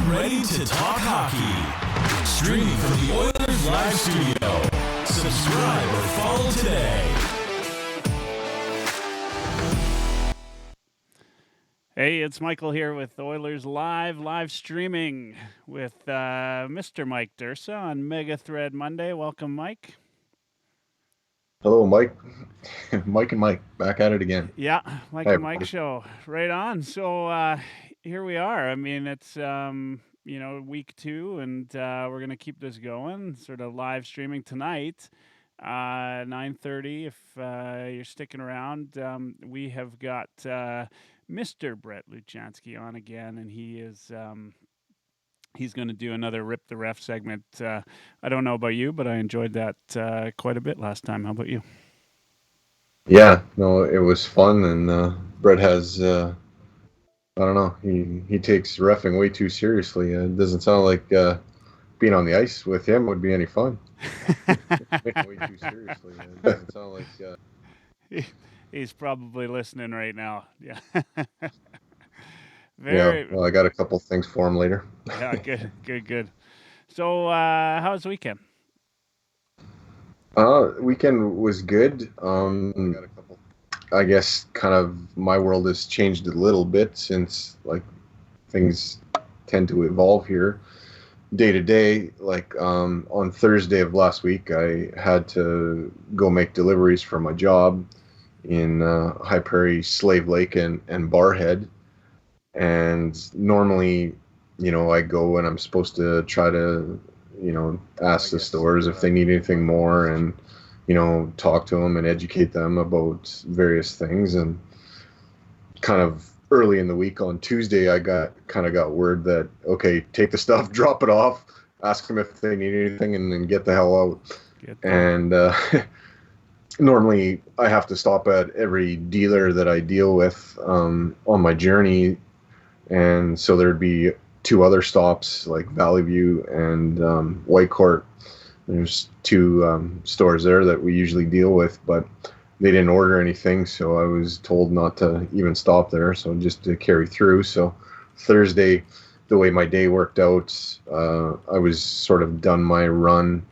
ready to talk hockey. Streaming from the Oilers Live studio. Subscribe or follow today. Hey, it's Michael here with Oilers live streaming with Mr. Mike Dirsa on Mega Thread Monday. Welcome, Mike. Hello, Mike. Mike and Mike, back at it again. Yeah, Mike Hi, and Mike everybody. show. Right on. So here we are. I mean, it's week 2, and we're gonna keep this going. Sort of live streaming tonight, 9:30. If you're sticking around, we have got Mr. Brit Luchansky on again, and he's going to do another Rip the Ref segment. I don't know about you, but I enjoyed that quite a bit last time. How about you? Yeah, no, it was fun, and Brett has, I don't know, he takes reffing way too seriously. It doesn't sound like being on the ice with him would be any fun. Way too seriously. It doesn't sound like... He's probably listening right now. Yeah. Yeah, well, I got a couple things for him later. Yeah, good. So, how's the weekend? Weekend was good. I guess kind of my world has changed a little bit since like things tend to evolve here day to day. Like on Thursday of last week, I had to go make deliveries for my job in High Prairie, Slave Lake, and Barhead. And normally, I go and I'm supposed to try to, ask the stores if they need anything more and, talk to them and educate them about various things. And kind of early in the week on Tuesday, I got word that, okay, take the stuff, drop it off, ask them if they need anything, and then get the hell out. And normally I have to stop at every dealer that I deal with on my journey. And so there'd be 2 other stops like Valley View and Whitecourt. There's 2 stores there that we usually deal with, but they didn't order anything, so I was told not to even stop there, so just to carry through. So Thursday, the way my day worked out, I was sort of done my run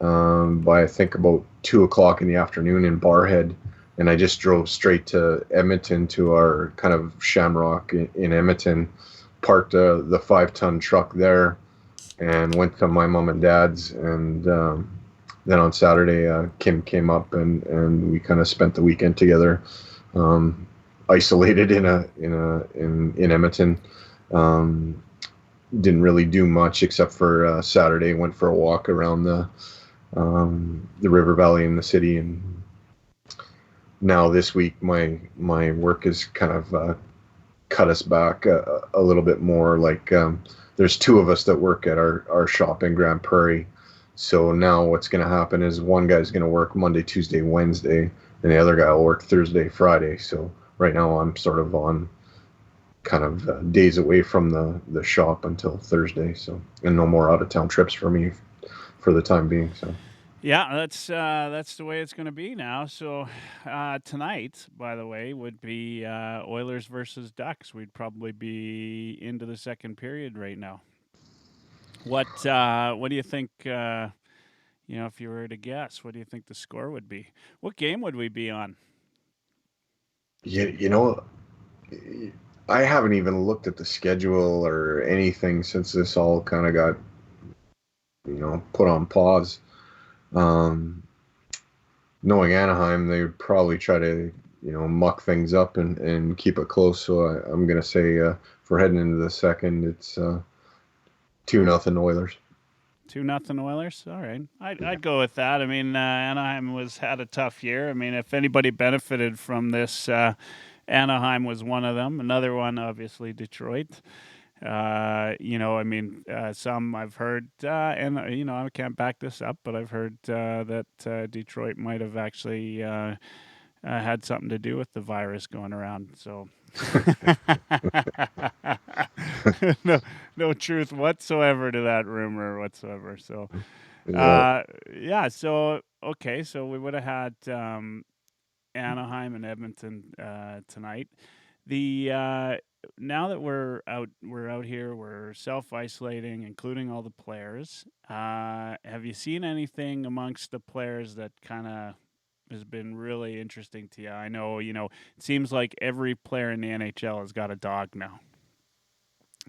by I think about 2 o'clock in the afternoon in Barhead. And I just drove straight to Edmonton to our kind of Shamrock in Edmonton, parked the 5-ton truck there, and went to my mom and dad's. And then on Saturday, Kim came up, and we kind of spent the weekend together, isolated in Edmonton. Didn't really do much except for Saturday. Went for a walk around the river valley in the city. And now this week, my work has kind of cut us back a little bit more. Like there's 2 of us that work at our shop in Grand Prairie. So now what's going to happen is one guy's going to work Monday, Tuesday, Wednesday, and the other guy will work Thursday, Friday. So right now I'm sort of on kind of days away from the shop until Thursday. So, and no more out of town trips for me for the time being. So. Yeah, that's the way it's going to be now. So tonight, by the way, would be Oilers versus Ducks. We'd probably be into the second period right now. What do you think? If you were to guess, what do you think the score would be? What game would we be on? Yeah, I haven't even looked at the schedule or anything since this all kind of got, put on pause. Knowing Anaheim, they would probably try to, muck things up and keep it close. So I'm going to say if we're heading into the second, it's 2-0 Oilers. 2-0 Oilers. All right, I'd go with that. I mean, Anaheim had a tough year. I mean, if anybody benefited from this, Anaheim was one of them. Another one, obviously, Detroit. Some I've heard, and I can't back this up, but I've heard that Detroit might have actually had something to do with the virus going around. So no truth whatsoever to that rumor whatsoever. So So okay, so we would have had Anaheim and Edmonton tonight. The now that we're out here, we're self isolating, including all the players. Have you seen anything amongst the players that kind of has been really interesting to you? I know, it seems like every player in the NHL has got a dog now.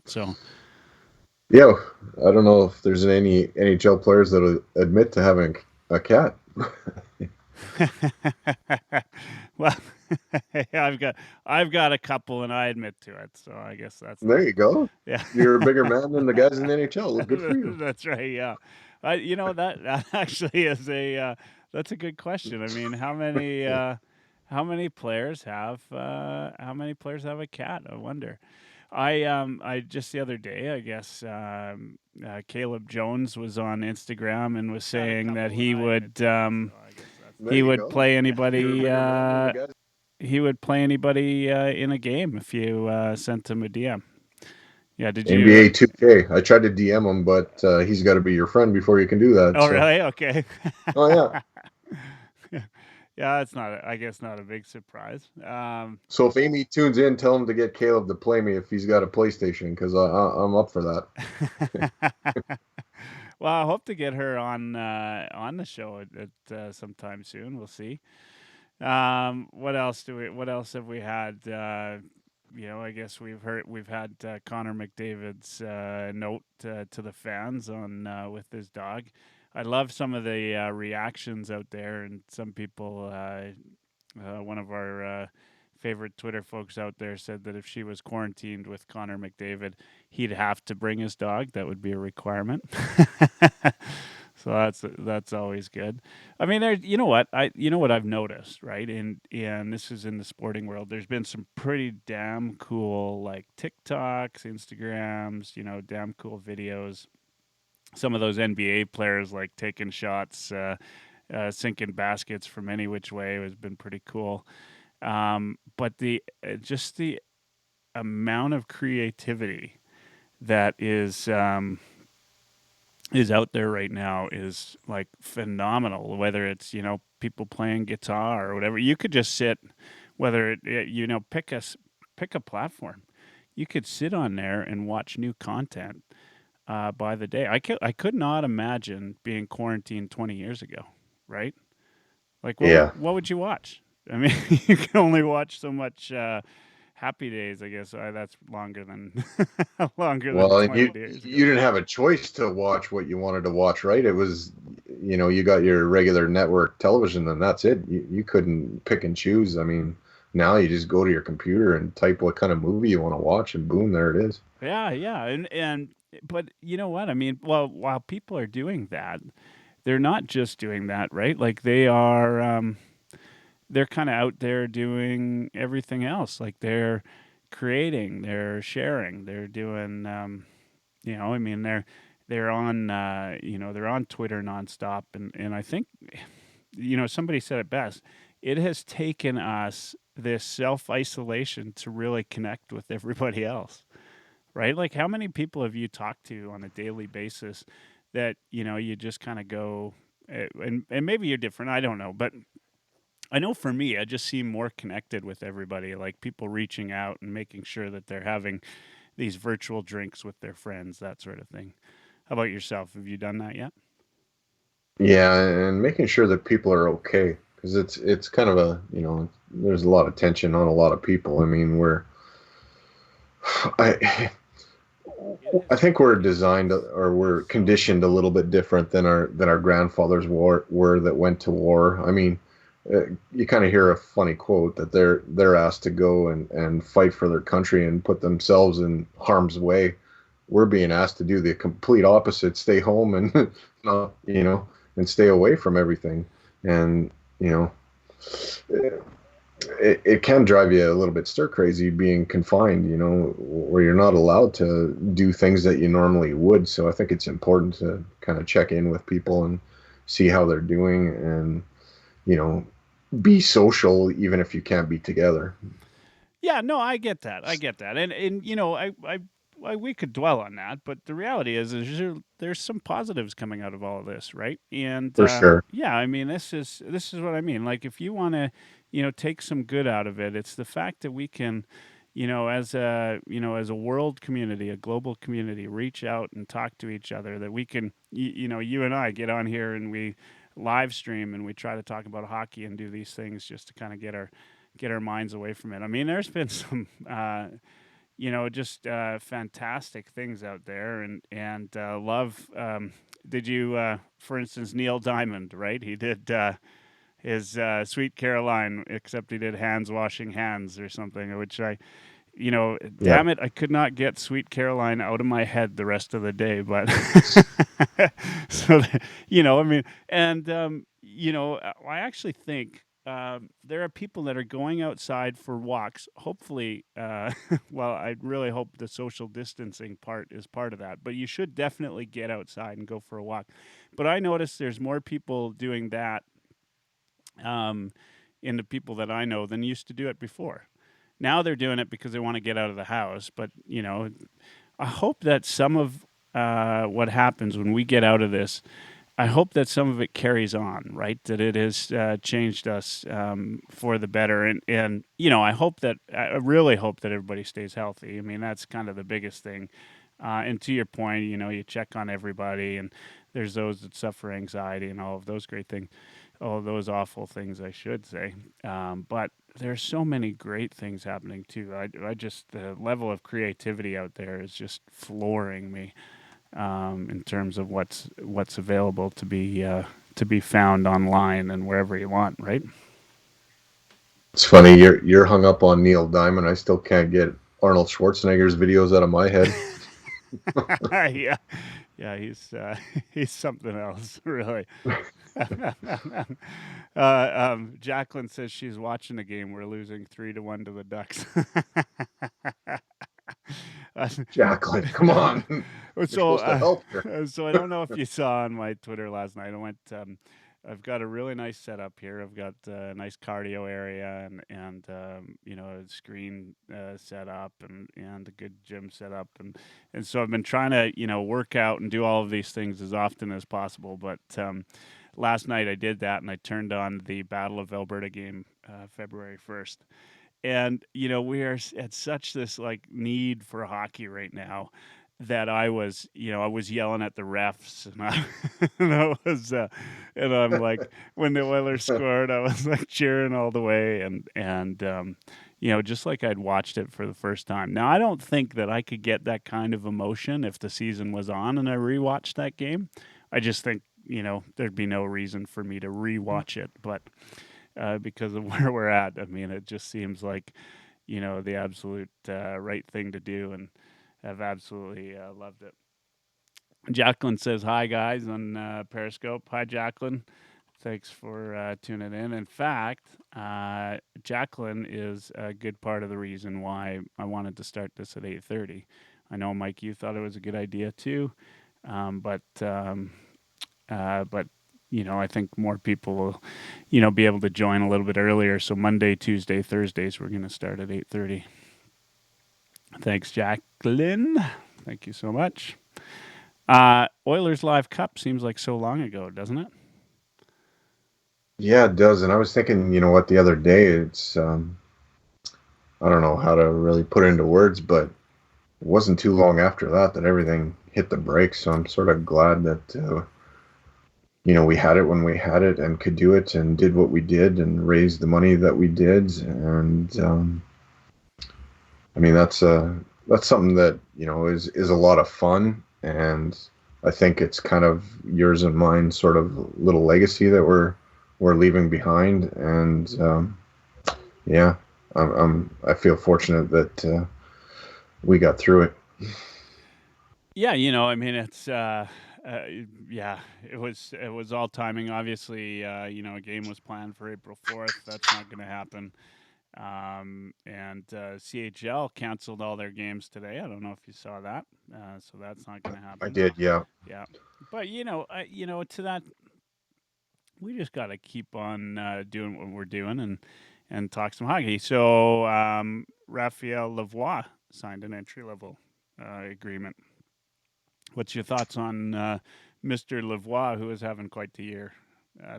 So, Yeah, I don't know if there's any NHL players that will admit to having a cat. well, I've got a couple, and I admit to it. So I guess that's There you go. yeah. You're a bigger man than the guys in the NHL. Good for you. That's right. Yeah, that actually is that's a good question. I mean, how many players have a cat? I wonder. I just the other day, I guess, Caleb Jones was on Instagram and was saying that There he you would go. play You're a anybody bigger man than the guys. in a game if you sent him a DM. Yeah, did you? NBA 2K. I tried to DM him, but he's got to be your friend before you can do that. Oh, So, really? Okay. oh yeah. Yeah, it's not. I guess not a big surprise. So if Amy tunes in, tell him to get Caleb to play me if he's got a PlayStation, because I'm up for that. Well, I hope to get her on the show at sometime soon. We'll see. What else have we had? I guess we've had Connor McDavid's note to the fans on with his dog. I love some of the reactions out there, and some people. One of our favorite Twitter folks out there said that if she was quarantined with Connor McDavid, he'd have to bring his dog. That would be a requirement. So that's always good. I mean, you know what I've noticed, right? And this is in the sporting world. There's been some pretty damn cool like TikToks, Instagrams, damn cool videos. Some of those NBA players like taking shots, sinking baskets from any which way has been pretty cool. But just the amount of creativity that is out there right now is like phenomenal. Whether it's people playing guitar or whatever, you could just sit. Whether pick a platform, you could sit on there and watch new content by the day. I could not imagine being quarantined 20 years ago, right? Like Yeah. what would you watch? I mean, you can only watch so much. Happy Days, I guess. That's longer than longer than Well, and 20 you days ago. you didn't have a choice to watch what you wanted to watch, right? It was, you got your regular network television, and that's it. You couldn't pick and choose. I mean, now you just go to your computer and type what kind of movie you want to watch, and boom, there it is. Yeah, and but you know what? I mean, well, while people are doing that, they're not just doing that, right? Like they're kind of out there doing everything else. Like they're creating, they're sharing, they're doing. I mean, they're on they're on Twitter nonstop, and I think somebody said it best. It has taken us this self isolation to really connect with everybody else, right? Like, how many people have you talked to on a daily basis that you just kind of go, and maybe you're different. I don't know, but I know for me, I just seem more connected with everybody. Like people reaching out and making sure that they're having these virtual drinks with their friends, that sort of thing. How about yourself? Have you done that yet? Yeah, and making sure that people are okay, because it's kind of there's a lot of tension on a lot of people. I mean, I I think we're designed or we're conditioned a little bit different than our grandfathers were that went to war. I mean, you kind of hear a funny quote that they're asked to go and fight for their country and put themselves in harm's way. We're being asked to do the complete opposite: stay home and not, and stay away from everything. And it can drive you a little bit stir crazy being confined, where you're not allowed to do things that you normally would. So I think it's important to kind of check in with people and see how they're doing, and be social even if you can't be together. Yeah, no, I get that. I get that, and we could dwell on that, but the reality is there's some positives coming out of all of this, right? And For sure. yeah, I mean, this is what I mean. Like, if you want to, take some good out of it, it's the fact that we can, as a world community, a global community, reach out and talk to each other, that we can, you and I get on here and we live stream and we try to talk about hockey and do these things just to kind of get our minds away from it. I mean, there's been some, just fantastic things out there, and love. Did you, for instance, Neil Diamond, right? He did his Sweet Caroline, except he did hands washing hands or something, which Yeah. damn it, I could not get Sweet Caroline out of my head the rest of the day. But so, I mean, and I actually think there are people that are going outside for walks. Hopefully, well, I really hope the social distancing part is part of that. But you should definitely get outside and go for a walk. But I notice there's more people doing that um, in the people that I know than used to do it before. Now they're doing it because they want to get out of the house. But I hope that some of what happens when we get out of this, I hope that some of it carries on, right? That it has changed us for the better, and I really hope that everybody stays healthy. I mean, that's kind of the biggest thing. And to your point, you check on everybody, and there's those that suffer anxiety and all of those great things, all of those awful things, I should say. But there's so many great things happening too. I just the level of creativity out there is just flooring me in terms of what's available to be found online and wherever you want, right? It's funny you're hung up on Neil Diamond. I still can't get Arnold Schwarzenegger's videos out of my head. Yeah, yeah, he's something else, really. Jacqueline says she's watching the game. We're losing 3-1 to the Ducks. Jacqueline, come on. You're so, supposed to help her. so I don't know if you saw on my Twitter last night. I went. I've got a really nice setup here. I've got a nice cardio area and a screen set up and a good gym set up and so I've been trying to work out and do all of these things as often as possible. But last night I did that and I turned on the Battle of Alberta game, February 1st. And we are at such this like need for hockey right now that I was yelling at the refs, and and and I'm like, when the Oilers scored, I was like cheering all the way, and just like I'd watched it for the first time. Now I don't think that I could get that kind of emotion if the season was on and I rewatched that game. I just think there'd be no reason for me to rewatch it, but because of where we're at, I mean, it just seems like the absolute right thing to do, and I've absolutely loved it. Jacqueline says hi, guys, on Periscope. Hi, Jacqueline. Thanks for tuning in. In fact, Jacqueline is a good part of the reason why I wanted to start this at 8:30. I know, Mike, you thought it was a good idea too, but I think more people will, be able to join a little bit earlier. So Monday, Tuesday, Thursdays, we're going to start at 8:30. Thanks, Jacqueline. Thank you so much. Oilers Live Cup seems like so long ago, doesn't it? Yeah, it does. And I was thinking, what, the other day, it's, I don't know how to really put it into words, but it wasn't too long after that everything hit the brakes. So I'm sort of glad that, we had it when we had it and could do it and did what we did and raised the money that we did. And, I mean, that's something that, is a lot of fun. And I think it's kind of yours and mine sort of little legacy that we're leaving behind. And, yeah, I feel fortunate that we got through it. Yeah, I mean, it's yeah, it was all timing. Obviously, a game was planned for April 4th. That's not going to happen. And CHL canceled all their games today. I don't know if you saw that. So that's not going to happen. I did, yeah. Yeah, but to that, we just got to keep on doing what we're doing and talk some hockey. So Raphael Lavoie signed an entry level agreement. What's your thoughts on Mr. Lavoie, who is having quite the year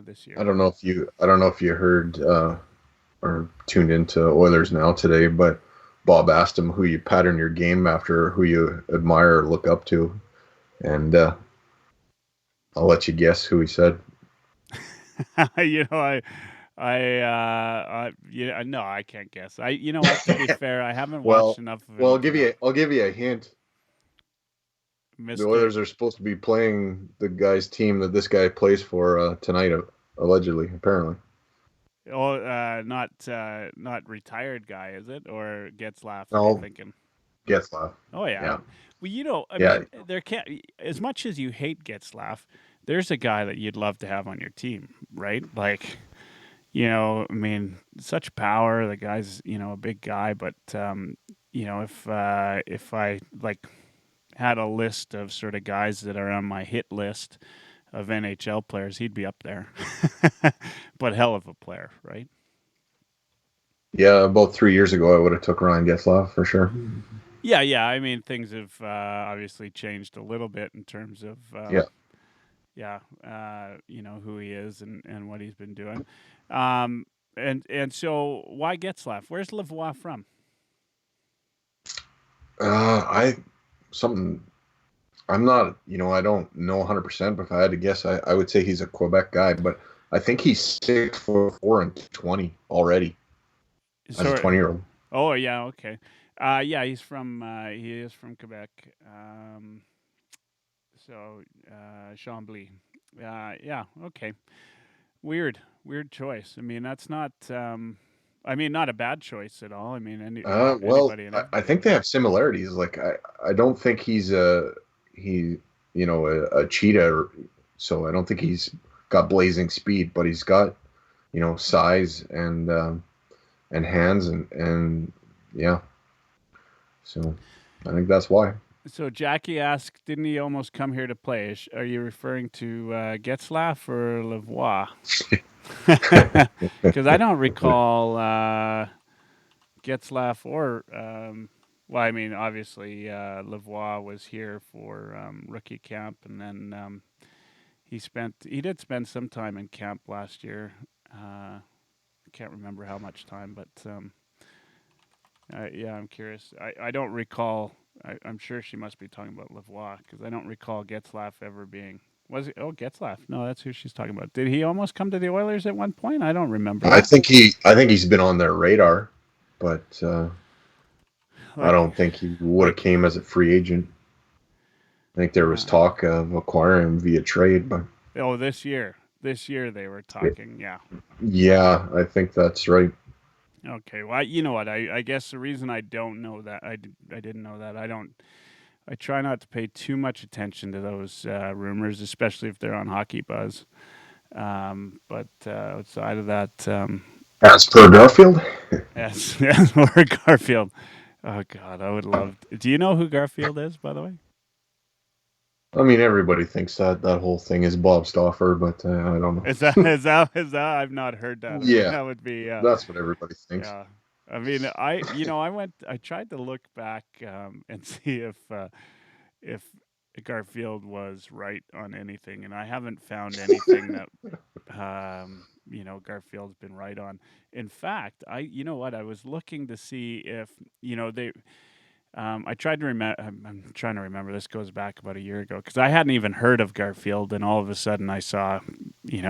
this year? I don't know if you heard or tuned into Oilers Now today, but Bob asked him who you pattern your game after, who you admire or look up to, and I'll let you guess who he said. You know, no, I can't guess. You know what? To be fair, I haven't watched Well, enough of well, him to know. I'll give you a hint. The Mister. Oilers are supposed to be playing the guy's team that this guy plays for tonight, allegedly, apparently. Oh, not retired guy, is it? Or Getzlaff? Are you No, thinking? Getzlaff. Oh yeah. Yeah, Well, you know, I yeah. mean, there can't. As much as you hate Getzlaff, there's a guy that you'd love to have on your team, right? Like, you know, I mean, such power. The guy's, you know, a big guy, but you know, if I like had a list of sort of guys that are on my hit list of NHL players, he'd be up there. But hell of a player, right? Yeah, about 3 years ago, I would have took Ryan Getzlaff for sure. Yeah, yeah. I mean, things have obviously changed a little bit in terms of Yeah. yeah, you know who he is and what he's been doing. Um, and so why Getzlaff? Where's Lavoie from? I something. I'm not. I don't know 100%. But if I had to guess, I would say he's a Quebec guy. But I think he's 6'4" and 20 already as a So, 20-year-old. oh yeah, okay. Yeah, he is from Quebec. So Chambly. Yeah, okay. Weird choice. I mean, that's not. I mean, not a bad choice at all. I mean, Well, anybody and I everybody. think they have similarities. Like I don't think he's a cheetah. So I don't think he's got blazing speed, but he's got size and hands and yeah. So I think that's why. So Jackie asked, "Didn't he almost come here to play? Are you referring to Getzlaff or Lavoie?" Because I don't recall Getzlaff or well, I mean, obviously Lavoie was here for rookie camp, and then he did spend some time in camp last year. I can't remember how much time, but yeah, I'm curious. I don't recall. I'm sure she must be talking about Lavoie because I don't recall Getzlaff ever being. Was it? Oh, Getzlaff. No, that's who she's talking about. Did he almost come to the Oilers at one point? I don't remember. I think he's been on their radar, but I Like, don't think he would have like, came as a free agent. I think there was uh, talk of acquiring him via trade, but oh, this year they were talking. Yeah. yeah, I think that's right. Okay. Well, you know what? I guess the reason I don't know that I didn't know that I try not to pay too much attention to those rumors, especially if they're on Hockey Buzz. But outside of that, As per Garfield, yes, yes, or Garfield. Oh God, I would love. Do you know who Garfield is, by the way? I mean, everybody thinks that whole thing is Bob Stauffer, but I don't know. Is that? I've not heard that. I mean, Yeah, that would be. that's what everybody thinks. Yeah. I mean, I tried to look back and see if Garfield was right on anything, and I haven't found anything that Garfield's been right on. In fact, you know what, I was looking to see if they. I tried to remember. I'm trying to remember. This goes back about a year ago because I hadn't even heard of Garfield, and all of a sudden I saw,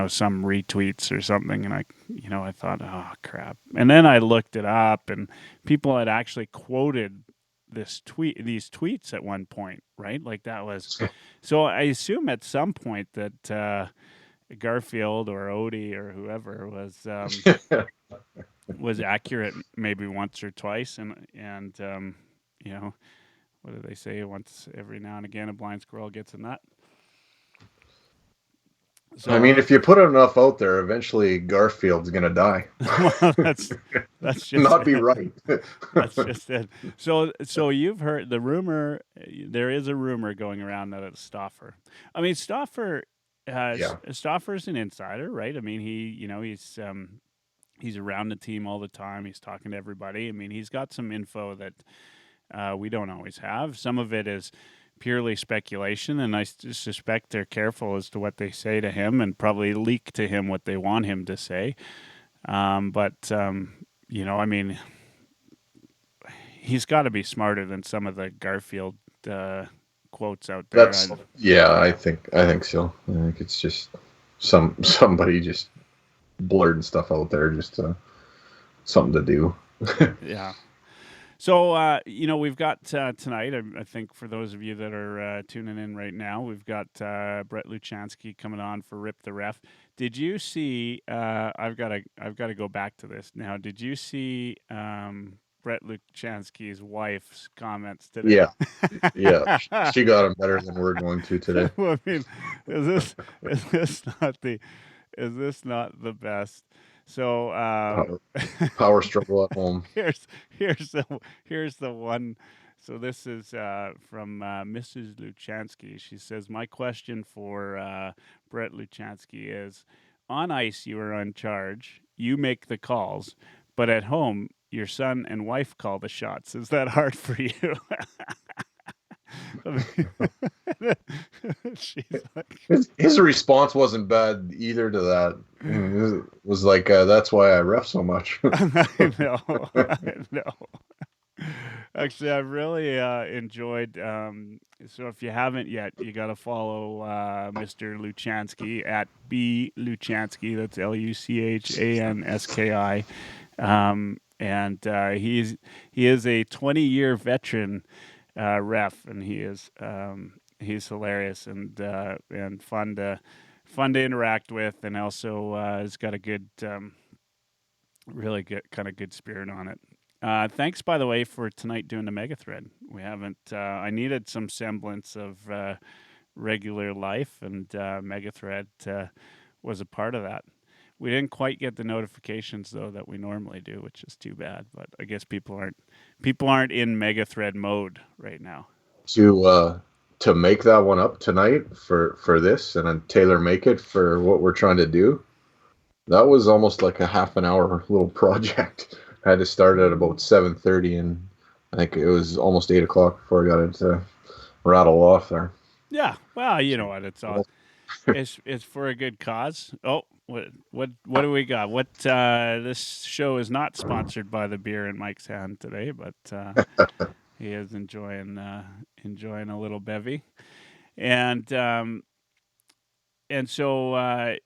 some retweets or something, and I thought, oh crap. And then I looked it up, and people had actually quoted these tweets at one point, right? Like that was. So I assume at some point that Garfield or Odie or whoever was accurate maybe once or twice, and you know what do they say? Once every now and again, a blind squirrel gets a nut. I So, mean, if you put enough out there, eventually Garfield's gonna die, well, that's just not be it. right. That's just it. So you've heard the rumor. There is a rumor going around that it's Stauffer. I mean, Yeah. Stauffer's an insider, right? I mean, he's around the team all the time. He's talking to everybody. I mean, he's got some info that we don't always have. Some of it is purely speculation, and I suspect they're careful as to what they say to him and probably leak to him what they want him to say. But I mean, he's got to be smarter than some of the Garfield quotes out there. That's yeah. I think so. I think it's just somebody just blurting stuff out there, just something to do. Yeah. So, we've got tonight, I think for those of you that are tuning in right now, we've got Brett Luchansky coming on for Rip the Ref. Did you see, I've got to go back to this now. Did you see Brett Luchansky's wife's comments today? Yeah, yeah. She got him better than we're going to today. Well, I mean, is this not the best? So, Power struggle at home. here's the one. So this is from Mrs. Luchansky. She says, "My question for Brett Luchansky is: on ice, you are on charge. You make the calls, but at home, your son and wife call the shots. Is that hard for you?" She's like, His response wasn't bad either to that. It was like, that's why I ref so much. I know. Actually, I really enjoyed. So if you haven't yet, you got to follow Mr. Luchansky at B Luchansky. That's LUCHANSKI, and he is a 20-year veteran ref, and he's hilarious and fun to interact with, and also has got a good, really good spirit on it. Thanks, by the way, for tonight doing the mega thread. We haven't. I needed some semblance of regular life, and mega thread was a part of that. We didn't quite get the notifications though that we normally do, which is too bad. But I guess people aren't in mega thread mode right now. To make that one up tonight for this, and then tailor make it for what we're trying to do. That was almost like a half an hour little project. I had to start at about 7:30, and I think it was almost 8 o'clock before I got it to rattle off there. Yeah, well, you know what? It's all it's for a good cause. Oh, what do we got? What this show is not sponsored by the beer in Mike's hand today, but he is enjoying a little bevy, and so I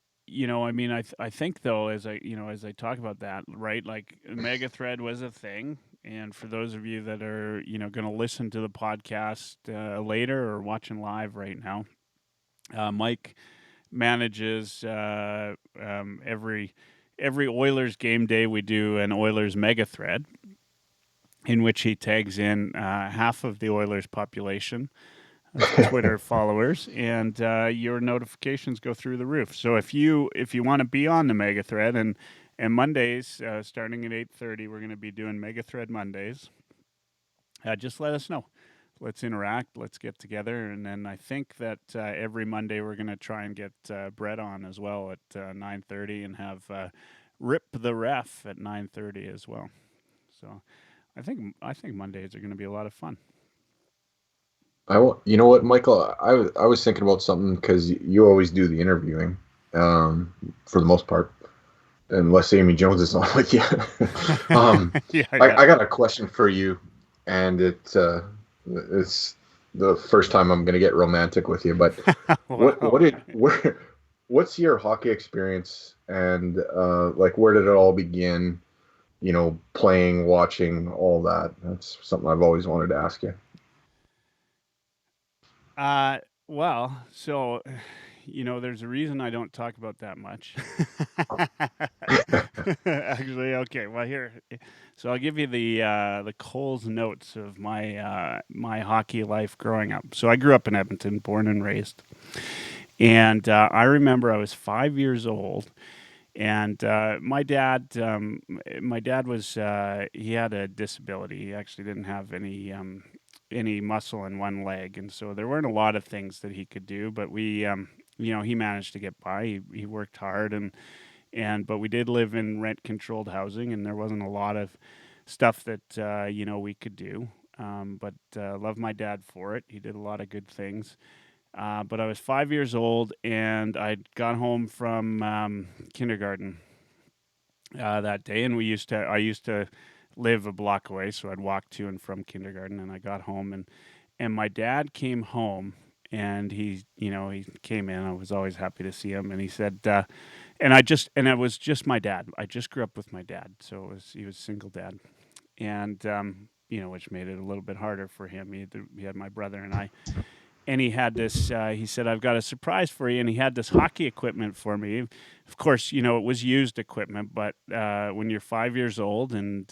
mean, I think though, as I talk about that, right? Like Mega Thread was a thing, and for those of you that are going to listen to the podcast later or watching live right now, Mike manages every Oilers game day. We do an Oilers Mega Thread, in which he tags in half of the Oilers population Twitter followers, and your notifications go through the roof. So if you want to be on the Mega Thread, and Mondays starting at 8:30, we're going to be doing Mega Thread Mondays. Just let us know. Let's interact. Let's get together, and then I think that every Monday we're going to try and get Brett on as well at 9:30, and have Rip the Ref at 9:30 as well. So I think Mondays are going to be a lot of fun. You know what, Michael? I was thinking about something, because you always do the interviewing, for the most part, unless Amy Jones is on with you. Yeah, I got a question for you, and it's the first time I'm going to get romantic with you. But what's your hockey experience, and like, where did it all begin? Playing, watching, all that. That's something I've always wanted to ask you. Well, so, there's a reason I don't talk about that much. Actually, okay. Well, here, so I'll give you the Coles notes of my my hockey life growing up. So I grew up in Edmonton, born and raised, and I remember I was 5 years old, and my dad was he had a disability. He actually didn't have any muscle in one leg, and so there weren't a lot of things that he could do, but we he managed to get by. He worked hard, but we did live in rent controlled housing, and there wasn't a lot of stuff that we could do, but love my dad for it. He did a lot of good things, but I was 5 years old, and I'd got home from kindergarten that day, and I used to live a block away, so I'd walk to and from kindergarten. And I got home, and my dad came home, and he came in. I was always happy to see him, and he said, and it was just my dad. I just grew up with my dad, so he was a single dad, and which made it a little bit harder for him. He had my brother and I, and he had this. He said, "I've got a surprise for you," and he had this hockey equipment for me. Of course, it was used equipment, but when you're 5 years old and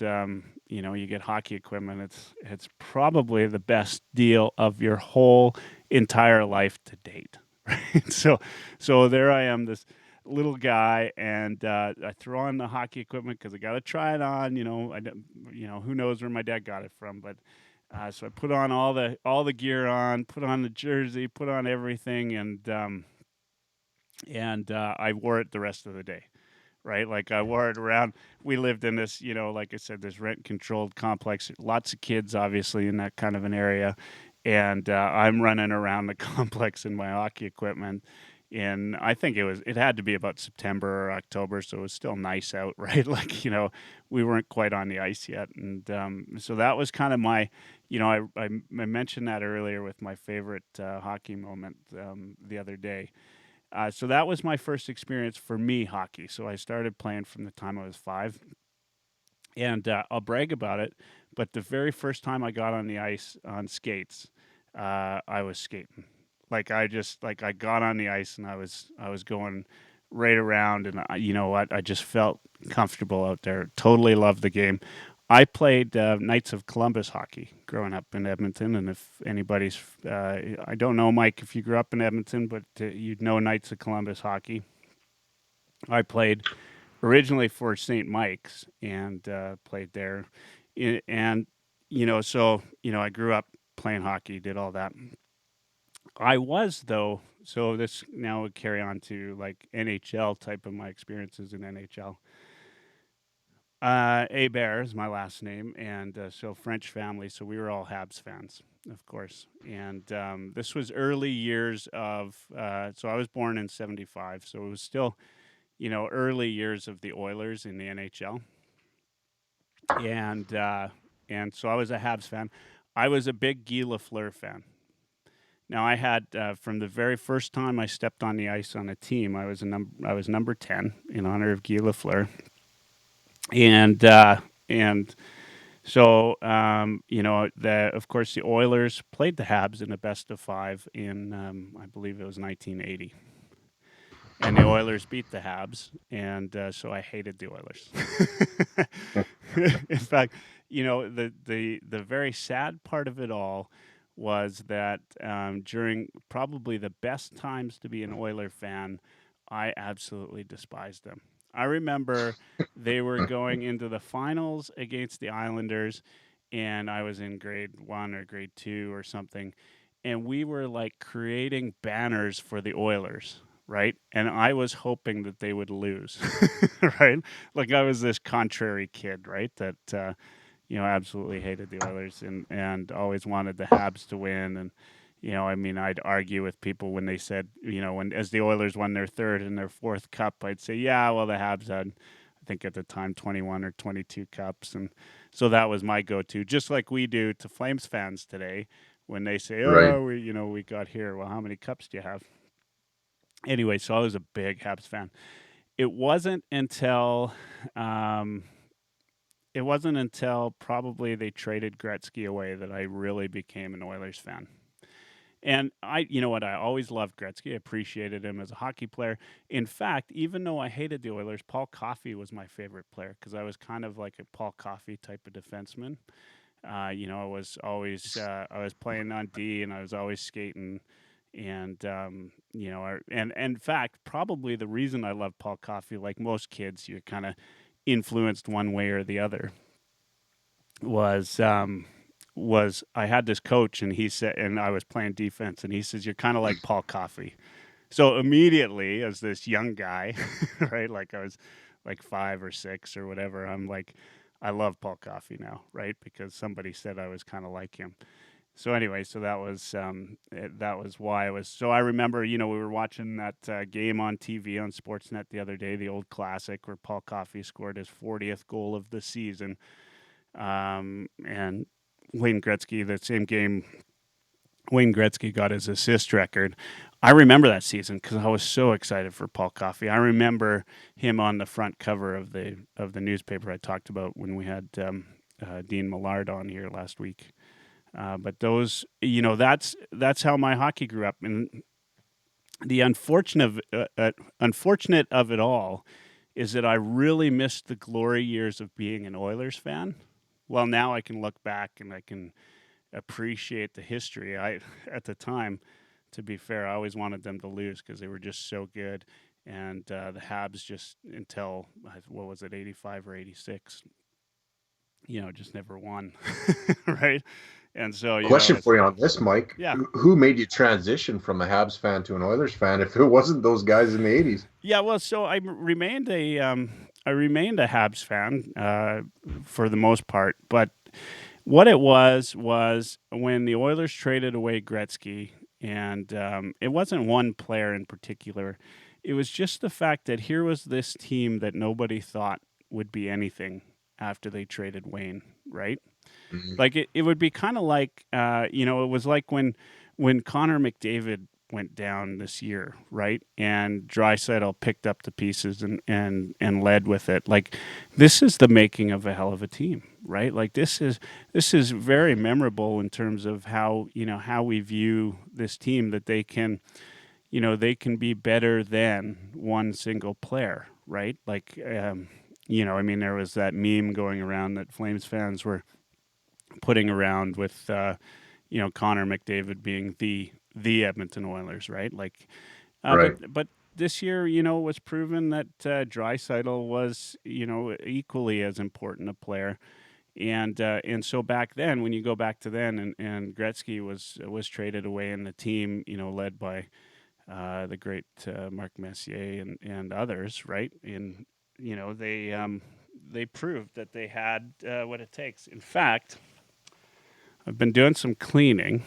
you get hockey equipment, it's probably the best deal of your whole entire life to date. Right? So there I am, this little guy, and I throw on the hockey equipment because I got to try it on. Who knows where my dad got it from, but. So I put on all the gear on, put on the jersey, put on everything, and I wore it the rest of the day, right? Like I wore it around. We lived in this, like I said, this rent-controlled complex. Lots of kids, obviously, in that kind of an area, and I'm running around the complex in my hockey equipment. And I think it had to be about September or October, so it was still nice out, right? Like, we weren't quite on the ice yet. And so that was kind of my, I mentioned that earlier with my favorite hockey moment the other day. So that was my first experience for me, hockey. So I started playing from the time I was 5. And I'll brag about it, but the very first time I got on the ice on skates, I was skating. Like I got on the ice and I was going right around, and you know what? I just felt comfortable out there. Totally loved the game. I played Knights of Columbus hockey growing up in Edmonton, and if anybody's, I don't know, Mike, if you grew up in Edmonton, but you'd know Knights of Columbus hockey. I played originally for St. Mike's and played there, and I grew up playing hockey, did all that. I was though, so this now would carry on to like NHL type of my experiences in NHL. Bear is my last name, and so French family, so we were all Habs fans, of course. And this was early years of, so I was born in '75, so it was still, early years of the Oilers in the NHL, and so I was a Habs fan. I was a big Guy Lafleur fan. Now I had from the very first time I stepped on the ice on a team, I was number 10 in honor of Guy Lafleur, and so of course the Oilers played the Habs in a best of 5 in I believe it was 1980, and the Oilers beat the Habs, and so I hated the Oilers. In fact, the very sad part of it all was that during probably the best times to be an Oiler fan, I absolutely despised them. I remember they were going into the finals against the Islanders, and I was in grade 1 or grade 2 or something, and we were like creating banners for the Oilers, right? And I was hoping that they would lose, right? Like I was this contrary kid, right? That absolutely hated the Oilers and always wanted the Habs to win. And I'd argue with people when they said, when as the Oilers won their third and their fourth cup, I'd say, yeah, well, the Habs had, I think at the time, 21 or 22 cups, and so that was my go-to, just like we do to Flames fans today when they say, Right. oh, we got here. Well, how many cups do you have? Anyway, so I was a big Habs fan. It wasn't until um, it wasn't until probably they traded Gretzky away that I really became an Oilers fan. And you know what? I always loved Gretzky. I appreciated him as a hockey player. In fact, even though I hated the Oilers, Paul Coffey was my favorite player because I was kind of like a Paul Coffey type of defenseman. I was always I was playing on D, and I was always skating. And and in fact, probably the reason I love Paul Coffey, like most kids, you're kind of influenced one way or the other. Was I had this coach, and he said, and I was playing defense, and he says, "You're kind of like Paul Coffey." So immediately, as this young guy, right, like I was like 5 or 6 or whatever, I'm like, I love Paul Coffey now, right, because somebody said I was kind of like him. So anyway, so that was why I was. So I remember, we were watching that game on TV on Sportsnet the other day, the old classic where Paul Coffey scored his 40th goal of the season. And Wayne Gretzky, the same game Wayne Gretzky got his assist record. I remember that season because I was so excited for Paul Coffey. I remember him on the front cover of the newspaper I talked about when we had Dean Millard on here last week. But those, that's how my hockey grew up. And the unfortunate of it all is that I really missed the glory years of being an Oilers fan. Well, now I can look back and I can appreciate the history. At the time, to be fair, I always wanted them to lose because they were just so good. And the Habs just until, what was it, 85 or 86, just never won, right? And so, Question for you on this, Mike. Yeah. Who made you transition from a Habs fan to an Oilers fan if it wasn't those guys in the 80s? Yeah, well, so I remained a Habs fan for the most part, but what it was when the Oilers traded away Gretzky, and it wasn't one player in particular. It was just the fact that here was this team that nobody thought would be anything after they traded Wayne, right? Mm-hmm. Like it would be kind of like, it was like when Connor McDavid went down this year, right? And Draisaitl picked up the pieces and led with it. Like, this is the making of a hell of a team, right? Like this is very memorable in terms of how we view this team, that they can be better than one single player, right? Like, there was that meme going around that Flames fans were putting around with, Connor McDavid being the Edmonton Oilers, right? Like, Right. But this year, it was proven that Draisaitl was, equally as important a player. And so back then, when you go back to then, and Gretzky was traded away, and the team, led by the great Mark Messier and others, right? And they proved that they had what it takes. In fact, I've been doing some cleaning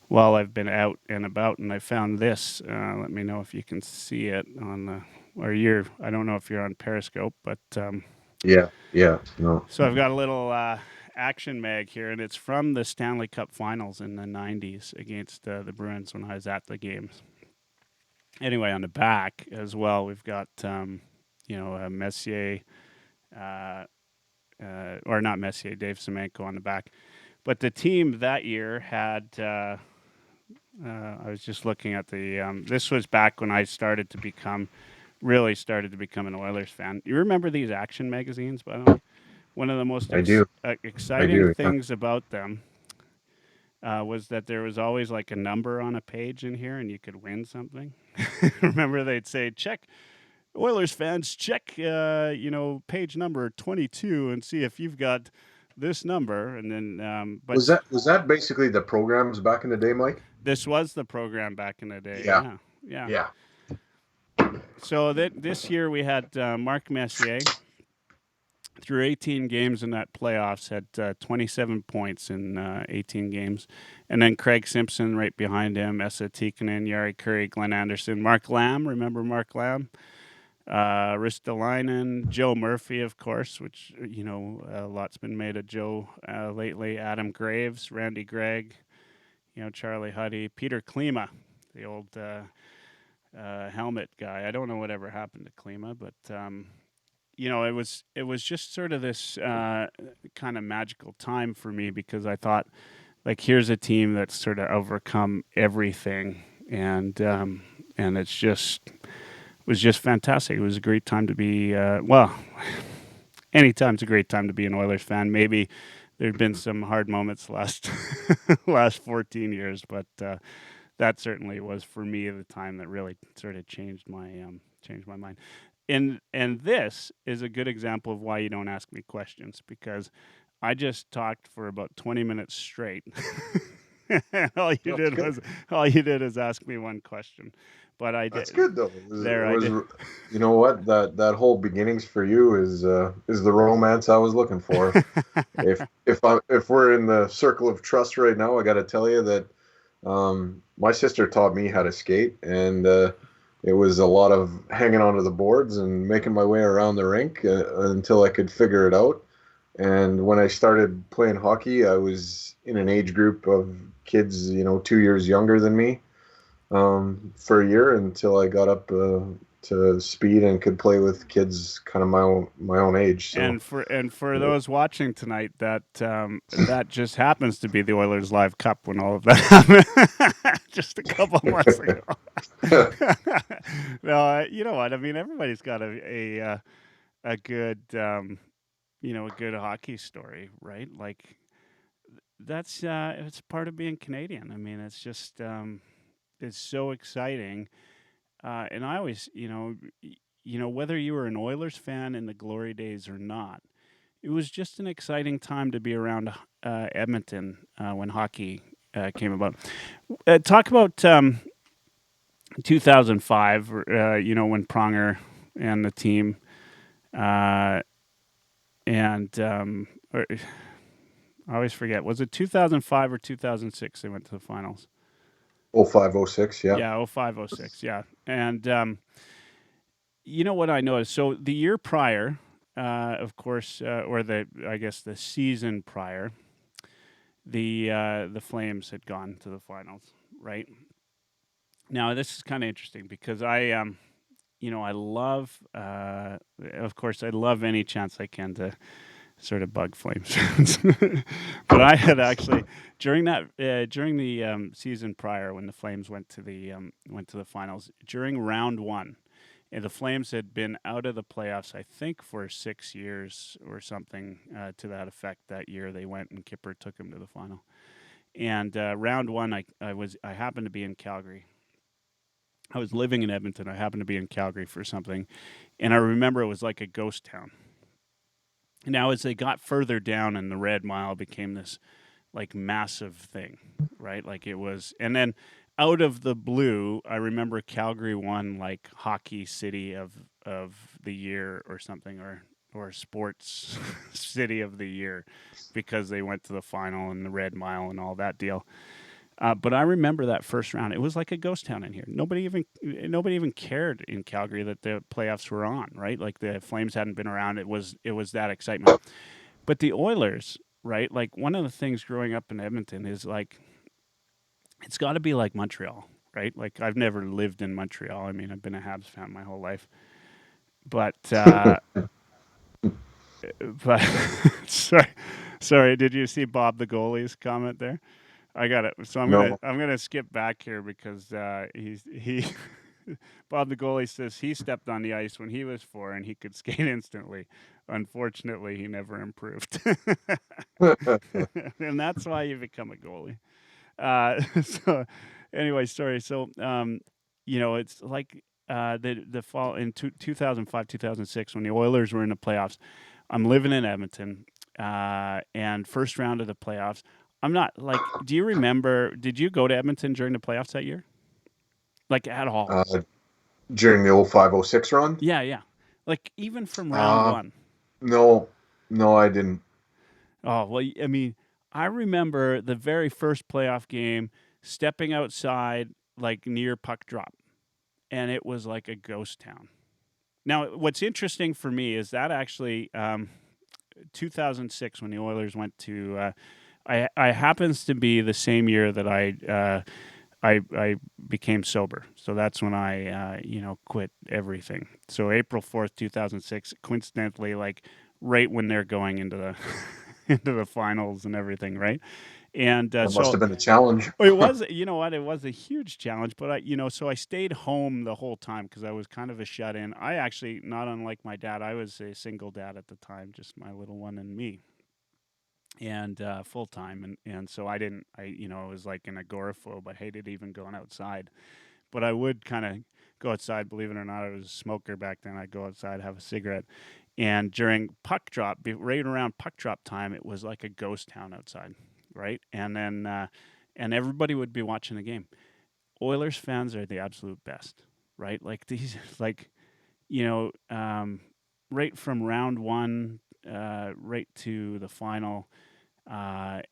while I've been out and about, and I found this. Let me know if you can see it on the, I don't know if you're on Periscope, but Yeah. No. so I've got a little action mag here, and it's from the Stanley Cup Finals in the 90s against the Bruins when I was at the games. Anyway, on the back as well, we've got, Messier, or not Messier, Dave Semenko on the back. But the team that year had, I was just looking at the, this was back when I started to become an Oilers fan. You remember these action magazines, by the way? One of the most exciting things about them was that there was always like a number on a page in here, and you could win something. Remember, they'd say, check, Oilers fans, check, page number 22 and see if you've got this number. And then, but was that basically the programs back in the day, Mike? This was the program back in the day. Yeah. So this year we had Mark Messier through 18 games in that playoffs, had 27 points in 18 games. And then Craig Simpson right behind him, Esa Tikkanen, Jari Kurri, Glenn Anderson, Mark Lamb, remember Mark Lamb? Ristolainen, Joe Murphy, of course, which, a lot's been made of Joe lately, Adam Graves, Randy Gregg, Charlie Huddy, Peter Klima, the old helmet guy. I don't know whatever happened to Klima, but it was just sort of this kind of magical time for me, because I thought, like, here's a team that's sort of overcome everything, and it's just was just fantastic. It was a great time to be. Anytime's a great time to be an Oilers fan. Maybe there've been some hard moments last 14 years, but that certainly was for me the time that really sort of changed my mind. And this is a good example of why you don't ask me questions, because I just talked for about 20 minutes straight. all you did is ask me one question. But I did. That's good though. I did. You know what? That whole beginnings for you is the romance I was looking for. if we're in the circle of trust right now, I got to tell you that my sister taught me how to skate, and it was a lot of hanging onto the boards and making my way around the rink until I could figure it out. And when I started playing hockey, I was in an age group of kids, 2 years younger than me, for a year until I got up to speed and could play with kids kind of my own age. So And for those watching tonight, that just happens to be the Oilers Live Cup when all of that happened, just a couple months ago. No, you know what? I mean, everybody's got a good a good hockey story, right? Like that's it's part of being Canadian. I mean, it's just it's so exciting. And I always, whether you were an Oilers fan in the glory days or not, it was just an exciting time to be around Edmonton when hockey came about. Talk about 2005, when Pronger and the team, uh, and I always forget, was it 2005 or 2006 they went to the finals? 05, 06, yeah. Yeah, 05, 06, yeah. And you know what I noticed? So the year prior, of course, or I guess the season prior, the Flames had gone to the finals, right? Now this is kind of interesting because I love, of course, I love any chance I can to sort of bug Flames fans. But I had actually during the season prior when the Flames went to the finals during round one. And the Flames had been out of the playoffs, I think, for 6 years or something to that effect. That year they went and Kipper took them to the final. And round one, I happened to be in Calgary. I was living in Edmonton. I happened to be in Calgary for something, and I remember it was like a ghost town. Now, as they got further down, and the Red Mile became this like massive thing, right? Like it was, and then out of the blue, I remember Calgary won like Hockey City of the Year or something, or Sports City of the Year, because they went to the final and the Red Mile and all that deal. But I remember that first round. It was like a ghost town in here. Nobody even cared in Calgary that the playoffs were on, right? Like the Flames hadn't been around. It was that excitement. But the Oilers, right? Like one of the things growing up in Edmonton is like it's got to be like Montreal, right? Like I've never lived in Montreal. I mean, I've been a Habs fan my whole life, but but sorry. Did you see Bob the goalie's comment there? I got it. So No. I'm gonna skip back here because he Bob the goalie says he stepped on the ice when he was 4 and he could skate instantly. Unfortunately, he never improved, and that's why you become a goalie. So anyway, sorry. So it's like the fall in 2005, 2006 when the Oilers were in the playoffs. I'm living in Edmonton, and first round of the playoffs. I'm not like. Do you remember? Did you go to Edmonton during the playoffs that year? Like at all? uh, During the 05, 06 run. Yeah, yeah. Like even from round uh, one. no, no, I didn't. Oh well, I mean, I remember the very first playoff game, stepping outside like near puck drop, and it was like a ghost town. Now, what's interesting for me is that actually 2006 when the Oilers went to. I happens to be the same year that I became sober. So that's when I quit everything. So April 4th, 2006, coincidentally, like right when they're going into the into the finals and everything, right? And That must so have been a challenge. it was, you know what, it was a huge challenge, but so I stayed home the whole time because I was kind of a shut in. I actually, not unlike my dad, I was a single dad at the time, just my little one and me, and full time, and so I didn't, I was like an agoraphobe. I hated even going outside, but I would kind of go outside. Believe it or not, I was a smoker back then. I'd go outside, have a cigarette, and during puck drop, right around puck drop time, it was like a ghost town outside, right? And then and everybody would be watching the game. Oilers fans are the absolute best, right? Like these, like you know, um, right from round one, right to the final.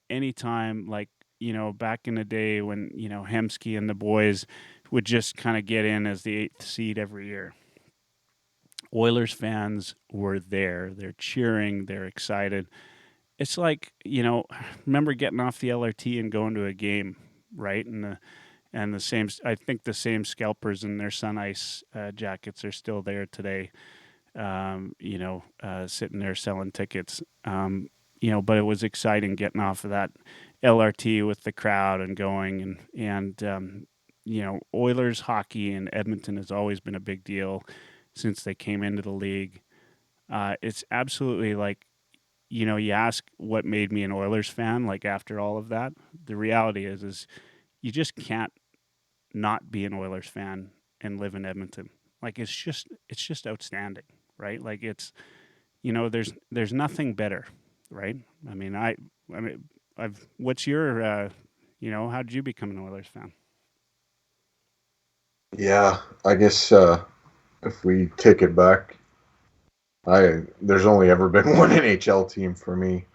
Anytime, like back in the day when Hemsky and the boys would just kind of get in as the 8th seed every year. Oilers fans were there. They're cheering. They're excited. it's like, remember getting off the LRT and going to a game, right? And the same, I think the same scalpers in their Sun Ice jackets are still there today. Sitting there selling tickets. But it was exciting getting off of that LRT with the crowd and going and Oilers hockey in Edmonton has always been a big deal since they came into the league. It's absolutely like, you ask what made me an Oilers fan, like after all of that, the reality is you just can't not be an Oilers fan and live in Edmonton. Like it's just outstanding, right? Like there's nothing better, right? I've what's your how did you become an Oilers fan? Yeah, I guess if we take it back, there's only ever been one NHL team for me.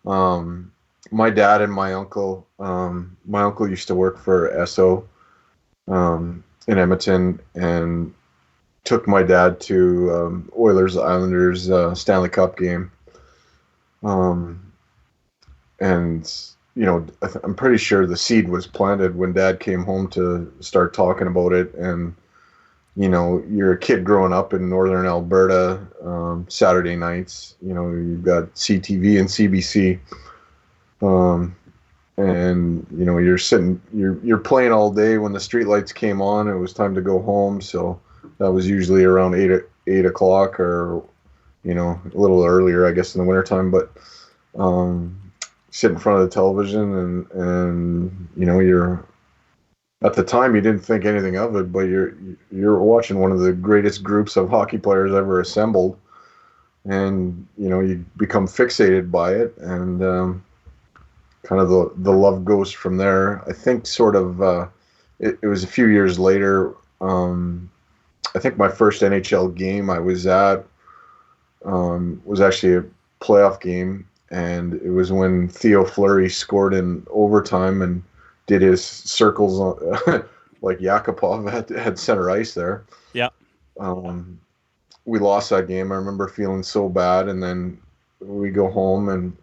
Um, my dad and my uncle. My uncle used to work for Esso in Edmonton, and took my dad to Oilers Islanders Stanley Cup game. Um, and I'm pretty sure the seed was planted when Dad came home to start talking about it. And you're a kid growing up in northern Alberta. Saturday nights, you've got CTV and CBC. And you're playing all day. When the streetlights came on, it was time to go home. So that was usually around 8 o'clock, or a little earlier, I guess, in the wintertime. But sit in front of the television, and you're, at the time, you didn't think anything of it, but you're watching one of the greatest groups of hockey players ever assembled, and you become fixated by it, and kind of the love goes from there. I think sort of it was a few years later. I think my first NHL game I was at was actually a playoff game, and it was when Theo Fleury scored in overtime and did his circles on, like Yakupov had center ice there. Yeah. We lost that game. I remember feeling so bad, and then we go home, and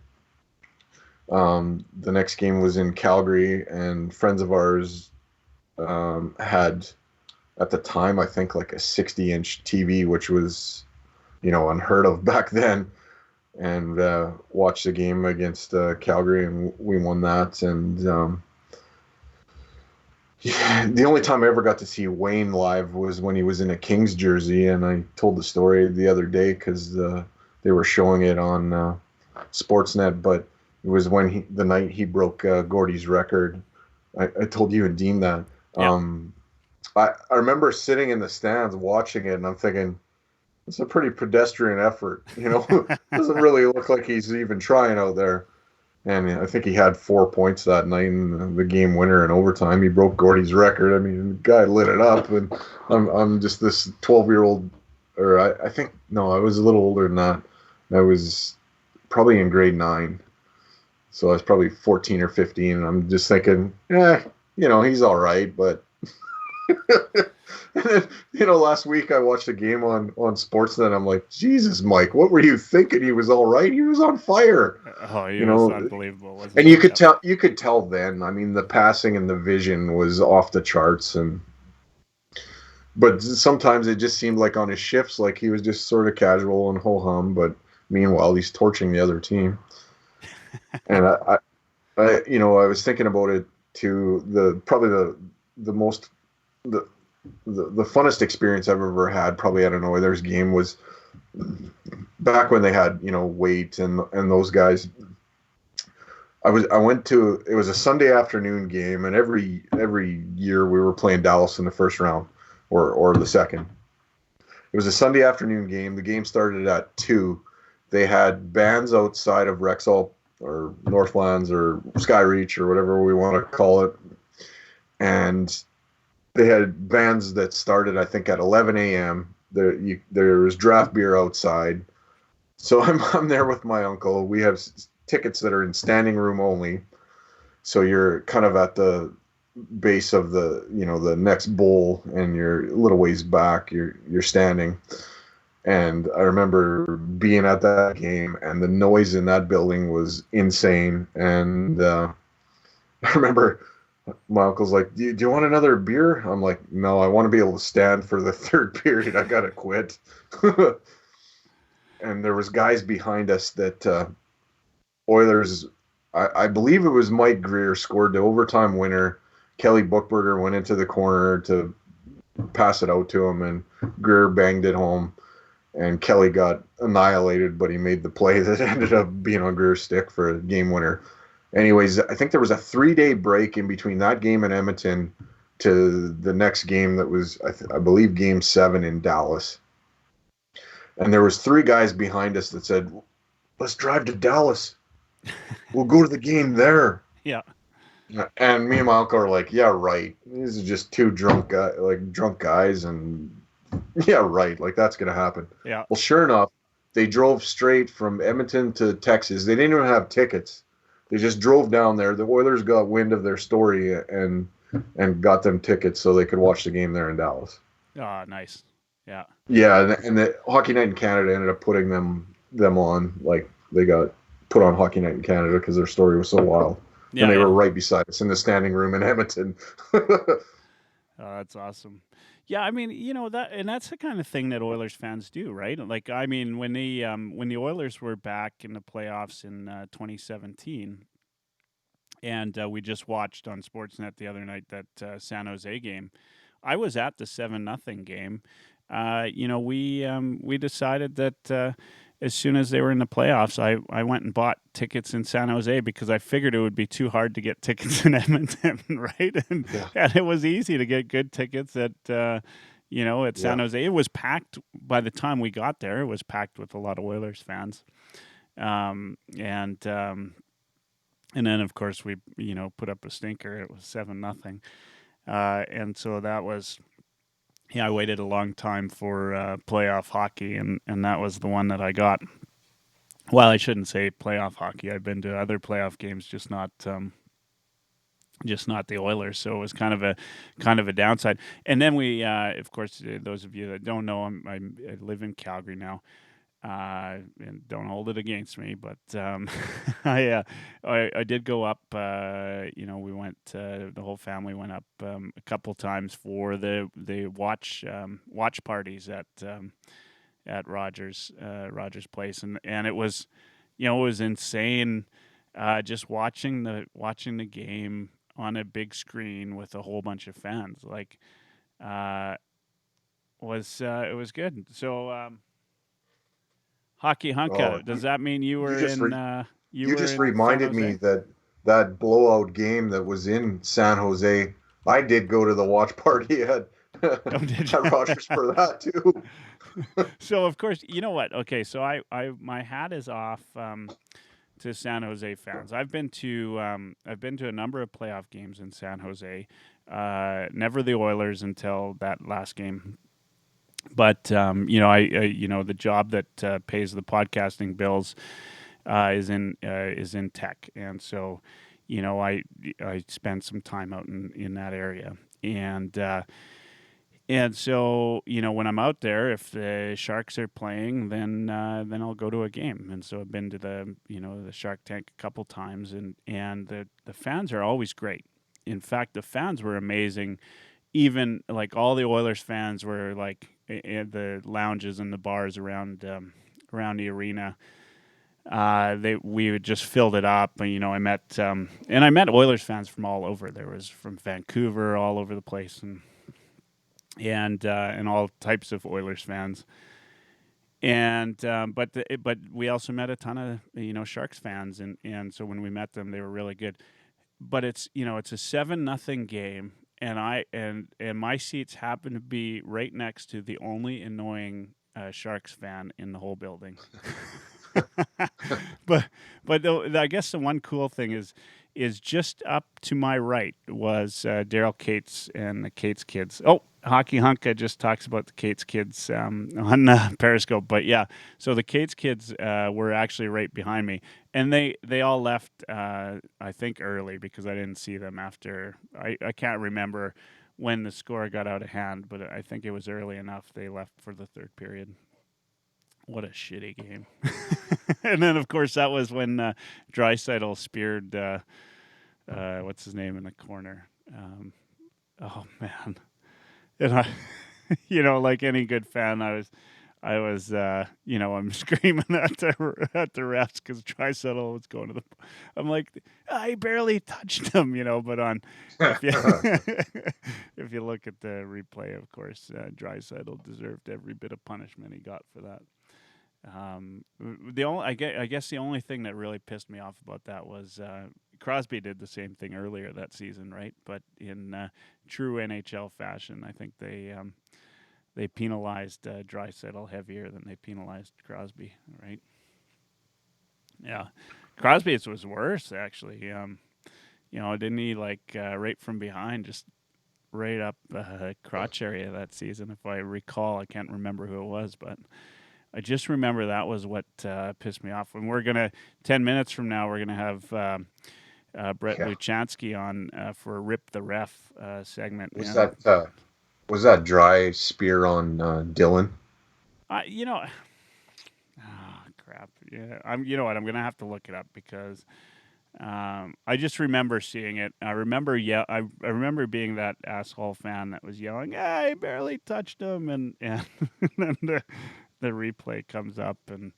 the next game was in Calgary, and friends of ours had, at the time, I think like a 60-inch TV, which was, unheard of back then, and watched the game against Calgary, and we won that. And the only time I ever got to see Wayne live was when he was in a Kings jersey, and I told the story the other day because they were showing it on Sportsnet, but it was when the night he broke Gordy's record. I told you and Dean that. Yeah. I remember sitting in the stands watching it, and I'm thinking, it's a pretty pedestrian effort. Doesn't really look like he's even trying out there. And I think he had 4 points that night in the game winner in overtime. He broke Gordy's record. I mean, the guy lit it up, and I'm just this 12-year-old, or I think, no, I was a little older than that. I was probably in grade 9. So I was probably 14 or 15, and I'm just thinking, he's all right. But and then, last week I watched a game on Sportsnet, and I'm like, Jesus, Mike, what were you thinking? He was all right. He was on fire. Oh, he was unbelievable. Wasn't And you could tell then. I mean, the passing and the vision was off the charts, but sometimes it just seemed like on his shifts, like he was just sort of casual and ho-hum, but meanwhile he's torching the other team. And I was thinking about it too. Probably the most the funnest experience I've ever had, probably at an Oilers game, was back when they had Waite and those guys. I went to, it was a Sunday afternoon game, and every year we were playing Dallas in the first round or the second. It was a Sunday afternoon game. The game started at 2. They had bands outside of Rexall or Northlands or Skyreach or whatever we want to call it. And they had bands that started, I think, at 11 a.m. There was draft beer outside. So I'm there with my uncle. We have tickets that are in standing room only. So you're kind of at the base of the next bowl, and you're a little ways back. You're standing. And I remember being at that game, and the noise in that building was insane. And I remember my uncle's like, do you want another beer? I'm like, no, I want to be able to stand for the third period. I gotta quit. And there was guys behind us that Oilers, I believe it was Mike Greer scored the overtime winner. Kelly Buchberger went into the corner to pass it out to him, and Greer banged it home. And Kelly got annihilated, but he made the play that ended up being on Greer's stick for a game winner. Anyways, I think there was a 3-day break in between that game in Edmonton to the next game that was, I believe, Game 7 in Dallas. And there was 3 guys behind us that said, let's drive to Dallas. We'll go to the game there. Yeah. And me and my uncle are like, yeah, right. These are just 2 drunk guys, and yeah, right. Like, that's going to happen. Yeah. Well, sure enough, they drove straight from Edmonton to Texas. They didn't even have tickets. They just drove down there. The Oilers got wind of their story and got them tickets so they could watch the game there in Dallas. Oh, nice. Yeah. Yeah, and the Hockey Night in Canada ended up putting them on. Like, they got put on Hockey Night in Canada because their story was so wild. Yeah, and they were right beside us in the standing room in Edmonton. Oh, that's awesome. Yeah, I mean, that's the kind of thing that Oilers fans do, right? Like, I mean, when the Oilers were back in the playoffs in 2017, and we just watched on Sportsnet the other night that San Jose game, I was at the 7-0 game. We decided that as soon as they were in the playoffs, I went and bought tickets in San Jose because I figured it would be too hard to get tickets in Edmonton, right? And it was easy to get good tickets at San Jose. It was packed by the time we got there. It was packed with a lot of Oilers fans, and then of course we put up a stinker. It was 7-0, and so that was. Yeah, I waited a long time for playoff hockey, and that was the one that I got. Well, I shouldn't say playoff hockey. I've been to other playoff games, just not the Oilers. So it was kind of a downside. And then we, of course, those of you that don't know, I live in Calgary now. And don't hold it against me, but I did go up. We went. The whole family went up a couple times for the watch parties at Rogers Place, and it was insane. Just watching the game on a big screen with a whole bunch of fans, like, it was good. So. Hockey Hunka. Does that mean you were You just in reminded San me Jose? that blowout game that was in San Jose. I did go to the watch party at Did you? at Rogers for that too. So of course, you know what? Okay, so I my hat is off to San Jose fans. I've been to a number of playoff games in San Jose. Never the Oilers until that last game. But the job that pays the podcasting bills is in tech, and so I spent some time out in that area, and so when I'm out there, if the Sharks are playing, then I'll go to a game, and so I've been to the Shark Tank a couple times, and the fans are always great. In fact, the fans were amazing. Even like all the Oilers fans were like in the lounges and the bars around the arena. We would just filled it up. And, I met Oilers fans from all over. There was from Vancouver, all over the place, and all types of Oilers fans. And but we also met a ton of Sharks fans, and so when we met them, they were really good. But it's a 7-0 game. And my seats happen to be right next to the only annoying Sharks fan in the whole building. but I guess the one cool thing is just up to my right was Daryl Cates and the Cates kids. Oh, Hockey Hunka just talks about the Cates kids on Periscope. But yeah, so the Cates kids were actually right behind me, and they all left I think early because I didn't see them after. I can't remember when the score got out of hand, but I think it was early enough they left for the third period. What a shitty game. And then, of course, that was when Draisaitl speared, what's his name in the corner? Oh, man. And I, like any good fan, I'm screaming at the refs because Draisaitl was going to the. I'm like, I barely touched him, But if you if you look at the replay, of course, Draisaitl deserved every bit of punishment he got for that. I guess the only thing that really pissed me off about that was Crosby did the same thing earlier that season, right? But in true NHL fashion, I think they penalized Draisaitl heavier than they penalized Crosby, right? Yeah, Crosby's was worse actually. Didn't he right from behind, just right up crotch area that season? If I recall, I can't remember who it was, but I just remember that was what pissed me off. When 10 minutes from now, we're gonna have Brett Luchansky on for Rip the Ref segment. Was that dry spear on Dylan? Crap. Yeah, you know what? I'm gonna have to look it up because I just remember seeing it. I remember I remember being that asshole fan that was yelling, "I barely touched him," and then the replay comes up and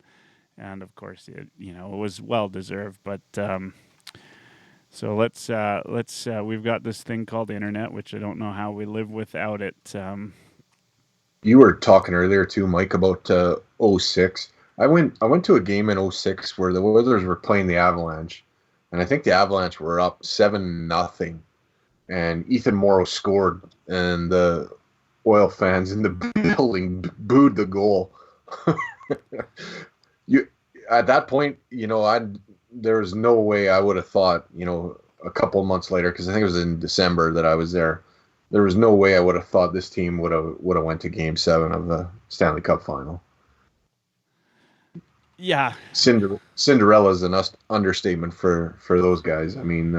of course it was well deserved, but so let's we've got this thing called the internet, which I don't know how we live without it. You were talking earlier too, Mike, about 06. I went to a game in 06 where the Oilers were playing the Avalanche, and I think the Avalanche were up 7-0, and Ethan Morrow scored, and the Oil fans in the building booed the goal. At that point, there was no way I would have thought, a couple of months later, because I think it was in December that I was there. There was no way I would have thought this team would have went to Game 7 of the Stanley Cup Final. Yeah, Cinderella is an understatement for those guys. I mean,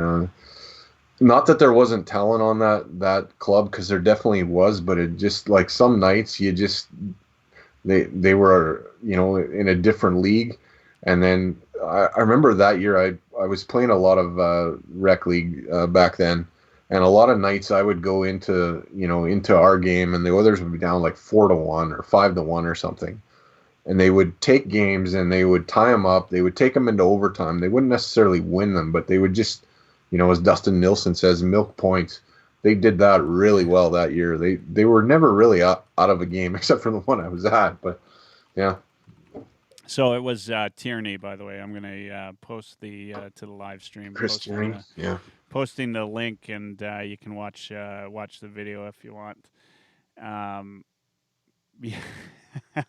not that there wasn't talent on that club, because there definitely was, but it just, like, some nights they were in a different league. And then I remember that year I was playing a lot of rec league back then, and a lot of nights I would go into our game, and the Oilers would be down like 4-1 or 5-1 or something, and they would take games and they would tie them up. They would take them into overtime. They wouldn't necessarily win them, but they would just, as Dustin Nilsson says, milk points. They did that really well that year. They were never really out of a game except for the one I was at, but yeah. So it was Tierney, by the way. I'm going to post to the live stream. Chris Tierney, posting the link, and you can watch the video if you want. Yeah.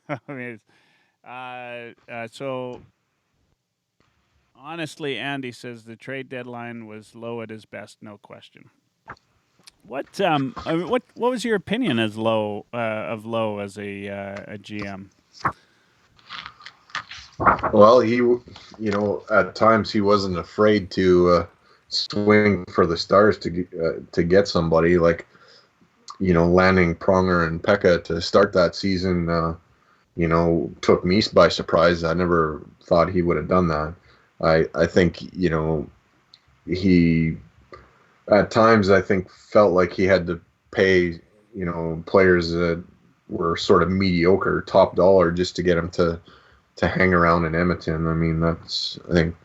I mean, so honestly, Andy says the trade deadline was low at his best, no question. What was your opinion of Lowe as a GM? Well, he, at times he wasn't afraid to swing for the stars to get somebody, like, landing Pronger and Pekka to start that season. Took me by surprise. I never thought he would have done that. I think he at times I think felt like he had to pay players that were sort of mediocre top dollar just to get him to hang around in Edmonton. I mean, I think.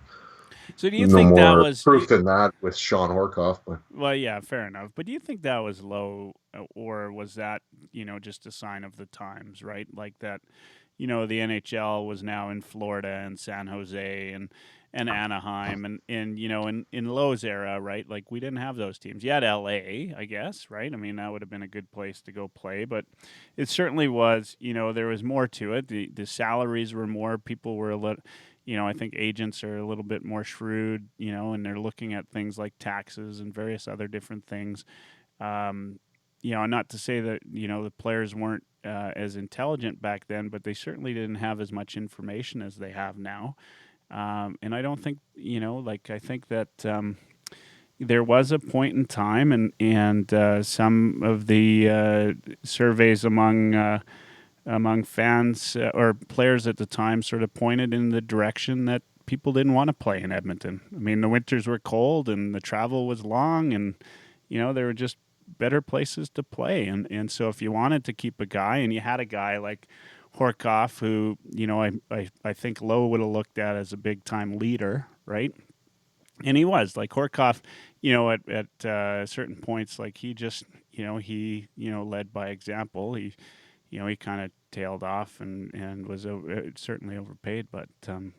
So do you think that was proof than that with Sean Horkoff? But. Well, yeah, fair enough. But do you think that was low, or was that just a sign of the times, right? Like that, the NHL was now in Florida and San Jose and Anaheim and in Lowe's era, right? Like we didn't have those teams. You had LA, I guess, right? I mean, that would have been a good place to go play, but it certainly was. There was more to it. The salaries were more. People were a little. I think agents are a little bit more shrewd, and they're looking at things like taxes and various other different things. Not to say that, the players weren't as intelligent back then, but they certainly didn't have as much information as they have now. And I don't think, I think that there was a point in time and some of the surveys among among fans or players at the time sort of pointed in the direction that people didn't want to play in Edmonton. I mean, the winters were cold and the travel was long, and there were just better places to play. And so if you wanted to keep a guy, and you had a guy like Horkoff, who I think Lowe would have looked at as a big time leader, right? And he was like Horkoff, at certain points, like he just led by example. He kind of tailed off and was certainly overpaid. But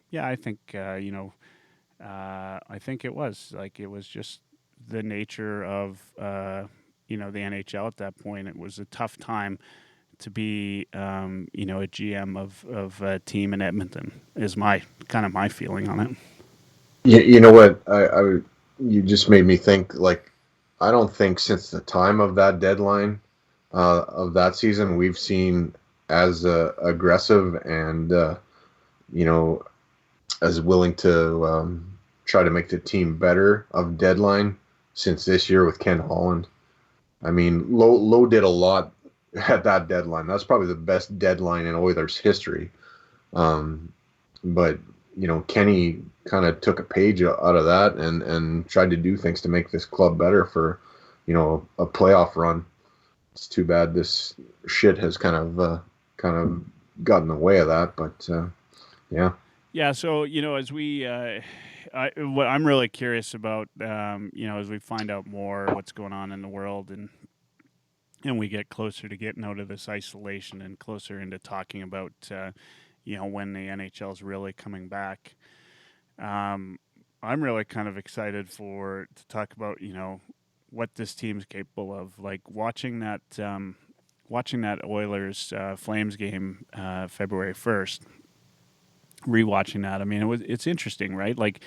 yeah, I think I think it was just the nature of the NHL at that point. It was a tough time to be a GM of a team in Edmonton. Is my feeling on it. You know what? You just made me think. Like, I don't think since the time of that deadline of that season we've seen as aggressive and you know as willing to try to make the team better of deadline since this year with Ken Holland. I mean, Lowe did a lot at that deadline. That's probably the best deadline in Oilers history. But Kenny kind of took a page out of that and tried to do things to make this club better for a playoff run. It's too bad this shit has kind of gotten in the way of that. But yeah. Yeah. So as we. What I'm really curious about, as we find out more what's going on in the world, and we get closer to getting out of this isolation and closer into talking about, when the NHL is really coming back. I'm really kind of excited to talk about, what this team's capable of. Like watching that Oilers Flames game February 1st. Rewatching that, I mean, it's interesting, right? Like,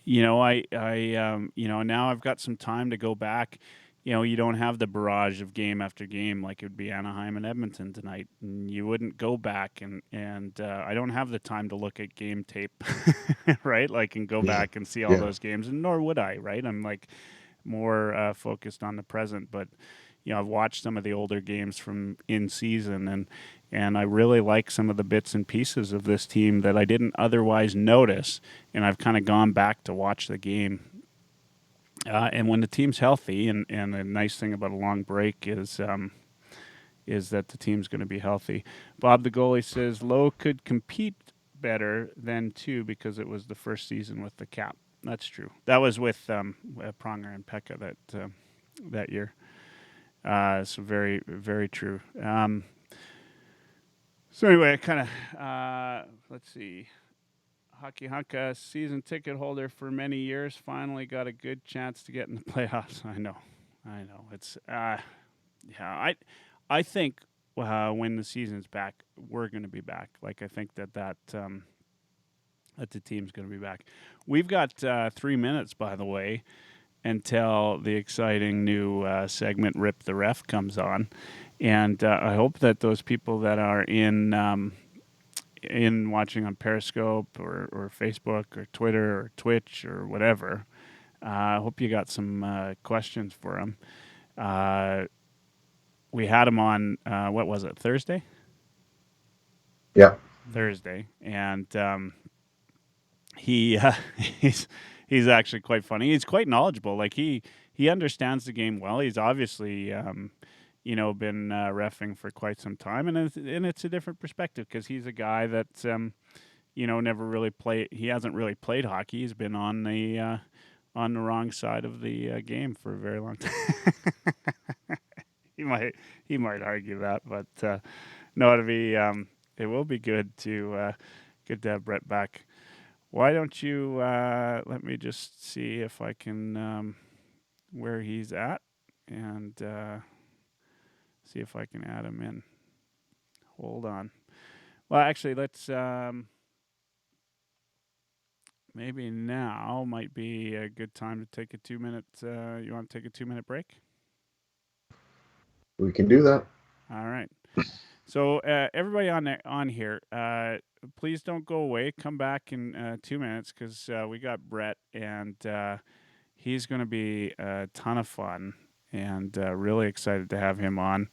now I've got some time to go back. You don't have the barrage of game after game like it would be Anaheim and Edmonton tonight, and you wouldn't go back and I don't have the time to look at game tape, right? Like, and go back and see all those games, and nor would I, right? I'm like more focused on the present, but I've watched some of the older games from in season, and I really like some of the bits and pieces of this team that I didn't otherwise notice, and I've kind of gone back to watch the game. And when the team's healthy, and the nice thing about a long break is that the team's going to be healthy. Bob the goalie says Lowe could compete better than two because it was the first season with the cap. That's true. That was with Pronger and Pekka that year. So very, very true. So anyway, kind of, let's see. Hockey Hunka, season ticket holder for many years, finally got a good chance to get in the playoffs. I know. It's, yeah, I think when the season's back, we're going to be back. Like, I think that the team's going to be back. We've got 3 minutes, by the way, until the exciting new segment "Rip the Ref" comes on, and I hope that those people that are in watching on Periscope or Facebook or Twitter or Twitch or whatever, I hope you got some questions for them. We had him on what was it, Thursday? Yeah. Thursday, and he's actually quite funny. He's quite knowledgeable. Like he understands the game well. He's obviously been reffing for quite some time, and it's a different perspective because he's a guy that never really played. He hasn't really played hockey. He's been on the wrong side of the game for a very long time. He might argue that, but no, it will be good to have Brit back. Why don't you let me just see if I can where he's at and see if I can add him in. Hold on. Well, actually, let's maybe now might be a good time to take a 2-minute. You want to take a 2-minute break? We can do that. All right. So everybody on here, please don't go away. Come back in 2 minutes because we got Brit, and he's going to be a ton of fun, and really excited to have him on.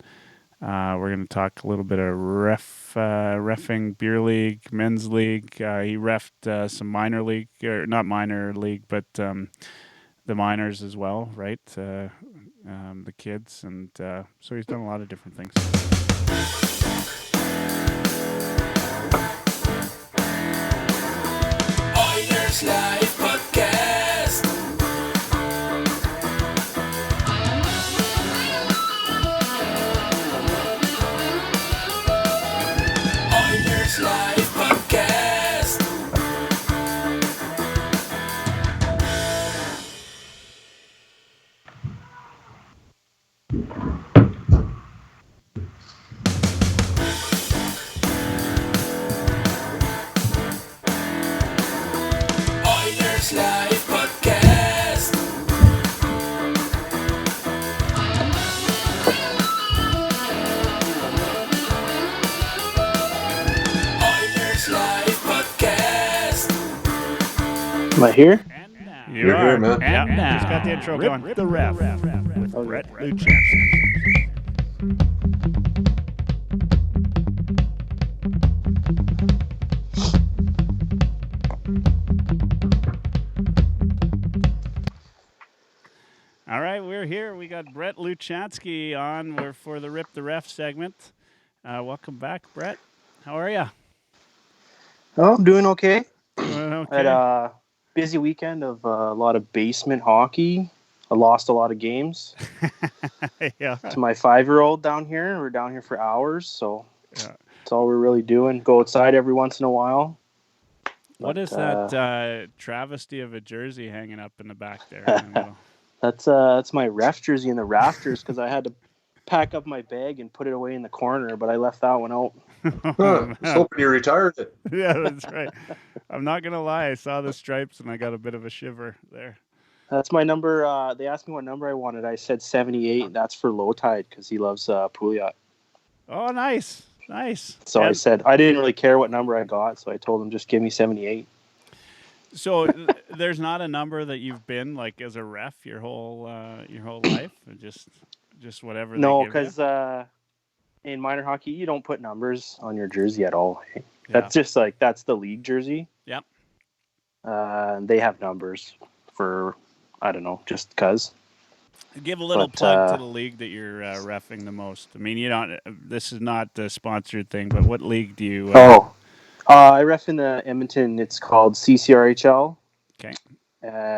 We're going to talk a little bit of reffing, beer league, men's league. He reffed some minor league, or not minor league, but the minors as well, right? The kids, and so he's done a lot of different things. Oilerslive podcast. Oilerslive podcast. Oilerslive podcast. Oilerslive podcast. Am I here? You're here, man. And now. Just got the intro going. The Ref with Brett Luchan. All right, we're here. We got Brett Luchansky on. We're for the Rip the Ref segment. Welcome back, Brett. How are you? Oh, I'm doing okay. Okay. Had a busy weekend of a lot of basement hockey. I lost a lot of games Yeah. to my 5-year-old down here. We're down here for hours, so Yeah. that's all we're really doing. Go outside every once in a while. What But, is that travesty of a jersey hanging up in the back there? In the middle? That's my ref jersey in the rafters because I had to pack up my bag and put it away in the corner, but I left that one out. Huh, I was hoping you retired it. Yeah, that's right. I'm not going to lie. I saw the stripes and I got a bit of a shiver there. That's my number. They asked me what number I wanted. I said 78. That's for Low Tide because he loves Pouliot. Oh, nice. Nice. So I And said I didn't really care what number I got, so I told him just give me 78. so there's not a number that you've been like as a ref your whole life, or just whatever. they No, give you? because in minor hockey you don't put numbers on your jersey at all. Yeah. That's just like that's the league jersey. Yep. They have numbers for I don't know, just cause. Give a little But, plug to the league that you're reffing the most. I mean, you don't. This is not a sponsored thing, but what league do you? I ref in the Edmonton. It's called CCRHL. Okay.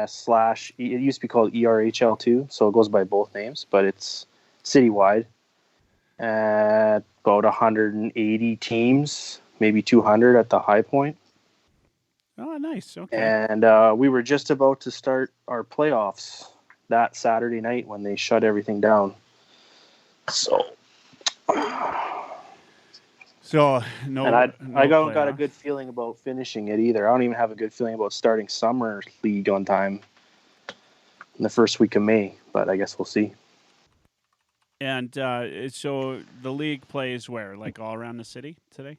Slash. It used to be called ERHL too, so it goes by both names, but it's citywide. About 180 teams, maybe 200 at the high point. Oh, nice. Okay. And we were just about to start our playoffs that Saturday night when they shut everything down. So no. and I don't got a playoffs. good feeling about finishing it either. I don't even have a good feeling about starting summer league on time in the first week of May, but I guess we'll see. And so the league plays where? Like all around the city today?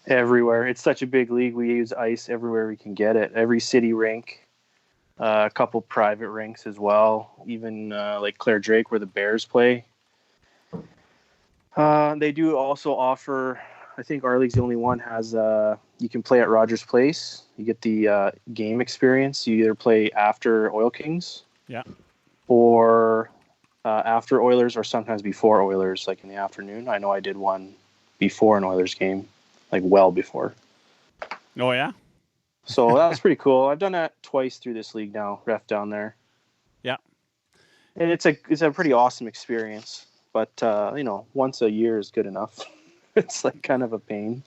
Everywhere. It's such a big league. We use ice everywhere we can get it. Every city rink, a couple private rinks as well. Even like Claire Drake, where the Bears play. They do also offer. I think our league's the only one has. You can play at Rogers Place. You get the game experience. You either play after Oil Kings, Yeah. or after Oilers, or sometimes before Oilers, like in the afternoon. I know I did one before an Oilers game. Like well before. Oh yeah. So that was pretty cool. I've done that twice through this league now, ref down there. Yeah. And it's a pretty awesome experience. But once a year is good enough. It's like kind of a pain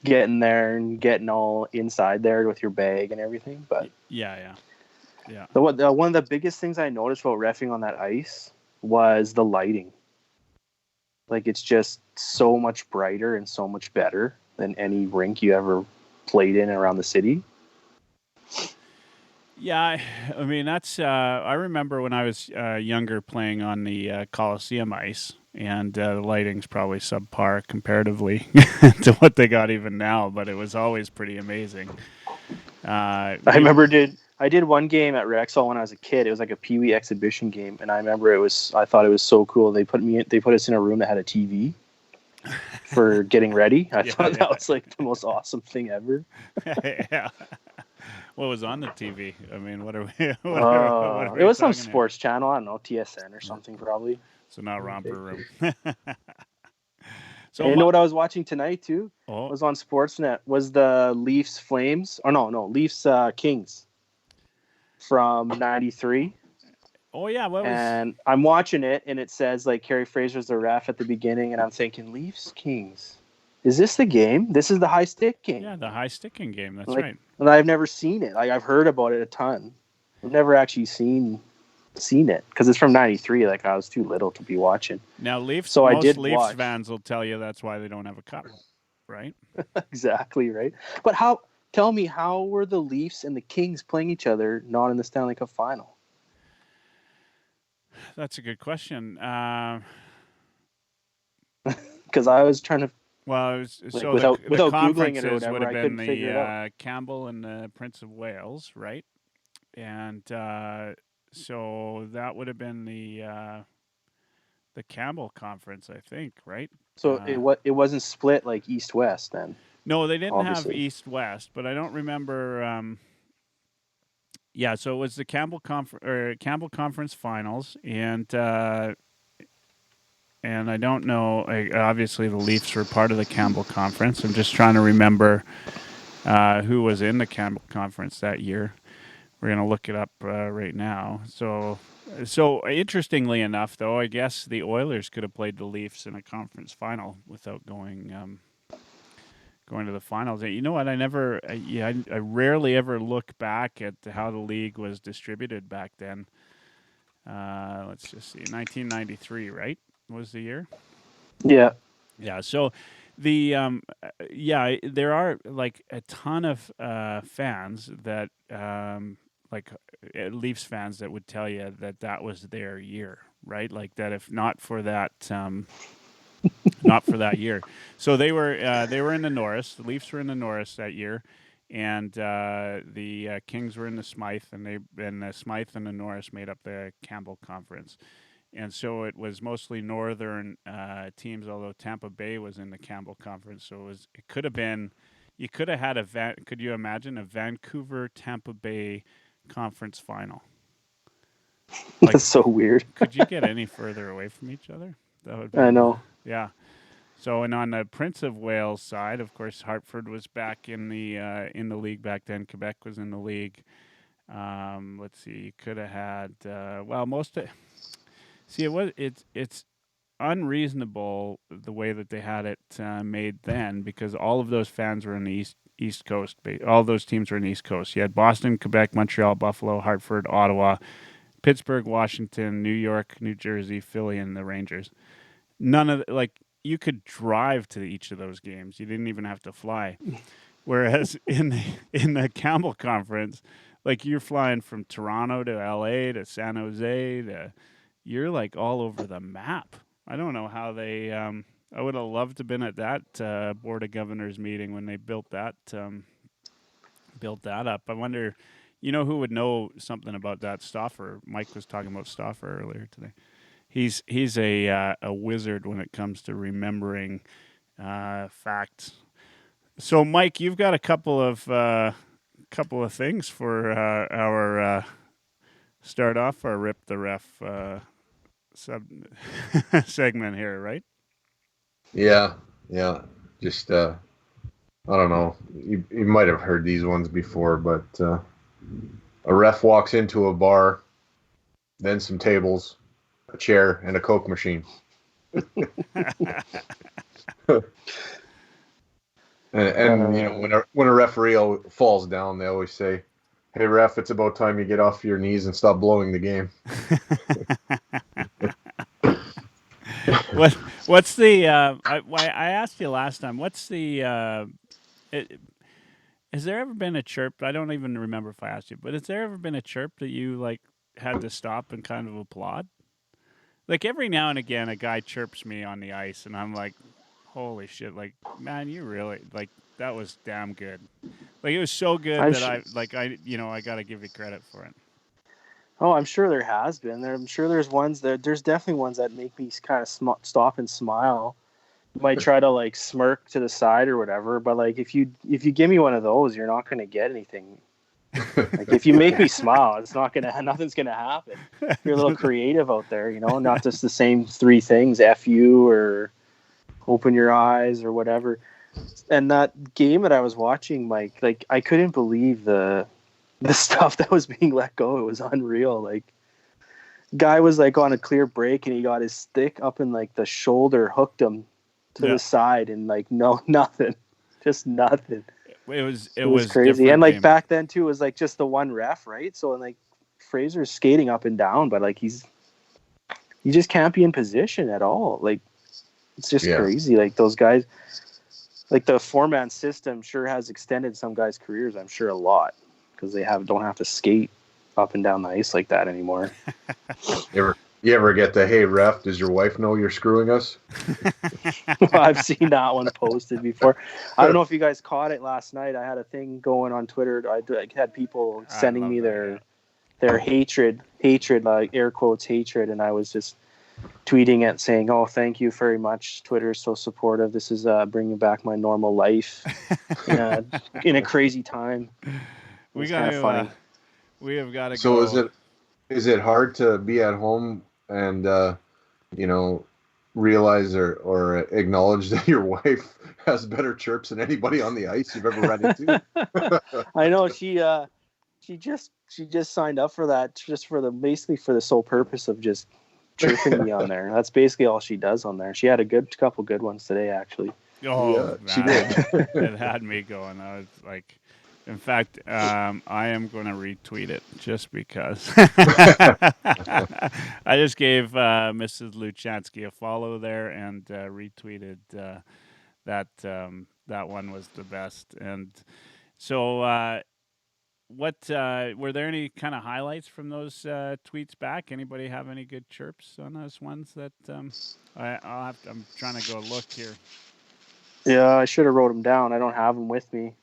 getting there and getting all inside there with your bag and everything. But Yeah. one of the biggest things I noticed while reffing on that ice was the lighting. Like it's just so much brighter and so much better than any rink you ever played in around the city. Yeah, I mean that's. I remember when I was younger playing on the Coliseum ice, and the lighting's probably subpar comparatively to what they got even now, but it was always pretty amazing. I remember I did one game at Rexall when I was a kid. It was like a Pee Wee exhibition game, and I remember I thought it was so cool. They put us in a room that had a TV, for getting ready. I thought Yeah. that was like the most awesome thing ever. Yeah. What was on the TV? I mean, what are we? What are It we was some talking here? sports channel. I don't know, TSN or something probably. So not Okay. Romper Room. And you know what I was watching tonight too? Oh, Was on Sportsnet. Was the Leafs Flames? Or no, Leafs Kings from '93. oh yeah. What was? And I'm watching it, and it says like Kerry Fraser's the ref at the beginning, and I'm thinking Leafs Kings. Is this the game? This is the high stick game. Yeah, the high sticking game. That's Like, right. and I've never seen it. Like I've heard about it a ton. I've never actually seen it because it's from '93. Like I was too little to be watching. Now Leafs. So I Most did Leafs watch. fans will tell you that's why they don't have a cup, right? Exactly right. But how? Tell me, how were the Leafs and the Kings playing each other not in the Stanley Cup final? That's a good question. Because I was trying to Well, it was, like so without the googling it or conferences would whatever, have I been couldn't figure it out. the Campbell and the Prince of Wales, right? And so that would have been the Campbell Conference, I think, right? So it wasn't split like East West then. No, they didn't have Obviously. East West, but I don't remember. Yeah, so it was the Campbell Conference Finals, and I don't know. Obviously, the Leafs were part of the Campbell Conference. I'm just trying to remember who was in the Campbell Conference that year. We're gonna look it up right now. So interestingly enough, though, I guess the Oilers could have played the Leafs in a conference final without going to the finals. You know what? I rarely ever look back at how the league was distributed back then. Let's just see, 1993, right? Was the year? Yeah. Yeah. So there are like a ton of fans that like Leafs fans that would tell you that was their year, right? Like that if not for that not for that year. So they were in the Norris. The Leafs were in the Norris that year, and the Kings were in the Smythe, and the Smythe and the Norris made up the Campbell Conference. And so it was mostly northern teams, although Tampa Bay was in the Campbell Conference. So it could have been, you could have had could you imagine a Vancouver Tampa Bay conference final? Like, that's so weird. Could you get any further away from each other? That would be, I know. Yeah. So, and on the Prince of Wales side, of course, Hartford was back in the league back then. Quebec was in the league. Let's see, you could have had it's unreasonable the way that they had it made then, because all of those fans were in the East Coast. All those teams were in the East Coast. You had Boston, Quebec, Montreal, Buffalo, Hartford, Ottawa, Pittsburgh, Washington, New York, New Jersey, Philly, and the Rangers. None of you could drive to each of those games. You didn't even have to fly. Whereas in the Campbell Conference, like you're flying from Toronto to LA to San Jose you're like all over the map. I don't know how they. I would have loved to have been at that Board of Governors meeting when they built that up. I wonder, who would know something about that? Stauffer. Mike was talking about Stauffer earlier today. He's a wizard when it comes to remembering facts. So, Mike, you've got a couple of things for our start off our Rip the Ref sub segment here, right? Yeah. Just I don't know. You might have heard these ones before, but a ref walks into a bar, then some tables, a chair, and a Coke machine. And when a referee falls down, they always say, "Hey ref, it's about time you get off your knees and stop blowing the game." What's the? I asked you last time. What's the? Has there ever been a chirp? I don't even remember if I asked you, but has there ever been a chirp that you like had to stop and kind of applaud? Like every now and again, a guy chirps me on the ice, and I'm like, "Holy shit! Like, man, you really like that was damn good. Like it was so good I got to give you credit for it." Oh, I'm sure there has been. I'm sure there's ones there's definitely ones that make me kind of stop and smile. might try to like smirk to the side or whatever. But like if you give me one of those, you're not gonna get anything. Like if you make me smile, nothing's gonna happen. You're a little creative out there, not just the same three things, F you or open your eyes or whatever. And that game that I was watching, Mike, like I couldn't believe the stuff that was being let go. It was unreal. Like guy was like on a clear break and he got his stick up in like the shoulder, hooked him to the side, and like nothing. Just nothing. It was crazy. And like game. back then too, it was like just the one ref, right? So like Fraser's skating up and down, but like he just can't be in position at all. Like it's just crazy. Like those guys, like the 4-man system sure has extended some guys' careers, I'm sure, a lot, because they don't have to skate up and down the ice like that anymore. You ever get the, hey ref, does your wife know you're screwing us? I've seen that one posted before. I don't know if you guys caught it last night. I had a thing going on Twitter. I had people sending me their hatred, like air quotes hatred, and I was just tweeting it saying, "Oh, thank you very much. Twitter is so supportive. This is bringing back my normal life in a crazy time." We got funny. We have got to go. So is it hard to be at home and realize or acknowledge that your wife has better chirps than anybody on the ice you've ever run into? I know she just signed up for that just basically for the sole purpose of just chirping me on there. That's basically all she does on there. She had a couple good ones today, actually. Oh, yeah, she did. It had me going. I was like, in fact, I am going to retweet it just because. I just gave Mrs. Luchansky a follow there and retweeted that one was the best. And so, what were there any kind of highlights from those tweets back? Anybody have any good chirps on those ones that I'm trying to go look here. Yeah, I should have wrote them down. I don't have them with me.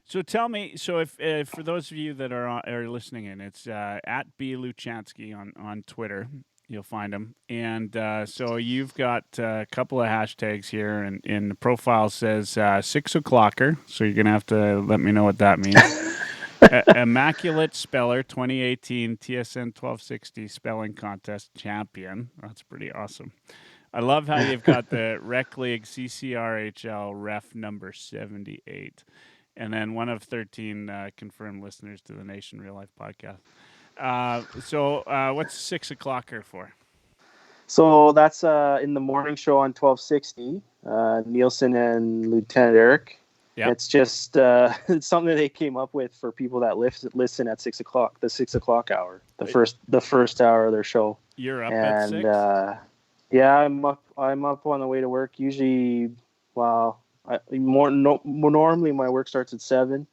So tell me, if for those of you that are listening in, it's at B Luchansky on Twitter. You'll find him. And so you've got a couple of hashtags here, and the profile says 6 o'clocker. So you're going to have to let me know what that means. Immaculate Speller 2018 TSN 1260 Spelling Contest Champion. That's pretty awesome. I love how you've got the Rec League CCRHL ref number 78. And then one of 13 confirmed listeners to the Nation Real Life podcast. So what's 6 o'clocker for? So that's in the morning show on 1260, Nielsen and Lieutenant Eric. Yep. It's just it's something that they came up with for people that listen at 6 o'clock, the 6 o'clock hour, the first hour of their show. You're up at 6? Yeah, I'm up on the way to work. Usually, normally my work starts at 7.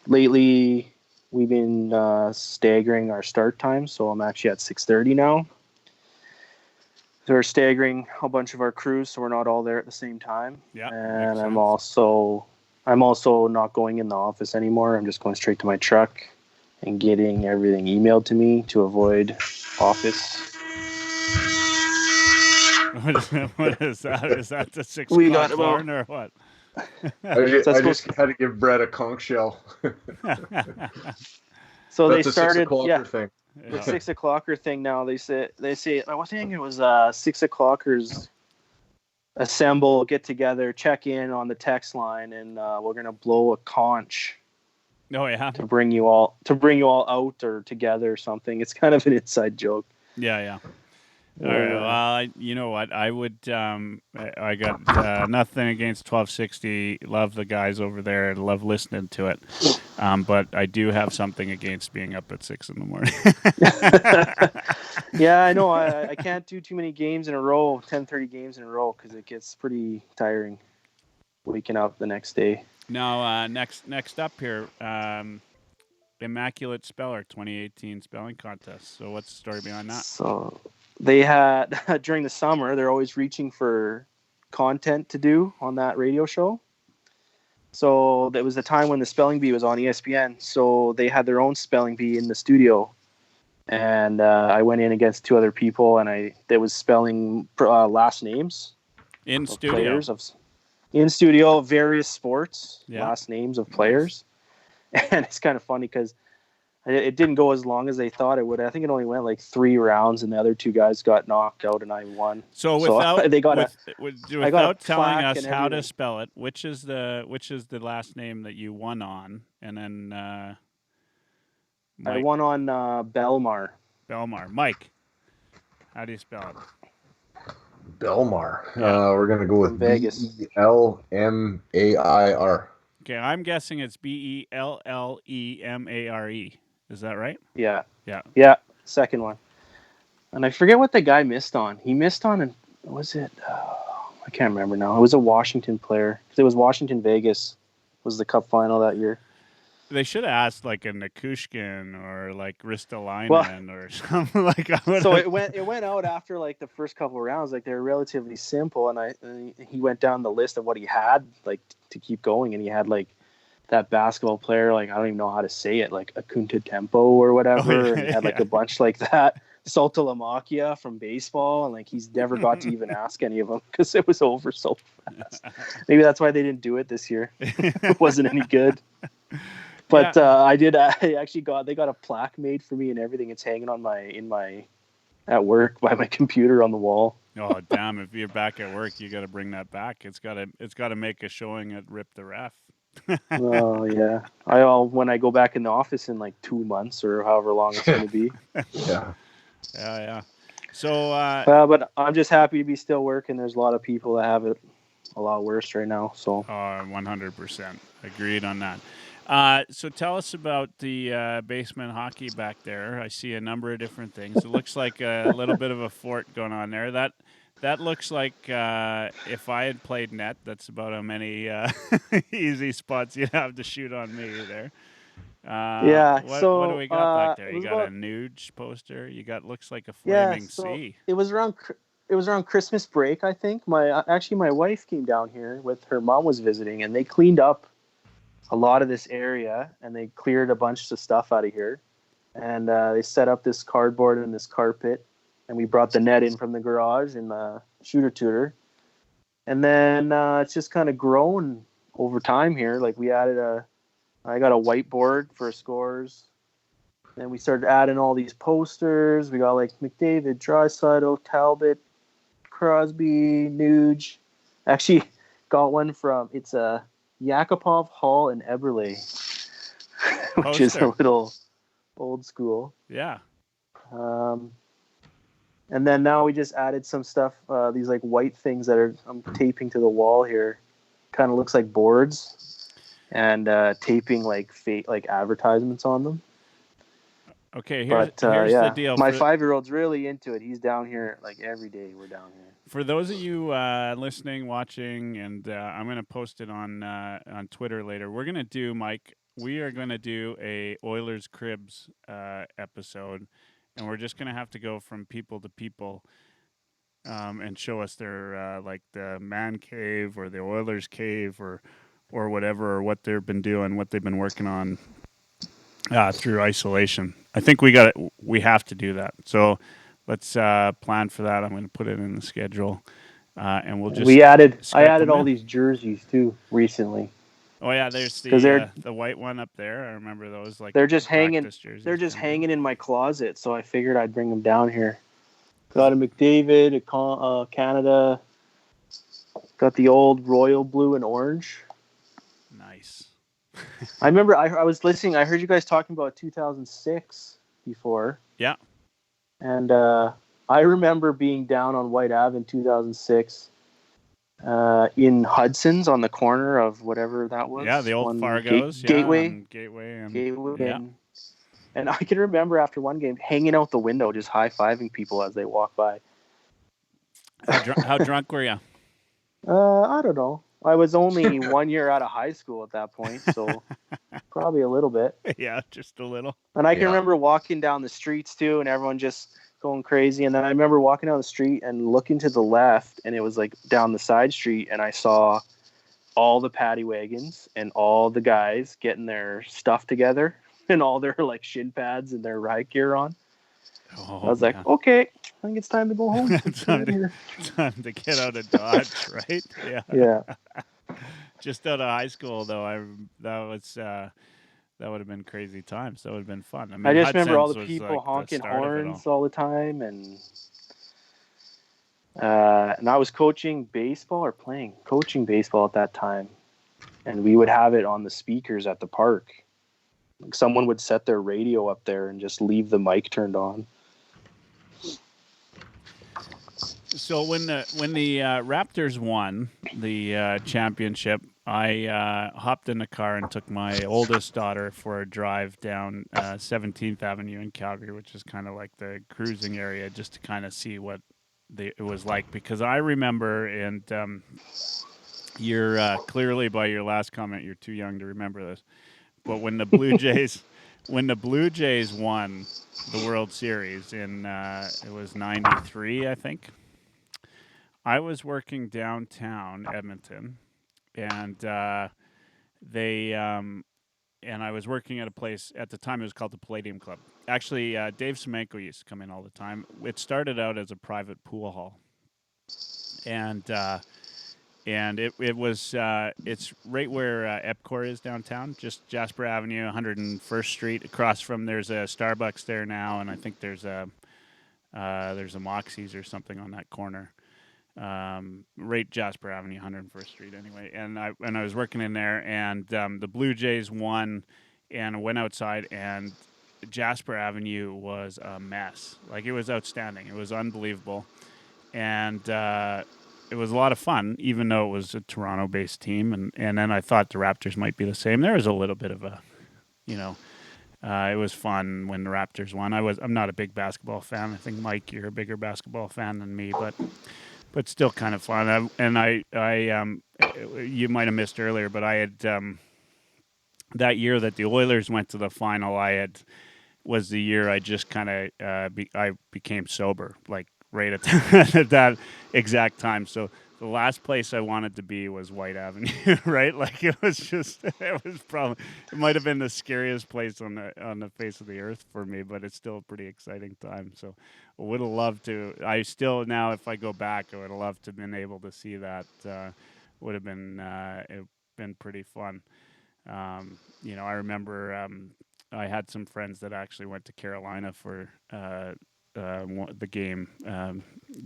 Lately, we've been staggering our start time, so I'm actually at 6:30 now. So we're staggering a bunch of our crews, so we're not all there at the same time. Yeah, and I'm also not going in the office anymore. I'm just going straight to my truck and getting everything emailed to me to avoid office. What is that? Is that the 6 o'clock horn or what? I just had to give Brett a conch shell. So that's they started, 6 o'clocker thing. The 6 o'clocker thing now. They say I think it was 6 o'clockers assemble, get together, check in on the text line, and we're gonna blow a conch. Oh yeah. To bring you all out or together or something. It's kind of an inside joke. Yeah. All right. Well, you know what? I would. I got nothing against 1260. Love the guys over there. Love listening to it. But I do have something against being up at 6 in the morning. Yeah, I know. I can't do too many games in a row, 10:30 games in a row, because it gets pretty tiring waking up the next day. Now, next up here, Immaculate Speller 2018 Spelling Contest. So what's the story behind that? So they had, during the summer, they're always reaching for content to do on that radio show. So there was a time when the Spelling Bee was on ESPN. So they had their own Spelling Bee in the studio. and I went in against two other people, and there was spelling last names In of studio. players in studio, various sports, Yeah. last names of players, and it's kind of funny because it didn't go as long as they thought it would. I think it only went like 3 rounds, and the other two guys got knocked out, and I won. So without they got without telling plaque us and how to everything. spell it, which is the last name that you won on, and then I Mike won on Belmar. Belmar. Mike, how do you spell it? Belmar. Yeah. We're gonna go From with Vegas. Belmair. Okay, I'm guessing it's Bellemare. Is that right? Yeah. Yeah. Yeah, second one. And I forget what the guy missed on. He missed on, and was it? I can't remember now. It was a Washington player. It was Washington Vegas was the Cup final that year. They should have asked like a Nakushkin or like Ristolainen Well, or something like. So it went out after like the first couple of rounds. Like they were relatively simple, and he went down the list of what he had like to keep going, and he had like that basketball player, like I don't even know how to say it, like Akunta Tempo or whatever. Oh, yeah, And he had like yeah. a bunch like that. Saltalamakia from baseball, and like he's never got to even ask any of them because it was over so fast. Maybe that's why they didn't do it this year. It wasn't any good. But they got a plaque made for me and everything. It's hanging on at work by my computer on the wall. Oh damn! If you're back at work, you got to bring that back. It's got to make a showing at Rip the Ref. Oh yeah, when I go back in the office in like 2 months or however long it's going to be. Yeah. Yeah. So, but I'm just happy to be still working. There's a lot of people that have it a lot worse right now. So 100% agreed on that. So tell us about the basement hockey back there. I see a number of different things. It looks like a little bit of a fort going on there. That looks like if I had played net, that's about how many easy spots you'd have to shoot on me there. yeah. What so do we got back there? You got about, a nude poster. You got looks like a yeah. flaming So sea. it was around Christmas break, I think. My wife came down here with her mom was visiting, and they cleaned up a lot of this area, and they cleared a bunch of stuff out of here, and they set up this cardboard and this carpet, and we brought the net in from the garage in the shooter tutor, and then it's just kind of grown over time here. Like I got a whiteboard for scores, then we started adding all these posters. We got like McDavid, Draisaitl, Talbot, Crosby, Nuge. Actually got one from it's a Yakupov, Hall, and Eberle, which is a little old school. Yeah. And then now we just added some stuff, these like white things that I'm taping to the wall here. Kind of looks like boards, and taping like advertisements on them. Okay, here's the deal. My 5-year-old's really into it. He's down here like every day. We're down here. For those of you listening, watching, and I'm going to post it on Twitter later. We are going to do a Oilers Cribs episode, and we're just going to have to go from people to people and show us their like the man cave or the Oilers cave or whatever, or what they've been doing, what they've been working on through isolation. I think we have to do that. So let's plan for that. I'm going to put it in the schedule, and we'll just. I added all these jerseys too recently. Oh yeah, there's the white one up there. I remember those. Like they're just hanging. Jerseys They're just hanging in my closet, so I figured I'd bring them down here. Got a McDavid, a Canada. Got the old royal blue and orange. Nice. I remember I was listening. I heard you guys talking about 2006 before. Yeah. And I remember being down on White Ave in 2006 in Hudson's on the corner of whatever that was. Yeah, the old Fargo's. Gateway. Yeah. And I can remember after one game hanging out the window, just high-fiving people as they walk by. How drunk were you? I don't know. I was only 1 year out of high school at that point, so probably a little bit. Yeah, just a little. And I can remember walking down the streets too, and everyone just going crazy. And then I remember walking down the street and looking to the left, and it was like down the side street, and I saw all the paddy wagons and all the guys getting their stuff together and all their like shin pads and their riot gear on. Oh, I was like, man. okay, I think it's time to go home. Let's get out time, of to, here. time to get out of Dodge, right? Yeah. Yeah. Just out of high school, though, that would have been crazy times. That would have been fun. I I mean, just remember all Hudson's the was people like the honking start of it all. horns all the time, and I was coaching baseball or coaching baseball at that time, and we would have it on the speakers at the park. Like someone would set their radio up there and just leave the mic turned on. So when the Raptors won the championship, I hopped in the car and took my oldest daughter for a drive down 17th Avenue in Calgary, which is kind of like the cruising area, just to kind of see what it was like. Because I remember, and you're clearly by your last comment, you're too young to remember this. But when the Blue Jays won the World Series in it was '93, I think. I was working downtown Edmonton, and and I was working at a place at the time. It was called the Palladium Club. Actually, Dave Semenko used to come in all the time. It started out as a private pool hall, and it was it's right where Epcor is downtown, just Jasper Avenue, 101st Street. Across from there's a Starbucks there now, and I think there's a Moxie's or something on that corner. Right Jasper Avenue, 101st Street. Anyway, and I was working in there, and the Blue Jays won, and I went outside, and Jasper Avenue was a mess. Like, it was outstanding. It was unbelievable, and it was a lot of fun, even though it was a Toronto-based team. And then I thought the Raptors might be the same. There was a little bit of a, it was fun when the Raptors won. I'm not a big basketball fan. I think, Mike, you're a bigger basketball fan than me, but still kind of fun. You might have missed earlier, but I had that year that the Oilers went to the final. Was the year I just kind of I became sober, like right at at that exact time. So the last place I wanted to be was White Avenue, right? Like, it might have been the scariest place on the face of the earth for me, but it's still a pretty exciting time. So I would have loved to. I still, now, if I go back, I would have loved to have been able to see that. Would have been pretty fun. I remember I had some friends that actually went to Carolina for the game,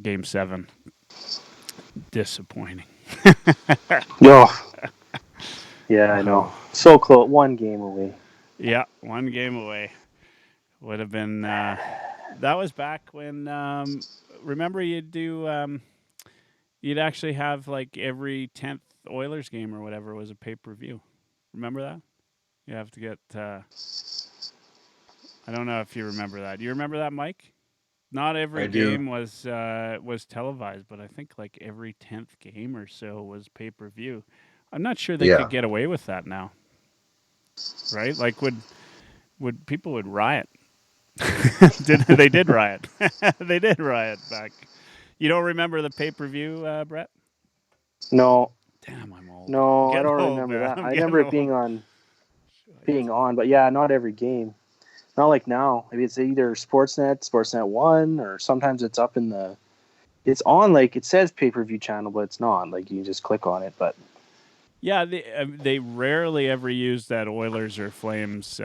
Game 7. Disappointing. Oh. Yeah, I know. So close. One game away. Yeah, one game away. Would have been. That was back when. Remember, you'd actually have, like, every 10th Oilers game or whatever was a pay-per-view. Remember that? You have to get. I don't know if you remember that. Do you remember that, Mike? Not every game was televised, but I think like every 10th game or so was pay-per-view. I'm not sure they could get away with that now. Right? Like, would people would riot? They did riot. They did riot back. You don't remember the pay-per-view, Brett? No. Damn, I'm old. No, I don't remember that. I remember it being on, but yeah, not every game. Not like now. Maybe it's either Sportsnet 1, or sometimes it's up in the. It's on, like, it says pay-per-view channel, but it's not. Like, you just click on it. But yeah, they rarely ever use that Oilers or Flames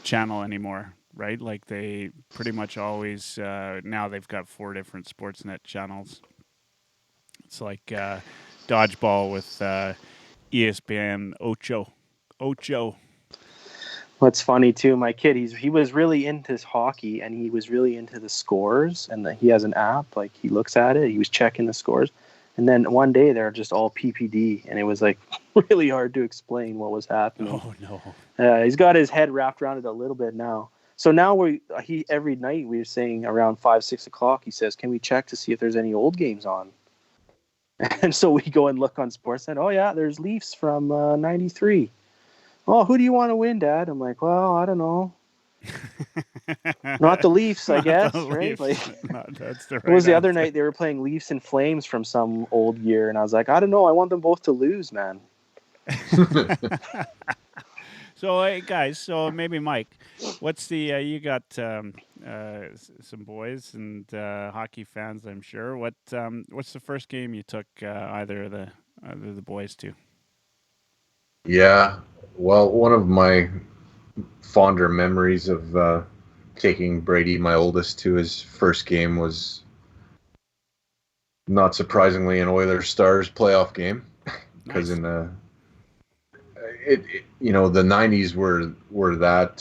channel anymore, right? Like, they pretty much always now they've got 4 different Sportsnet channels. It's like dodgeball with ESPN Ocho. what's funny too, my kid, he was really into hockey, and he was really into the scores, and he has an app, like, he looks at it, he was checking the scores, and then one day they're just all PPD, and it was like really hard to explain what was happening. Oh no. He's got his head wrapped around it a little bit now. So now every night we're saying around 5-6 o'clock, he says, can we check to see if there's any old games on? And so we go and look on Sportsnet. Oh yeah, there's Leafs from 93. Oh, who do you want to win, Dad? I'm like, well, I don't know. Not the Leafs, I guess, right? Like, that's the right it was the other answer. night they were playing Leafs and Flames from some old year, and I was like, I don't know. I want them both to lose, man. So, hey, guys, so maybe Mike, What's the you got some boys and hockey fans, I'm sure. What's the first game you took either of the boys to? Yeah. Well, one of my fonder memories of taking Brady, my oldest, to his first game was not surprisingly an Oilers Stars playoff game, because Nice. in the 90s were that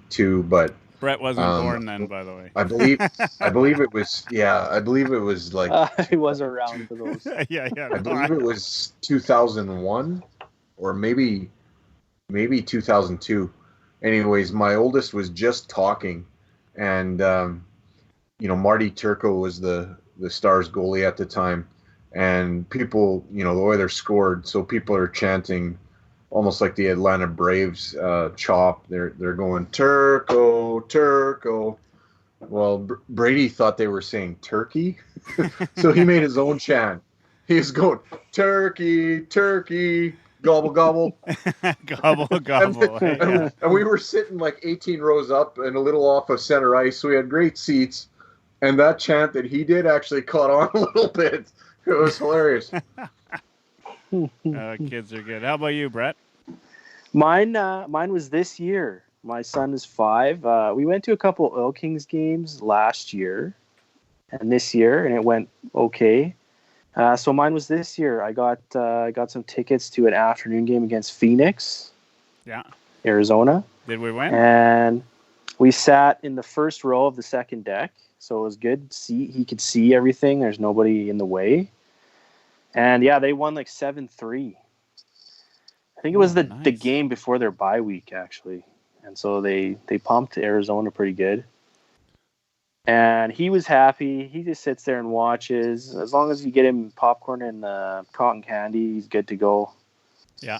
too, but Brett wasn't um, born then, by the way. I believe it was, yeah, I believe it was like I was around for those. Yeah, I no, believe it was 2001 or maybe 2002. Anyways, my oldest was just talking, and Marty Turco was the Stars goalie at the time, and people, the Oilers scored, so people are chanting almost like the Atlanta Braves chop. They're going Turco, Turco. Well, Brady thought they were saying turkey, so he made his own chant. He was going turkey, turkey, gobble gobble. Gobble and, gobble. Yeah. and we were sitting like 18 rows up and a little off of center ice, so we had great seats. And that chant that he did actually caught on a little bit. It was hilarious. Kids are good. How about you, Brett? Mine was this year. My son is 5. We went to a couple Oil Kings games last year and this year, and it went okay. So mine was this year. I got some tickets to an afternoon game against Phoenix, Yeah. Arizona, Did we win? and we sat in the first row of the second deck, so it was good. He could see everything. There's nobody in the way, and yeah, they won like 7-3. I think it was the Nice. game before their bye week, actually. And so they pumped Arizona pretty good. And he was happy. He just sits there and watches. As long as you get him popcorn and cotton candy, he's good to go. Yeah.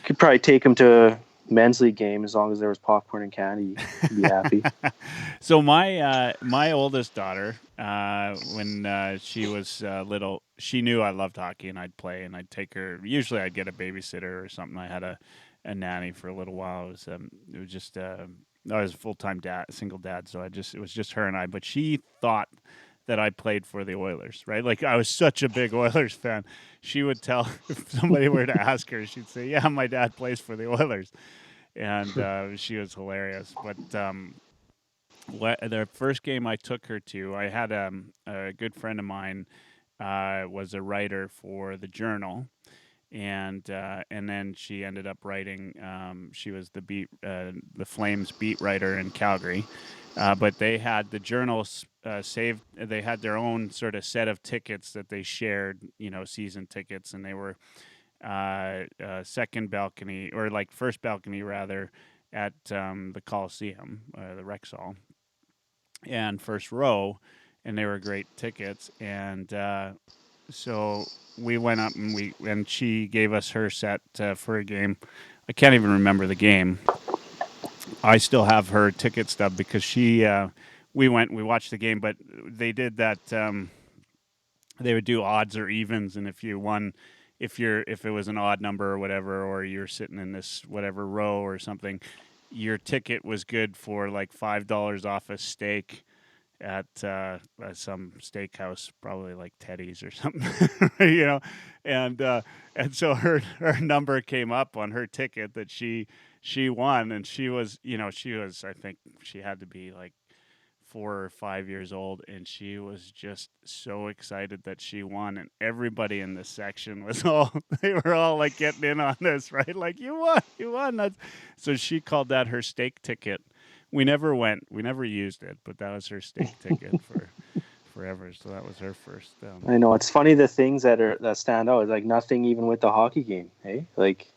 Could probably take him to a men's league game as long as there was popcorn and candy. He'd be happy. So my oldest daughter, when she was little, she knew I loved hockey and I'd play and I'd take her. Usually I'd get a babysitter or something. I had a nanny for a little while. It was just I was a full-time single dad, so it was just her and I. But she thought that I played for the Oilers, right? Like I was such a big Oilers fan. She would tell if somebody were to ask her, she'd say, "Yeah, my dad plays for the Oilers," and she was hilarious. But the first game I took her to, I had a good friend of mine was a writer for the Journal. And then she ended up writing. She was the Flames beat writer in Calgary, but they had the Journals saved. They had their own sort of set of tickets that they shared, season tickets, and they were second balcony or like first balcony rather at the Coliseum, the Rexall, and first row, and they were great tickets. And so we went up and she gave us her set for a game. I can't even remember the game. I still have her ticket stub because we watched the game, but they did that. They would do odds or evens, and if you won, if it was an odd number or whatever, or you're sitting in this whatever row or something, your ticket was good for like $5 off a steak at some steakhouse, probably like Teddy's or something, and so her number came up on her ticket that she won, and she was I think she had to be like 4 or 5 years old, and she was just so excited that she won, and everybody in the section was they were all like getting in on this, right? Like you won. So she called that her steak ticket. We never went. We never used it, but that was her steak ticket for forever. So that was her first. I know, it's funny the things that stand out. It's like nothing even with the hockey game, hey? Like,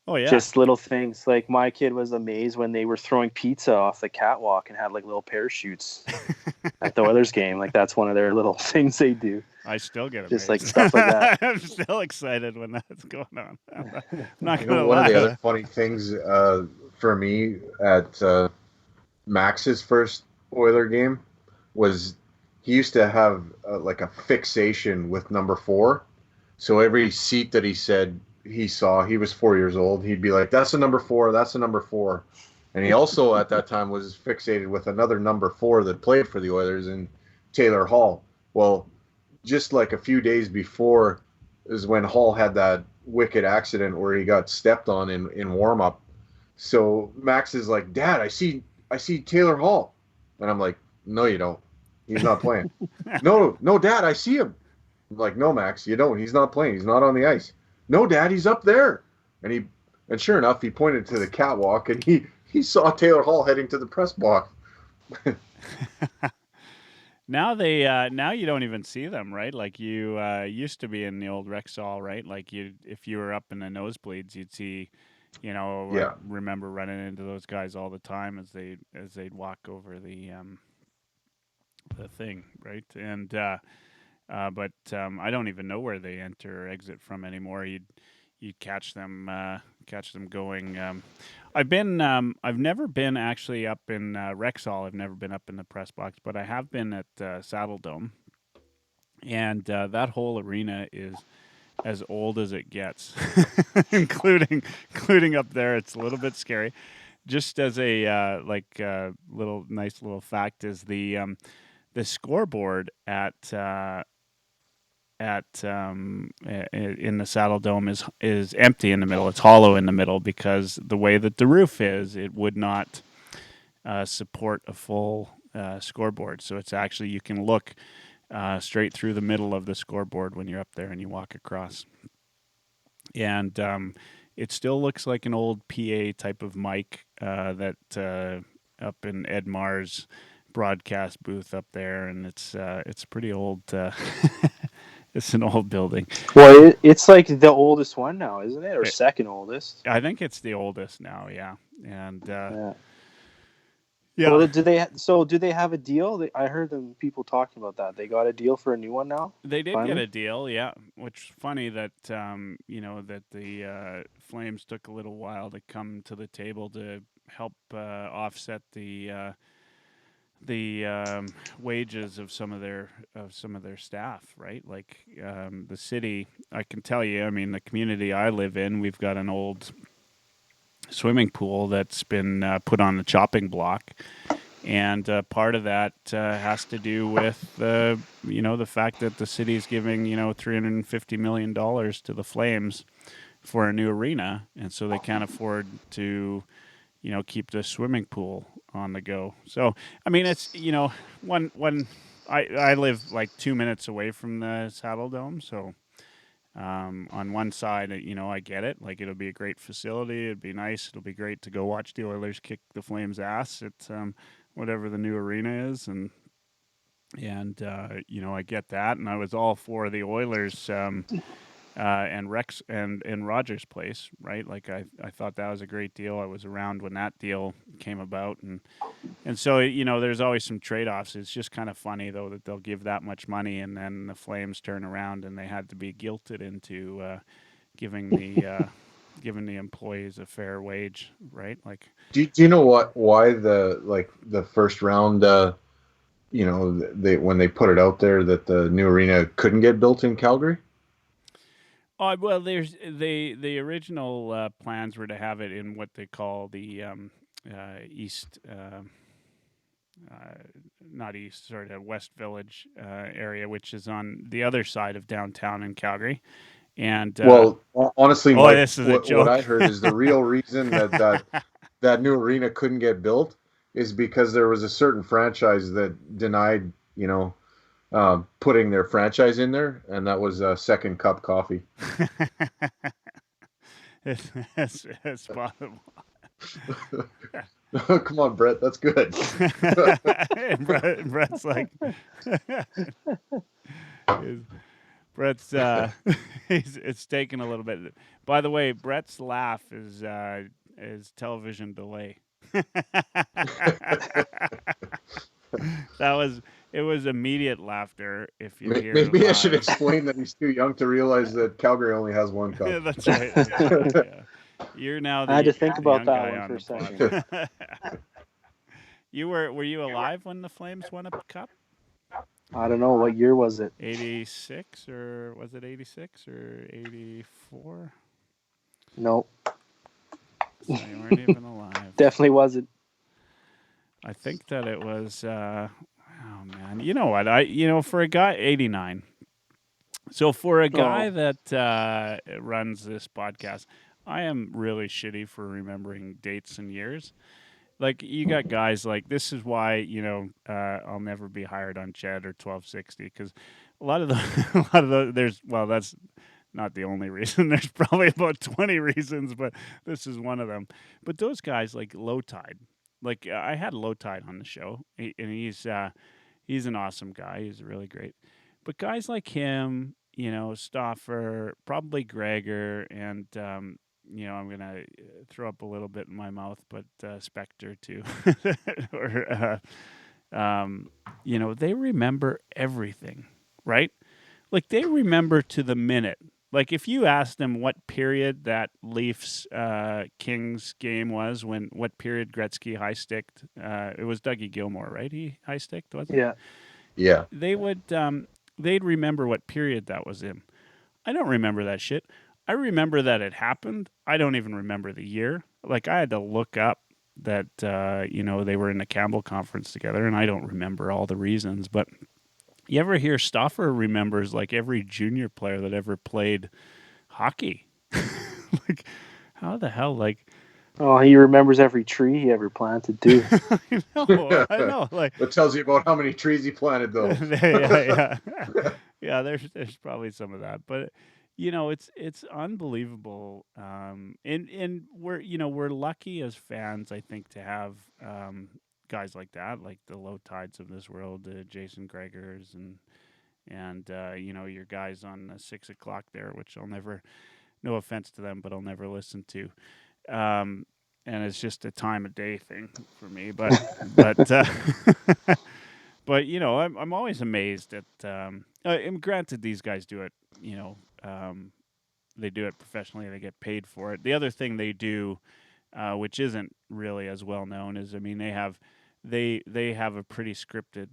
oh yeah, just little things. Like my kid was amazed when they were throwing pizza off the catwalk and had like little parachutes at the Oilers game. Like that's one of their little things they do. I still get it. Just like stuff like that. I'm still excited when that's going on. I'm not You gonna know, one lie. of the other funny things for me at Max's first Oiler game was he used to have like a fixation with number 4. So every seat that he said he saw, he was 4 years old, he'd be like, "That's a number 4. That's a number 4." And he also at that time was fixated with another number 4 that played for the Oilers in Taylor Hall. Well, just like a few days before is when Hall had that wicked accident where he got stepped on in warm up. So Max is like, Dad, I see Taylor Hall. And I'm like, no, you don't. He's not playing. No, Dad, I see him. I'm like, no, Max, you don't. He's not playing. He's not on the ice. No, Dad, he's up there. And sure enough, he pointed to the catwalk and he saw Taylor Hall heading to the press box. Now now you don't even see them, right? Like you used to be in the old Rexall, right? Like if you were up in the nosebleeds, you'd see, I Yeah. remember running into those guys all the time as they'd walk over the thing, right? And but I don't even know where they enter or exit from anymore. You'd catch them going. I've never been actually up in Rexall. I've never been up in the press box, but I have been at Saddle Dome, and that whole arena is as old as it gets, including up there. It's a little bit scary. Just as a nice little fact is the scoreboard in the Saddle Dome is empty in the middle. It's hollow in the middle because the way that the roof is, it would not support a full scoreboard. So it's actually you can look straight through the middle of the scoreboard when you're up there and you walk across. And it still looks like an old PA type of mic that up in Ed Mar's broadcast booth up there, and it's pretty old. It's an old building. Well, it's like the oldest one now, isn't it? Or second oldest? I think it's the oldest now, yeah. And Yeah. yeah. Well, do they have a deal? I heard them people talking about that. They got a deal for a new one now? They did Finally? get a deal, yeah. Which funny that that the Flames took a little while to come to the table to help offset the wages of some of their staff, right? Like the city, I can tell you. I mean, the community I live in, we've got an old swimming pool that's been put on the chopping block, and part of that has to do with the fact that the city is giving $350 million to the Flames for a new arena, and so they can't afford to keep the swimming pool on the go. So, I mean, it's, I live like 2 minutes away from the Saddle Dome. So, on one side, I get it. Like, it'll be a great facility. It'd be nice. It'll be great to go watch the Oilers kick the Flames' ass at whatever the new arena is. And I get that. And I was all for the Oilers, and Rex and Rogers Place, right? Like I thought that was a great deal. I was around when that deal came about, and so there's always some trade-offs. It's just kind of funny though that they'll give that much money and then the Flames turn around and they had to be guilted into giving the employees a fair wage, right? Like, Do you know why the first round when they put it out there that the new arena couldn't get built in Calgary? Oh, well, there's the original plans were to have it in what they call the East, not East, sorry, the West Village area, which is on the other side of downtown in Calgary. And honestly, oh, Mike, this is a joke. What I heard is the real reason that new arena couldn't get built is because there was a certain franchise that denied, putting their franchise in there, and that was Second Cup Coffee. it's possible. Come on, Brett, that's good. And Brett's like, Brett's it's taken a little bit. By the way, Brett's laugh is television delay. It was immediate laughter. If you hear, maybe I should explain that he's too young to realize that Calgary only has one cup. Yeah, that's right. Yeah. You're now the I had to think about young that guy one on for a the second. pod. Were you alive when the Flames won a cup? I don't know, what year was it? 86 or was it 86 or 84? Nope. They weren't even alive. Definitely wasn't. I think that it was. Oh man, you know what? For a guy 89. So for a guy Oh. that runs this podcast, I am really shitty for remembering dates and years. Like you got guys like this is why I'll never be hired on Ched or 1260 because a lot of that's not the only reason. There's probably about 20 reasons, but this is one of them. But those guys like Low Tide, like I had Low Tide on the show, and he's an awesome guy. He's really great. But guys like him, Stoffer, probably Gregor, and I'm gonna throw up a little bit in my mouth, but Spectre too, or they remember everything, right? Like they remember to the minute. Like if you asked them what period that Leafs Kings game was, what period Gretzky high sticked, it was Dougie Gilmour, right? He high sticked, wasn't it? Yeah. Yeah. They would they'd remember what period that was in. I don't remember that shit. I remember that it happened. I don't even remember the year. Like I had to look up that they were in the Campbell conference together, and I don't remember all the reasons. But you ever hear Stoffer remembers like every junior player that ever played hockey? Like how the hell? Like Oh, he remembers every tree he ever planted too. I know. Like That tells you about how many trees he planted, though. yeah. Yeah, there's probably some of that, but it's unbelievable. And we're lucky as fans, I think, to have guys like that, like the Low Tides of this world, Jason Gregors, and your guys on the 6 o'clock there, which I'll never, no offense to them, but I'll never listen to. And it's just a time of day thing for me, but but I'm always amazed at. And granted, these guys do it. They do it professionally. They get paid for it. The other thing they do, which isn't really as well known, is they have a pretty scripted.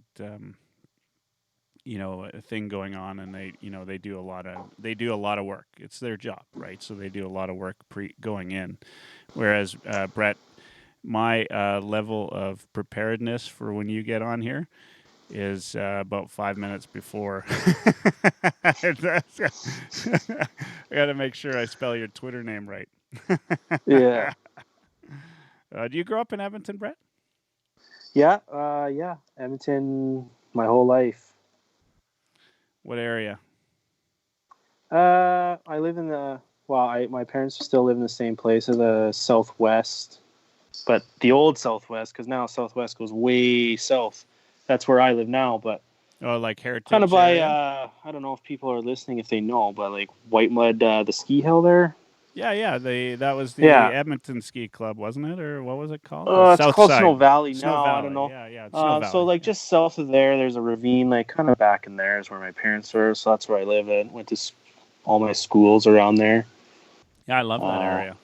A thing going on, and they do a lot of work. It's their job, right? So they do a lot of work going in. Whereas Brett, my level of preparedness for when you get on here is about 5 minutes before. I got to make sure I spell your Twitter name right. Yeah. Do you grow up in Edmonton, Brett? Yeah. Yeah. Edmonton my whole life. What area? I live in my parents still live in the same place as the Southwest, but the old Southwest, because now Southwest goes way south. That's where I live now, but Like Heritage kind of by area? I don't know if people are listening if they know, but like White Mud, the ski hill there. Yeah. That was the Yeah. Edmonton Ski Club, wasn't it, or what was it called? It's South called Side. Snow Valley Snow now. Valley. I don't know. Yeah, it's Snow Valley. So like just south of there's a ravine, like kind of back in there is where my parents were. So that's where I live. I went to all my schools around there. Yeah, I love that area.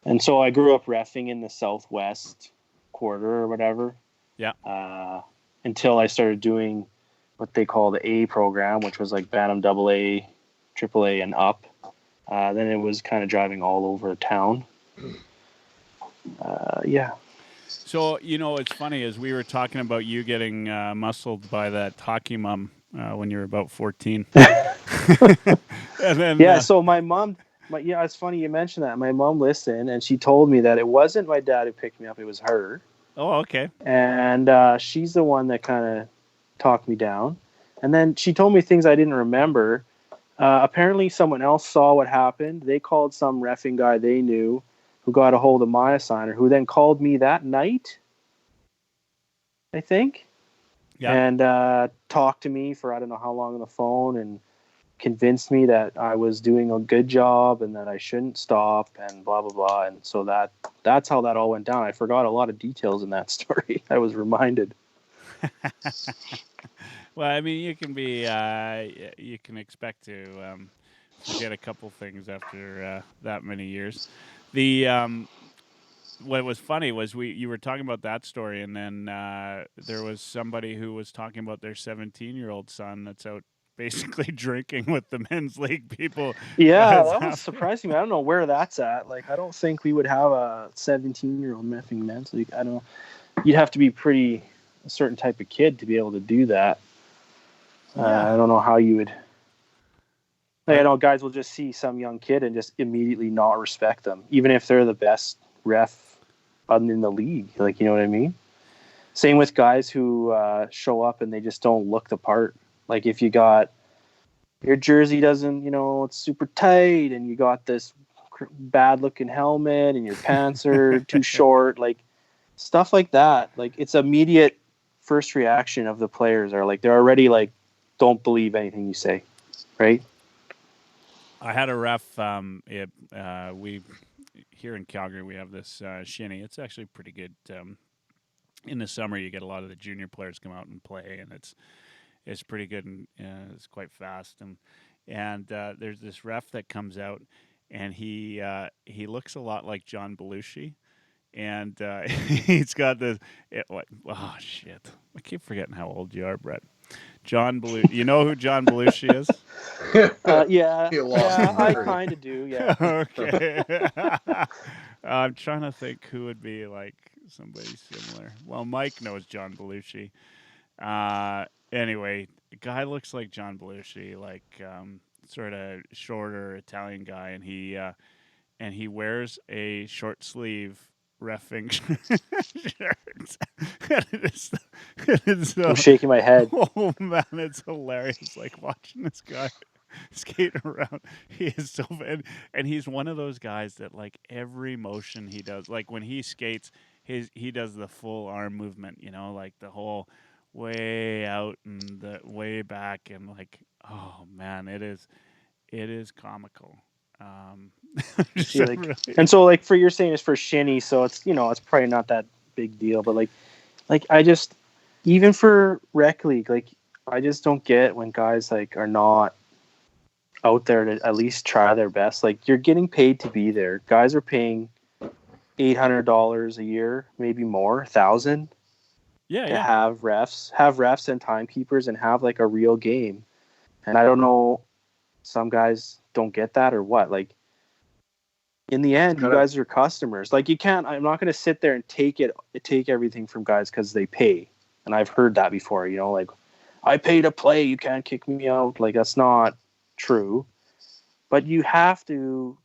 And so I grew up reffing in the Southwest quarter or whatever. Yeah. Until I started doing what they call the A program, which was like Bantam AA, AAA, and up. Then it was kind of driving all over town. Yeah. So, it's funny, as we were talking about you getting muscled by that hockey mom when you were about 14. And then, So my mom, it's funny you mentioned that. My mom listened, and she told me that it wasn't my dad who picked me up, it was her. Oh, okay. And she's the one that kind of talked me down. And then she told me things I didn't remember. Apparently someone else saw what happened. They called some reffing guy they knew who got a hold of my assigner, who then called me that night, I think. Yeah. And talked to me for I don't know how long on the phone and convinced me that I was doing a good job and that I shouldn't stop and blah, blah, blah. And so that's how that all went down. I forgot a lot of details in that story. I was reminded. Well, I mean, you can be, you can expect to forget a couple things after that many years. What was funny was you were talking about that story, and then there was somebody who was talking about their 17-year-old son that's out basically drinking with the men's league people. Yeah, guys that was after. surprising me. I don't know where that's at. Like, I don't think we would have a 17-year-old mething men's league. I don't know. You'd have to be a certain type of kid to be able to do that. I don't know how you would. Like, I know guys will just see some young kid and just immediately not respect them, even if they're the best ref in the league. Like, you know what I mean? Same with guys who show up and they just don't look the part. Like, if you got your jersey doesn't, it's super tight, and you got this bad looking helmet, and your pants are too short, like stuff like that. Like, it's immediate first reaction of the players are like, they're already like, don't believe anything you say, right? I had a ref. We here in Calgary, we have this shinny. It's actually pretty good. In the summer, you get a lot of the junior players come out and play, and it's pretty good, and it's quite fast. And there's this ref that comes out, and he looks a lot like John Belushi, and he's got this. Oh shit! I keep forgetting how old you are, Brett. John Belushi. You know who John Belushi is? I kind of do. Yeah. Okay. I'm trying to think who would be like somebody similar. Well, Mike knows John Belushi. Anyway, the guy looks like John Belushi, like sort of shorter Italian guy, and he wears a short sleeve reffing shirt. I'm shaking my head. Oh man, it's hilarious! Like watching this guy skating around. He is so and he's one of those guys that like every motion he does, like when he skates, he does the full arm movement. Like the whole way out and the way back, and like, oh man, it is comical. And so, like, for you're saying it's for shinny, so it's it's probably not that big deal. But like I just, even for rec league, like I just don't get when guys like are not out there to at least try their best. Like, you're getting paid to be there. Guys are paying $800 a year, maybe more, $1,000. To have refs and timekeepers and have like a real game. And I don't know, some guys don't get that or what. Like, in the end, you guys are customers. Like, I'm not going to sit there and take everything from guys because they pay. And I've heard that before, like, I pay to play, you can't kick me out. Like, that's not true. But you have to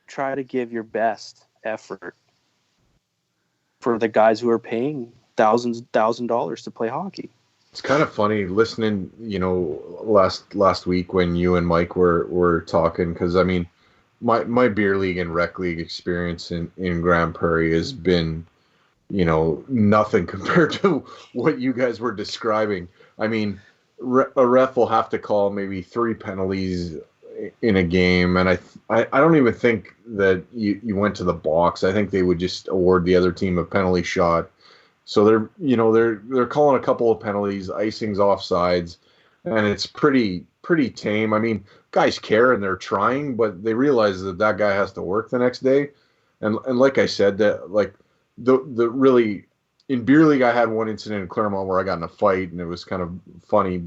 try to give your best effort for the guys who are paying $1,000 to play hockey. It's kind of funny listening, last week when you and Mike were talking, because I mean, my beer league and rec league experience in Grand Prairie has been, nothing compared to what you guys were describing. I mean, a ref will have to call maybe 3 penalties in a game, and I don't even think that you went to the box. I think they would just award the other team a penalty shot. So they're calling a couple of penalties, icings, offsides, and it's pretty tame. I mean, guys care and they're trying, but they realize that guy has to work the next day. And like I said, that like the really in beer league, I had one incident in Claremont where I got in a fight and it was kind of funny,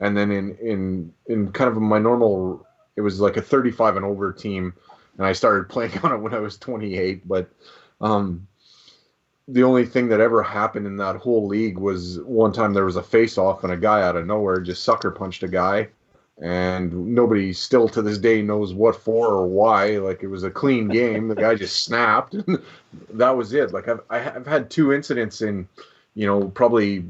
and then in kind of my normal, it was like a 35 and over team, and I started playing on it when I was 28, but the only thing that ever happened in that whole league was one time there was a face-off and a guy out of nowhere just sucker punched a guy, and nobody still to this day knows what for or why. Like, it was a clean game. The guy just snapped, and that was it. Like, I've had 2 incidents in, probably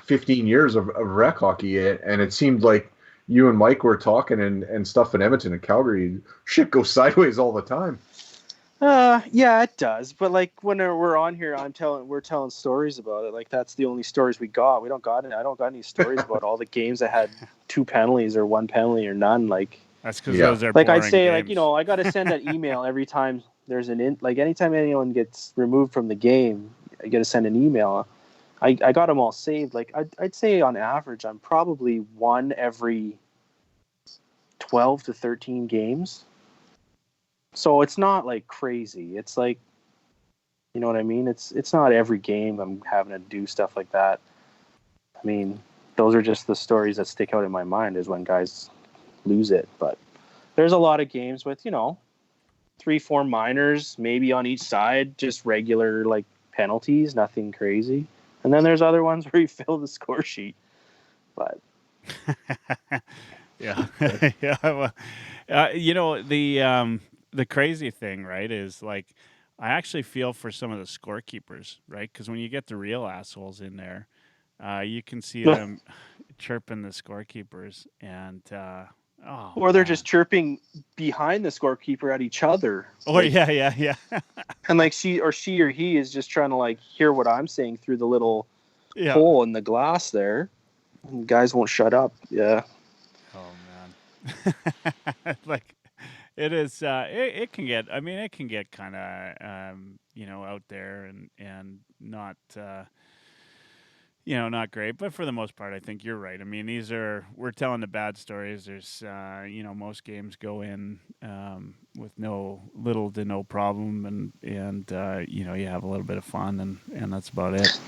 15 years of rec hockey, and it seemed like you and Mike were talking and stuff in Edmonton and Calgary. Shit goes sideways all the time. Yeah, it does. But like when we're on here, we're telling stories about it. Like, that's the only stories we got. I don't got any stories about all the games that had 2 penalties or 1 penalty or none. Like, that's because those are like, I'd say games. like, I got to send an email every time there's like anytime anyone gets removed from the game, I got to send an email. I got them all saved. Like, I'd say on average, I'm probably 1 every 12 to 13 games. So it's not like crazy. It's like, you know what I mean? It's not every game I'm having to do stuff like that. I mean, those are just the stories that stick out in my mind is when guys lose it. But there's a lot of games with 3-4 minors maybe on each side, just regular like penalties, nothing crazy. And then there's other ones where you fill the score sheet. But yeah, yeah. Well, the crazy thing, right, is like I actually feel for some of the scorekeepers, right? Because when you get the real assholes in there, you can see them chirping the scorekeepers, and or they're man. just chirping behind the scorekeeper at each other. Oh Like, yeah. and like she or he is just trying to like hear what I'm saying through the little Yeah. hole in the glass there. And guys won't shut up. Yeah. Oh man. Like it is. It can get. I mean, it can get kind of out there and not. Not great, but for the most part, I think you're right. I mean, we're telling the bad stories. There's, most games go in with little to no problem, and you have a little bit of fun, and that's about it.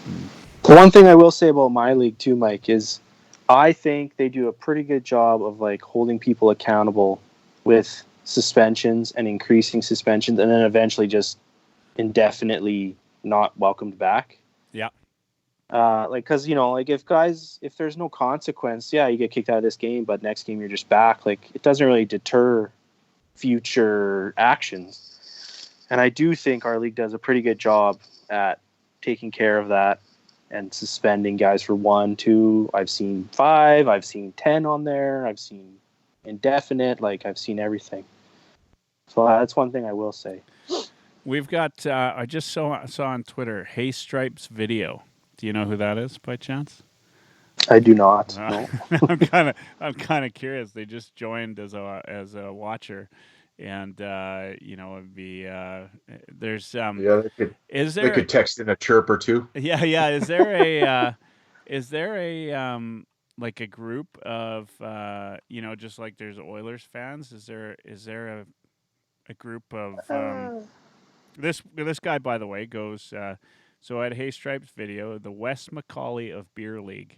The one thing I will say about my league too, Mike, is I think they do a pretty good job of like holding people accountable with suspensions and increasing suspensions, and then eventually just indefinitely not welcomed back. Yeah. Because if there's no consequence, yeah, you get kicked out of this game, but next game you're just back. Like, it doesn't really deter future actions. And I do think our league does a pretty good job at taking care of that and suspending guys for 1, 2. I've seen 5, I've seen 10 on there, I've seen indefinite, like I've seen everything. So that's one thing I will say. We've got. I just saw on Twitter Hay Stripes video. Do you know who that is by chance? I do not. No. I'm kind of curious. They just joined as a watcher, and it'd be there's they could text in a chirp or two. Yeah. Is there a like a group of just like there's Oilers fans? Is there a group of this guy, by the way, goes. So at Hay Stripes video, the West Macaulay of Beer League.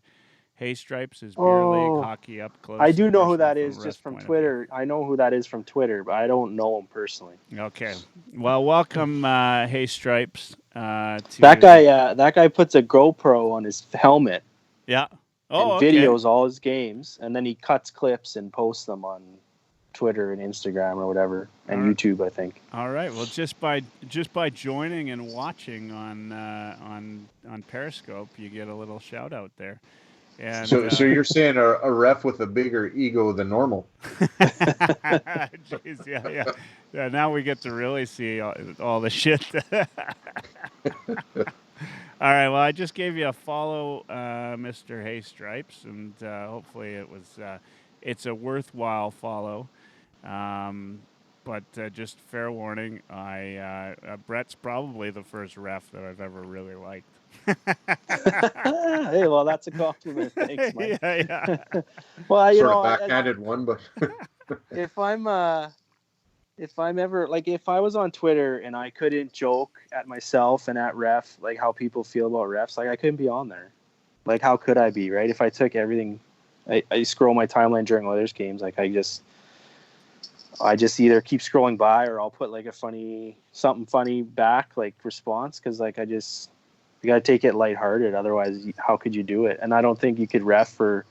Hay Stripes is beer league, hockey up close. I do know who that is just from Twitter. I know who that is from Twitter, but I don't know him personally. Okay. Well, welcome, Hay Stripes. That guy puts a GoPro on his helmet. Yeah. And videos all his games, and then he cuts clips and posts them on Twitter and Instagram or whatever, and YouTube, I think. All right. Well, just by joining and watching on Periscope, you get a little shout out there. And, so you're saying a ref with a bigger ego than normal? Jeez, yeah. Now we get to really see all the shit. All right. Well, I just gave you a follow, Mr. Hay Stripes, and hopefully it's a worthwhile follow. But just fair warning, Brett's probably the first ref that I've ever really liked. Hey, well, that's a compliment. Thanks, Mike. Yeah. Well, sort of backhanded one, but if I'm ever like, if I was on Twitter and I couldn't joke at myself and at ref, like how people feel about refs, like I couldn't be on there. Like, how could I be, right? If I took everything, I scroll my timeline during Oilers games, like I just either keep scrolling by or I'll put like something funny back, like response, because like you got to take it lighthearted. Otherwise, how could you do it? And I don't think you could ref for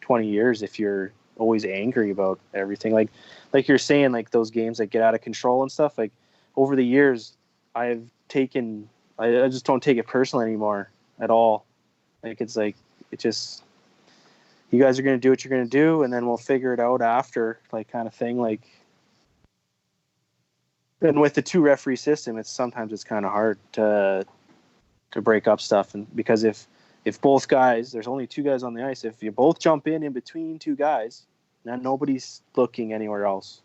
20 years if you're always angry about everything. Like you're saying, like those games that get out of control and stuff. Like over the years, I just don't take it personally anymore at all. Like it's just, you guys are going to do what you're going to do, and then we'll figure it out after, like kind of thing. Like, and with the 2 referee system, sometimes it's kind of hard to break up stuff, and because if both guys, there's only 2 guys on the ice, if you both jump in between 2 guys, then nobody's looking anywhere else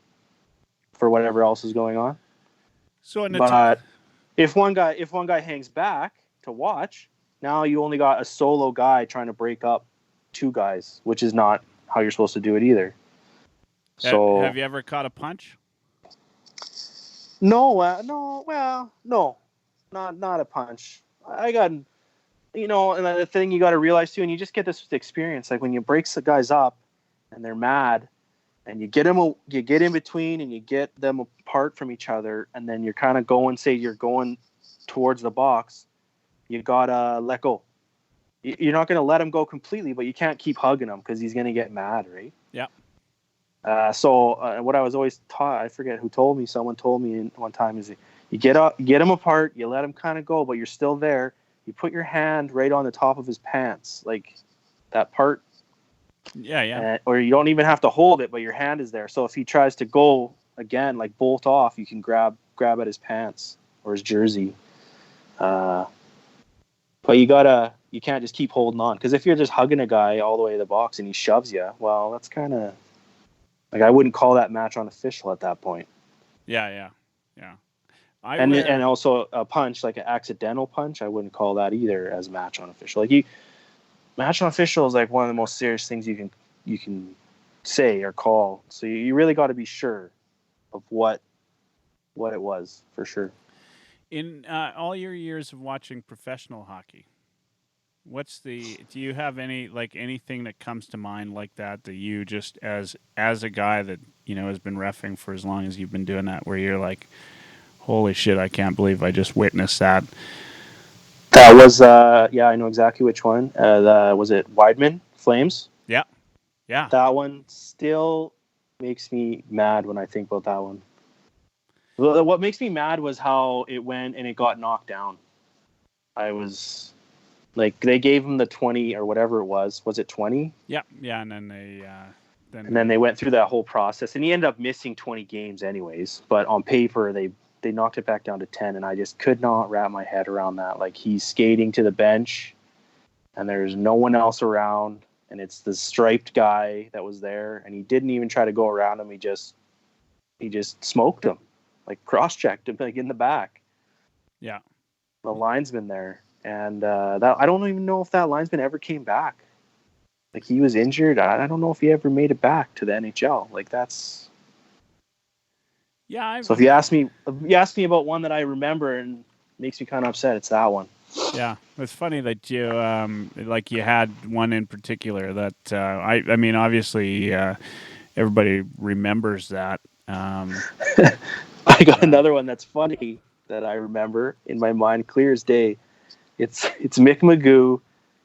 for whatever else is going on. So if one guy hangs back to watch, now you only got a solo guy trying to break up 2 guys, which is not how you're supposed to do it either. So have you ever caught a punch? No, not a punch. I got and the thing you got to realize too, and you just get this with experience, like when you break the guys up and they're mad, and you get in between and you get them apart from each other, and then you're kind of you're going towards the box, you gotta let go. You're not going to let him go completely, but you can't keep hugging him because he's going to get mad, right? Yeah. So what I was always taught, I forget who told me, someone told me one time, is you get him apart, you let him kind of go, but you're still there. You put your hand right on the top of his pants, like that part. Yeah. Or you don't even have to hold it, but your hand is there. So if he tries to go again, like bolt off, you can grab at his pants or his jersey. But you can't just keep holding on, because if you're just hugging a guy all the way to the box and he shoves you, well, that's kind of like, I wouldn't call that match unofficial at that point. Yeah. And also a punch, like an accidental punch, I wouldn't call that either as match unofficial. Like match unofficial is like one of the most serious things you can say or call. So you really got to be sure of what it was for sure. In all your years of watching professional hockey, do you have anything that comes to mind like that you just, as a guy that, has been reffing for as long as you've been doing that, where you're like, holy shit, I can't believe I just witnessed that? That was, I know exactly which one. Was it Weidman Flames? Yeah. That one still makes me mad when I think about that one. What makes me mad was how it went and it got knocked down. I was like, they gave him the 20 or whatever it was. Was it 20? Yeah, and then they went through that whole process, and he ended up missing 20 games anyways. But on paper, they knocked it back down to 10, and I just could not wrap my head around that. Like, he's skating to the bench, and there's no one else around, and it's the striped guy that was there, and he didn't even try to go around him. He just smoked him, like cross-checked him, like in the back. Yeah, the linesman there, and that I don't even know if that linesman ever came back. Like, he was injured. I don't know if he ever made it back to the NHL. Like, that's. Yeah. So if you ask me about one that I remember and makes me kind of upset, it's that one. Yeah, it's funny that you you had one in particular that I mean, obviously everybody remembers that. I got another one that's funny that I remember in my mind, clear as day. It's Mick Magoo,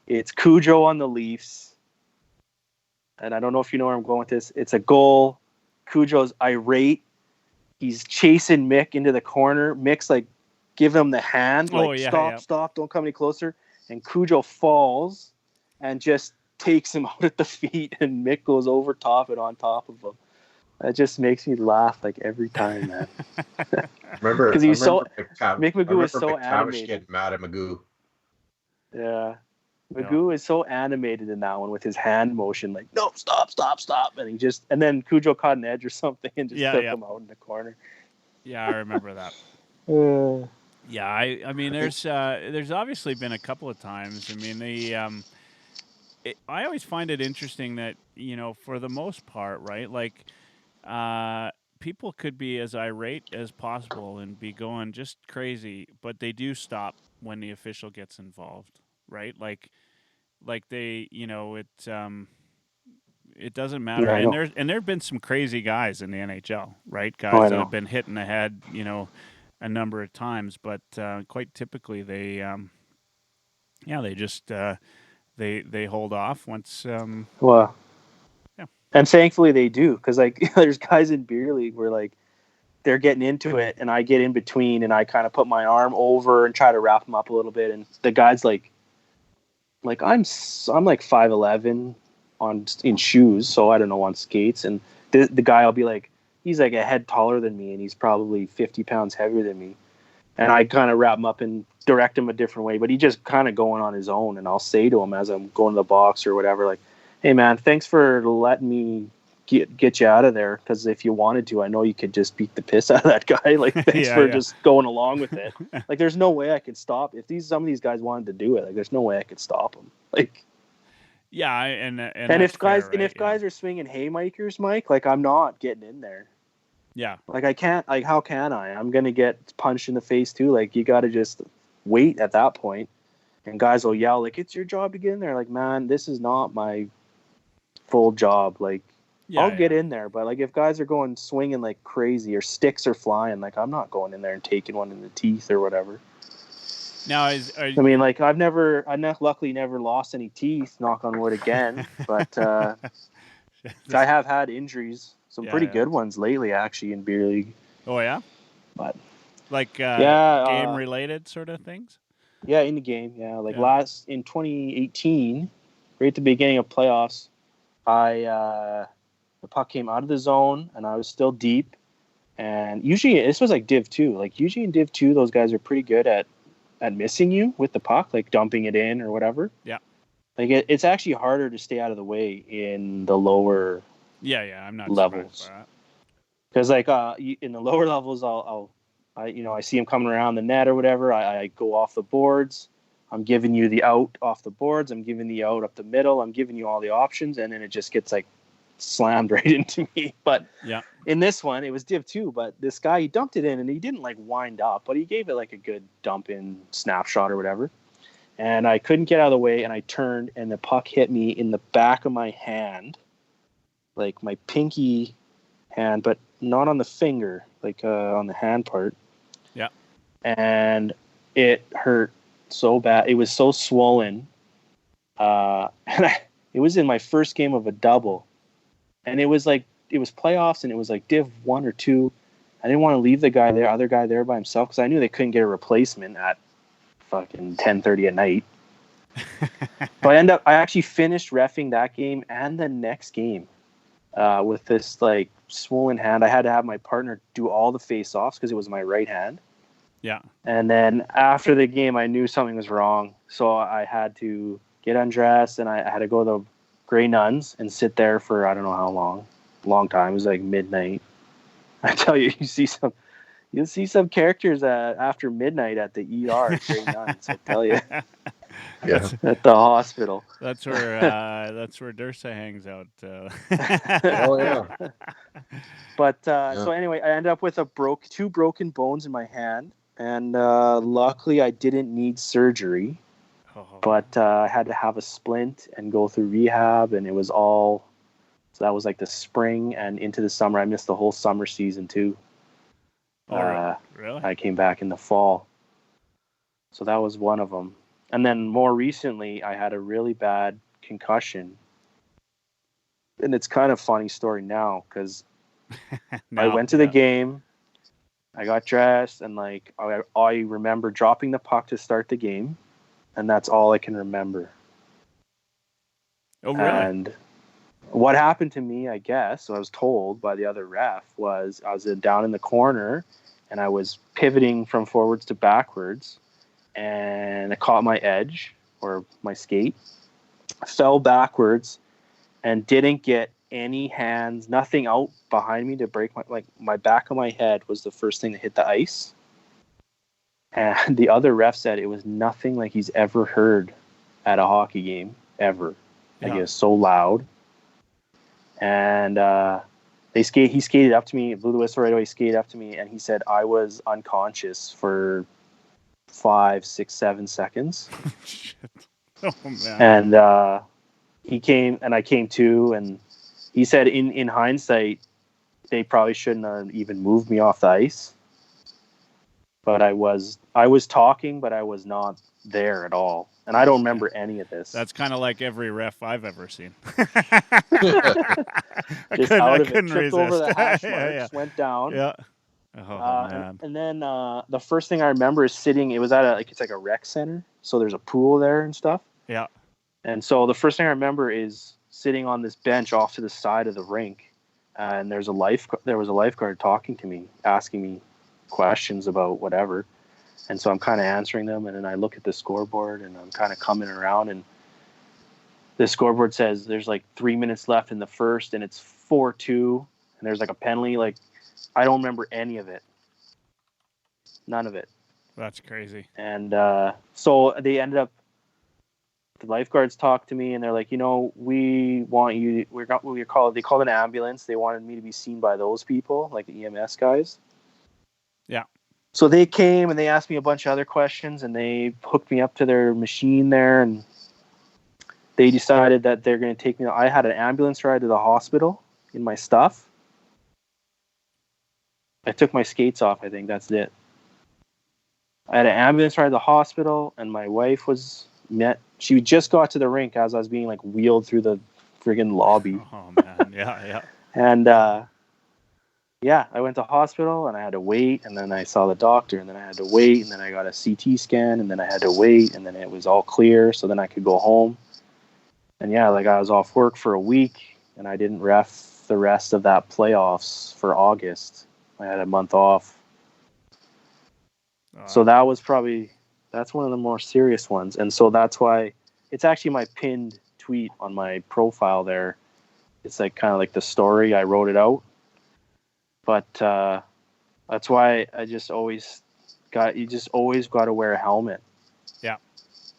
it's Cujo on the Leafs, and I don't know if you know where I'm going with this. It's a goal. Cujo's irate. He's chasing Mick into the corner. Mick's like, give him the hand, like, stop, don't come any closer. And Cujo falls and just takes him out at the feet, and Mick goes over top and on top of him. That just makes me laugh like every time, man. Remember, because he's so Mick Magoo is so McTavish animated. getting mad at Magoo. Yeah, Magoo is so animated in that one with his hand motion, like, no, stop, and then Cujo caught an edge or something and just took him out in the corner. Yeah, I remember that. Yeah, I mean, there's obviously been a couple of times. I mean, I always find it interesting that, for the most part, right, like, people could be as irate as possible and be going just crazy, but they do stop when the official gets involved, right? Like they, it doesn't matter. Yeah, and there've been some crazy guys in the NHL, right? Guys that have been hit in the head, a number of times, but quite typically they just they hold off once. Well, yeah. And thankfully they do, because like there's guys in beer league where like they're getting into it, and I get in between, and I kind of put my arm over and try to wrap them up a little bit, and the guy's like I'm like 5'11" in shoes, so I don't know, on skates, and the guy will be like, he's like a head taller than me, and he's probably 50 pounds heavier than me, and I kind of wrap him up and direct him a different way, but he just kind of going on his own, and I'll say to him as I'm going to the box or whatever, like, hey man, thanks for letting me get you out of there, because if you wanted to, I know you could just beat the piss out of that guy. Like, thanks for just going along with it. Like, there's no way I could stop if some of these guys wanted to do it. Like, there's no way I could stop them. Like, yeah, and if guys are swinging haymakers, Mike, like, I'm not getting in there. Yeah, like, I can't. Like, how can I? I'm gonna get punched in the face too. Like, you got to just wait at that point. And guys will yell, like, it's your job to get in there. Like, man, this is not my full job. Like, I'll get in there. But, like, if guys are going swinging like crazy or sticks are flying, like, I'm not going in there and taking one in the teeth or whatever. Now, I mean, like, I luckily never lost any teeth, knock on wood again. But I have had injuries, some pretty good ones lately, actually, in beer league. Oh, yeah? But like game-related sort of things? Yeah, in the game, yeah. Like in 2018, right at the beginning of playoffs, the puck came out of the zone, and I was still deep. And usually, this was like Div 2. Like, usually in Div 2, those guys are pretty good at missing you with the puck, like dumping it in or whatever. Yeah. Like, it's actually harder to stay out of the way in the lower I'm not levels. Because, like, in the lower levels, I see him coming around the net or whatever. I go off the boards. I'm giving you the out off the boards. I'm giving the out up the middle. I'm giving you all the options, and then it just gets like slammed right into me. But in this one, it was Div 2. But this guy, he dumped it in, and he didn't like wind up, but he gave it like a good dump in snapshot or whatever. And I couldn't get out of the way, and I turned, and the puck hit me in the back of my hand, like my pinky hand, but not on the finger, like on the hand part. Yeah. And it hurt so bad. It was so swollen. And it was in my first game of a double. And it was playoffs, and it was like Div 1 or 2. I didn't want to leave the other guy there by himself, because I knew they couldn't get a replacement at fucking 10:30 at night. So I actually finished reffing that game and the next game with this like swollen hand. I had to have my partner do all the face-offs because it was my right hand. Yeah. And then after the game, I knew something was wrong. So I had to get undressed, and I had to go to the Grey Nuns and sit there for I don't know how long time. It was like midnight. I tell you, you'll see some characters after midnight at the ER, Grey Nuns. I tell you. Yeah. At the hospital. That's where Dirsa hangs out. Oh yeah. But so anyway, I ended up with two broken bones in my hand, and luckily I didn't need surgery. But I had to have a splint and go through rehab, and it was all. So that was like the spring and into the summer. I missed the whole summer season too. Really? I came back in the fall. So that was one of them. And then more recently, I had a really bad concussion. And it's kind of a funny story now, because I went to the game, I got dressed, and like I remember dropping the puck to start the game, and that's all I can remember. Oh, really? And what happened to me, I guess, so I was told by the other ref, was I was down in the corner, and I was pivoting from forwards to backwards, and I caught my edge or my skate, fell backwards, and didn't get any hands, nothing out behind me to break my back of my head was the first thing that hit the ice. And the other ref said it was nothing like he's ever heard at a hockey game, ever. Like it was so loud. And he skated up to me, blew the whistle right away, skated up to me, and he said I was unconscious for 5, 6, 7 seconds. Shit. Oh man. And he came, and I came to, and he said in hindsight they probably shouldn't have even moved me off the ice. But I was talking, but I was not there at all. And I don't remember any of this. That's kind of like every ref I've ever seen. I couldn't resist. Over the hash marks, went down. Yeah. Oh, man. And then the first thing I remember is sitting. It was at it's like a rec center, so there's a pool there and stuff. Yeah. And so the first thing I remember is sitting on this bench off to the side of the rink, and there was a lifeguard talking to me, asking me questions about whatever. And so I'm kind of answering them, and then I look at the scoreboard, and I'm kind of coming around, and the scoreboard says there's like 3 minutes left in the first, and it's 4-2, and there's like a penalty. Like, I don't remember any of it. None of it. That's crazy. And so they ended up, the lifeguards talked to me, and they're like, we want you, they called an ambulance. They wanted me to be seen by those people, like the EMS guys. Yeah. So they came and they asked me a bunch of other questions, and they hooked me up to their machine there, and they decided that they're going to take me. I had an ambulance ride to the hospital in my stuff. I took my skates off. I think that's it. I had an ambulance ride to the hospital, and my wife she just got to the rink as I was being like wheeled through the friggin' lobby. Oh man, yeah. And I went to hospital, and I had to wait, and then I saw the doctor, and then I had to wait, and then I got a CT scan, and then I had to wait, and then it was all clear, so then I could go home. And I was off work for a week, and I didn't ref the rest of that playoffs for August. I had a month off. So that's one of the more serious ones. And so that's why it's actually my pinned tweet on my profile there. It's like kind of like the story. I wrote it out. But that's why you always got to wear a helmet. Yeah.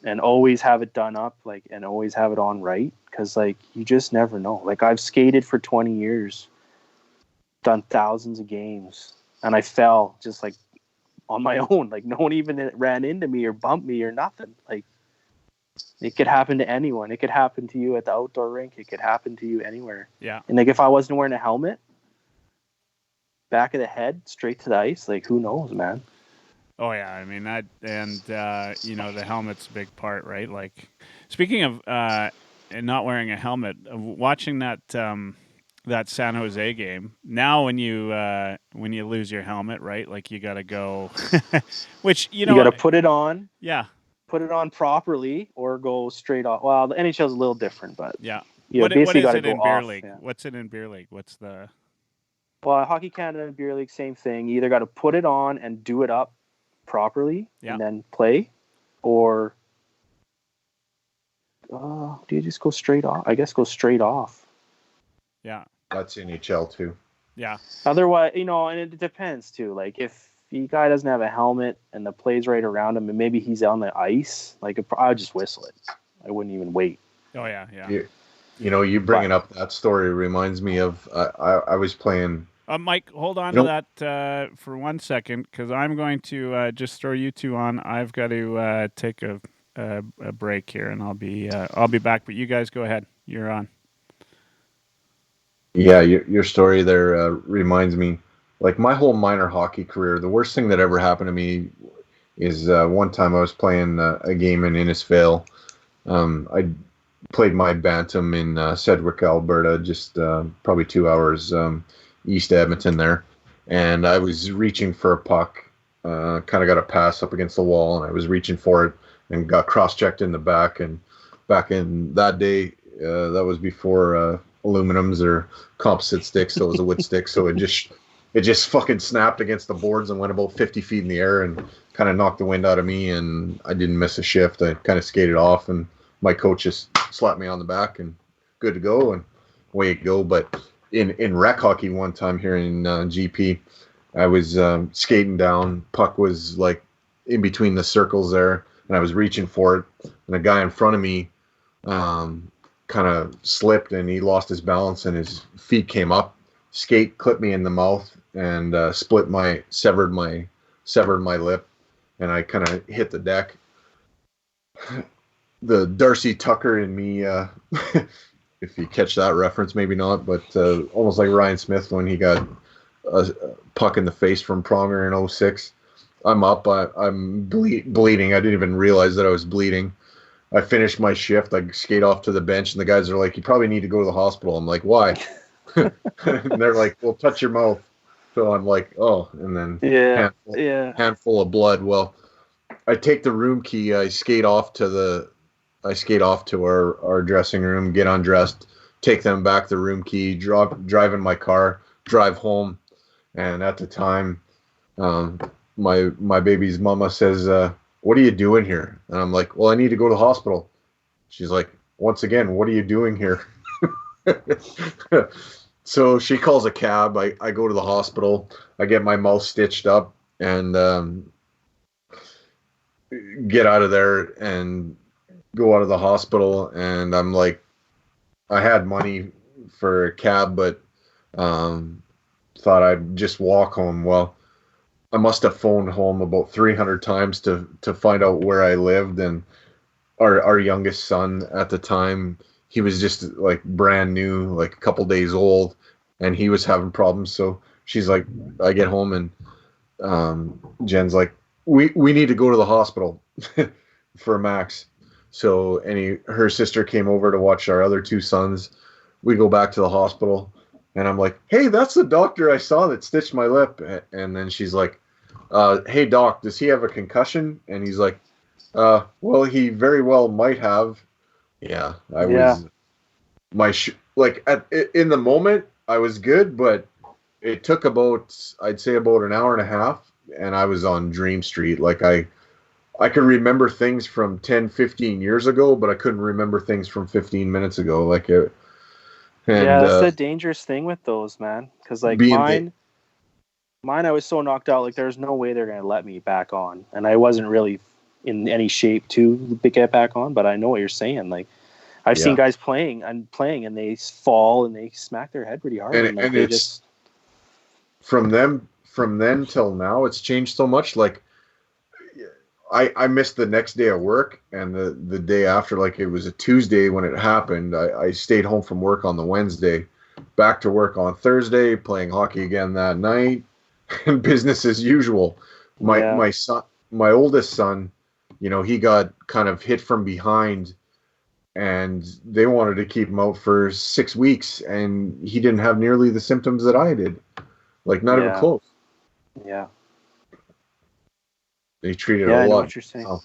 And always have it done up, and always have it on right. Because, you just never know. I've skated for 20 years, done thousands of games, and I fell just, on my own. No one even ran into me or bumped me or nothing. It could happen to anyone. It could happen to you at the outdoor rink. It could happen to you anywhere. Yeah. And, if I wasn't wearing a helmet, back of the head, straight to the ice, who knows, man? Oh yeah, I mean that, and the helmet's a big part, right? Speaking of and not wearing a helmet, watching that that San Jose game. Now, when you lose your helmet, right? You got to go, which you got to put it on. Yeah, put it on properly, or go straight off. Well, the NHL's a little different, but yeah. What is it in beer league? Yeah. What's it in beer league? What's the? Well, Hockey Canada and beer league, same thing. You either got to put it on and do it up properly, and then play, or do you just go straight off? I guess go straight off. Yeah, that's NHL too. Yeah. Otherwise, and it depends too. If the guy doesn't have a helmet and the play's right around him, and maybe he's on the ice, I would just whistle it. I wouldn't even wait. Oh yeah. You bringing up that story reminds me of I was playing. Mike, hold on to that for 1 second, because I'm going to just throw you two on. I've got to take a break here, and I'll be back. But you guys go ahead. You're on. Yeah, your story there reminds me, my whole minor hockey career. The worst thing that ever happened to me is one time I was playing a game in Innisfail. I played my bantam in Sedgwick, Alberta, just probably 2 hours east Edmonton there, and I was reaching for a puck, kind of got a pass up against the wall, and I was reaching for it and got cross-checked in the back. And back in that day, that was before aluminums or composite sticks, so it was a wood stick, so it just fucking snapped against the boards and went about 50 feet in the air and kind of knocked the wind out of me, and I didn't miss a shift. I kind of skated off, and my coach just slapped me on the back and good to go, and away it go. But in rec hockey one time here in GP, I was skating down. Puck was in between the circles there, and I was reaching for it, and a guy in front of me kind of slipped, and he lost his balance, and his feet came up. Skate clipped me in the mouth and severed my lip, and I kind of hit the deck. The Darcy Tucker in me. If you catch that reference, maybe not, but almost like Ryan Smith when he got a puck in the face from Pronger in 06. I'm up. I'm bleeding. I didn't even realize that I was bleeding. I finished my shift. I skate off to the bench, and the guys are like, "You probably need to go to the hospital." I'm like, "Why?" And they're like, "Well, touch your mouth." So I'm like, "Oh," and then handful of blood. Well, I take the room key. I skate off to our dressing room, get undressed, take them back the room key, drive in my car, drive home. And at the time, my baby's mama says, "What are you doing here?" And I'm like, "Well, I need to go to the hospital." She's like, "Once again, what are you doing here?" So she calls a cab. I go to the hospital. I get my mouth stitched up and get out of there and go out of the hospital. And I'm like, I had money for a cab, but thought I'd just walk home. Well, I must have phoned home about 300 times to find out where I lived. And our youngest son at the time, he was just like brand new, like a couple days old, and he was having problems. So she's like, I get home and Jen's like, we need to go to the hospital for Max. So her sister came over to watch our other two sons. We go back to the hospital, and I'm like, hey, that's the doctor I saw that stitched my lip. And then she's like, hey, doc, does he have a concussion? And he's like, well, he very well might have. Yeah, I was in the moment, I was good, but it took I'd say about an hour and a half, and I was on Dream Street. Like I could remember things from 10, 15 years ago, but I couldn't remember things from 15 minutes ago. Like it. And, that's the dangerous thing with those, man. Because like mine, I was so knocked out. Like there's no way they're gonna let me back on, and I wasn't really in any shape to get back on. But I know what you're saying. Like I've seen guys playing, and they fall and they smack their head pretty hard, and they just from then till now, it's changed so much. Like I missed the next day of work, and the day after, like it was a Tuesday when it happened. I stayed home from work on the Wednesday, back to work on Thursday, playing hockey again that night, and business as usual. My son, my oldest son, he got kind of hit from behind, and they wanted to keep him out for 6 weeks, and he didn't have nearly the symptoms that I did, like not even close. Yeah. They treated it a lot. I know what you're saying.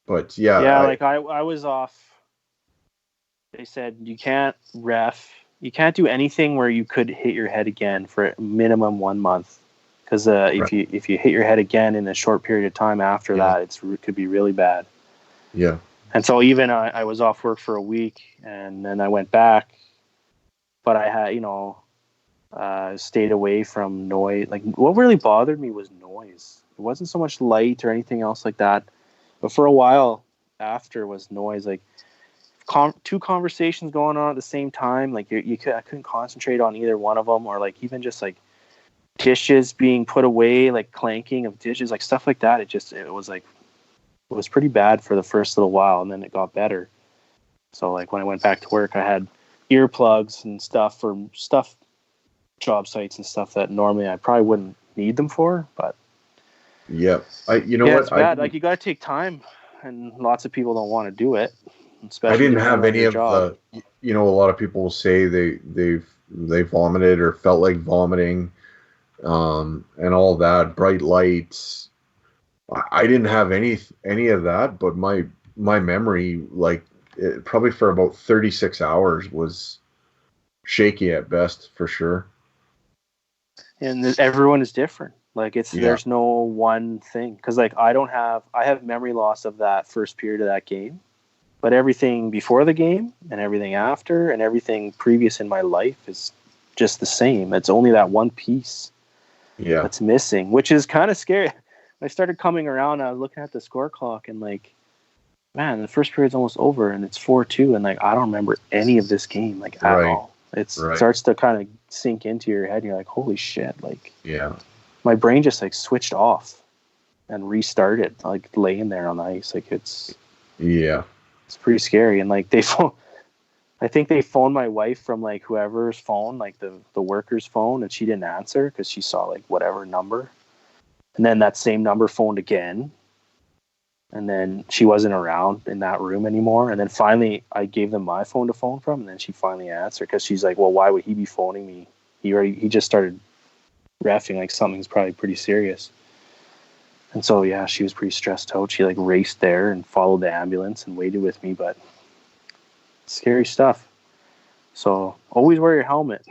But I was off. They said you can't you can't do anything where you could hit your head again for minimum 1 month, because if you hit your head again in a short period of time after that, it could be really bad. Yeah. And so even I was off work for a week, and then I went back, but I had stayed away from noise. Like what really bothered me was noise. It wasn't so much light or anything else like that, but for a while after was noise. Like two conversations going on at the same time. Like I couldn't concentrate on either one of them, or like even just like dishes being put away, like clanking of dishes, like stuff like that. It was pretty bad for the first little while, and then it got better. So like when I went back to work, I had earplugs and stuff for job sites and stuff that normally I probably wouldn't need them for, but it's bad. Like you got to take time, and lots of people don't want to do it. I didn't have any of the. A lot of people will say they vomited or felt like vomiting, and all that bright lights. I didn't have any of that, but my memory, like probably for about 36 hours, was shaky at best, for sure. And everyone is different. Like there's no one thing, because like I have memory loss of that first period of that game, but everything before the game and everything after and everything previous in my life is just the same. It's only that one piece that's missing, which is kind of scary. I started coming around. I was looking at the score clock, and like, man, the first period's almost over, and it's 4-2, and like I don't remember any of this game like at all. It starts to kind of sink into your head, and you're like, holy shit, like my brain just like switched off and restarted, like laying there on the ice. Like it's pretty scary. And like I think they phoned my wife from like whoever's phone, like the worker's phone, and she didn't answer because she saw like whatever number. And then that same number phoned again. And then she wasn't around in that room anymore. And then finally I gave them my phone to phone from. And then she finally answered, because she's like, well, why would he be phoning me? He just started reffing, like something's probably pretty serious. And so, she was pretty stressed out. She like raced there and followed the ambulance and waited with me, but scary stuff. So always wear your helmet.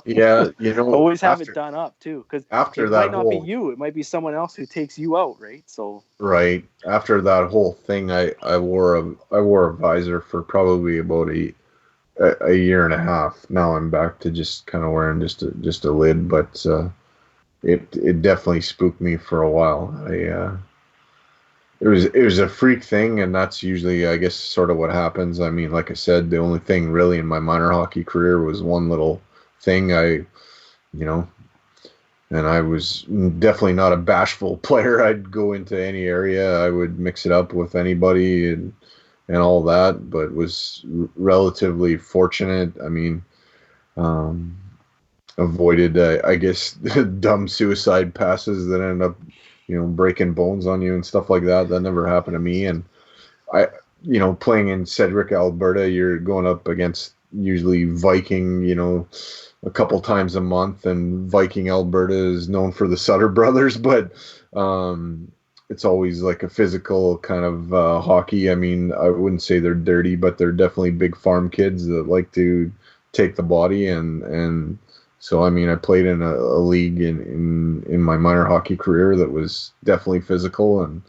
Always have it done up too, because it might not be you, it might be someone else who takes you out, right? So after that whole thing, I wore a visor for probably about a year and a half. Now I'm back to just kind of wearing just a lid, but it definitely spooked me for a while. It was a freak thing, and that's usually, I guess, sort of what happens. I mean, like I said, the only thing really in my minor hockey career was one little thing. and I was definitely not a bashful player. I'd go into any area. I would mix it up with anybody and all that, but was relatively fortunate. I mean, avoided, I guess, dumb suicide passes that end up, breaking bones on you and stuff like that. That never happened to me. And I, playing in Cedric, Alberta, you're going up against usually Viking, a couple times a month, and Viking Alberta is known for the Sutter brothers, but it's always like a physical kind of hockey. I mean, I wouldn't say they're dirty, but they're definitely big farm kids that like to take the body, and so I mean, I played in a league in my minor hockey career that was definitely physical and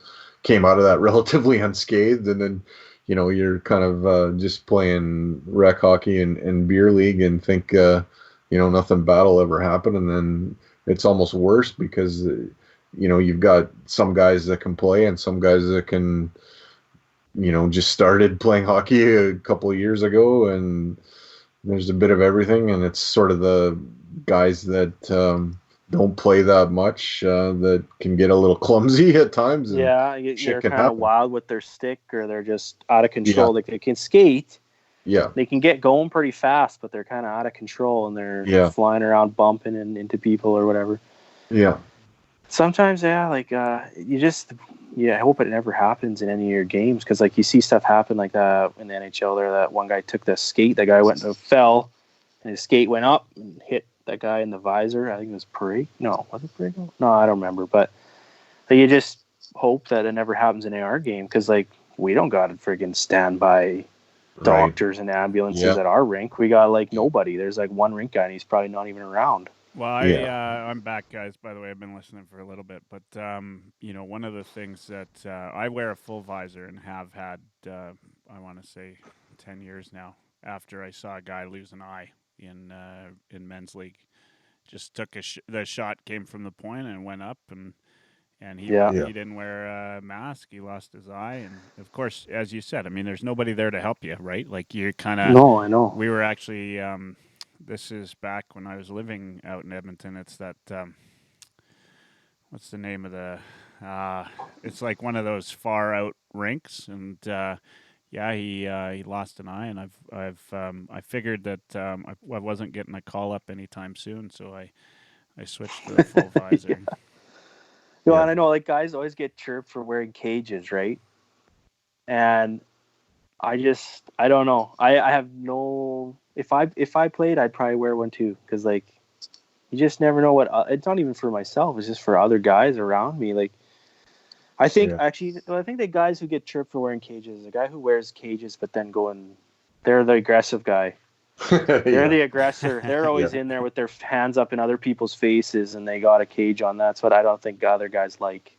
came out of that relatively unscathed, and then you're kind of just playing rec hockey and beer league and think nothing bad will ever happen, and then it's almost worse because you've got some guys that can play and some guys that can just started playing hockey a couple of years ago, and there's a bit of everything, and it's sort of the guys that don't play that much that can get a little clumsy at times. And they're kind of wild with their stick, or they're just out of control. Like they can skate. Yeah, they can get going pretty fast, but they're kind of out of control, and they're flying around, bumping into people or whatever. Yeah. Sometimes, you just, I hope it never happens in any of your games, because like you see stuff happen like that in the NHL. There, that one guy took the skate, that guy went and fell, and his skate went up and hit that guy in the visor. I think it was Brit. No, was it Brit? No, I don't remember. But you just hope that it never happens in our game, because like we don't got to friggin' standby doctors and ambulances at our rink. We got like nobody. There's like one rink guy, and he's probably not even around. Well, I'm back, guys. By the way, I've been listening for a little bit, but one of the things that I wear a full visor and have had, I want to say, 10 years now. After I saw a guy lose an eye in men's league, just took the shot came from the point and went up, and he didn't wear a mask. He lost his eye, and of course, as you said, I mean, there's nobody there to help you, right? Like you kind of. No, I know. We were actually. This is back when I was living out in Edmonton. It's that, what's the name of the, it's like one of those far out rinks, and he lost an eye, and I figured that I wasn't getting a call up anytime soon, so I switched to the full visor. And I know like guys always get chirped for wearing cages, right? And I don't know. I have no. If I played, I'd probably wear one too, because like you just never know what. It's not even for myself. It's just for other guys around me. Like I think I think the guys who get chirped for wearing cages, the guy who wears cages but then they're the aggressive guy. They're the aggressor. They're always in there with their hands up in other people's faces, and they got a cage on. That's what I don't think other guys like.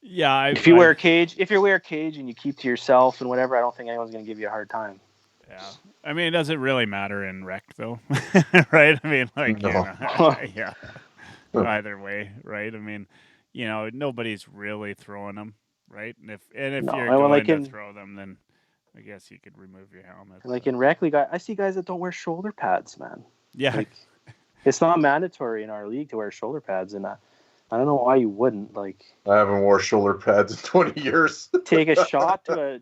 Yeah, if you wear a cage and you keep to yourself and whatever, I don't think anyone's going to give you a hard time. Yeah, I mean, it doesn't really matter in rec though, right? I mean, like, either way, right? I mean, nobody's really throwing them, right? And if you're going to throw them, then I guess you could remove your helmet. Like in rec league, I see guys that don't wear shoulder pads, man. Yeah, like, it's not mandatory in our league to wear shoulder pads, and I don't know why you wouldn't. Like, I haven't worn shoulder pads in 20 years. Take a shot to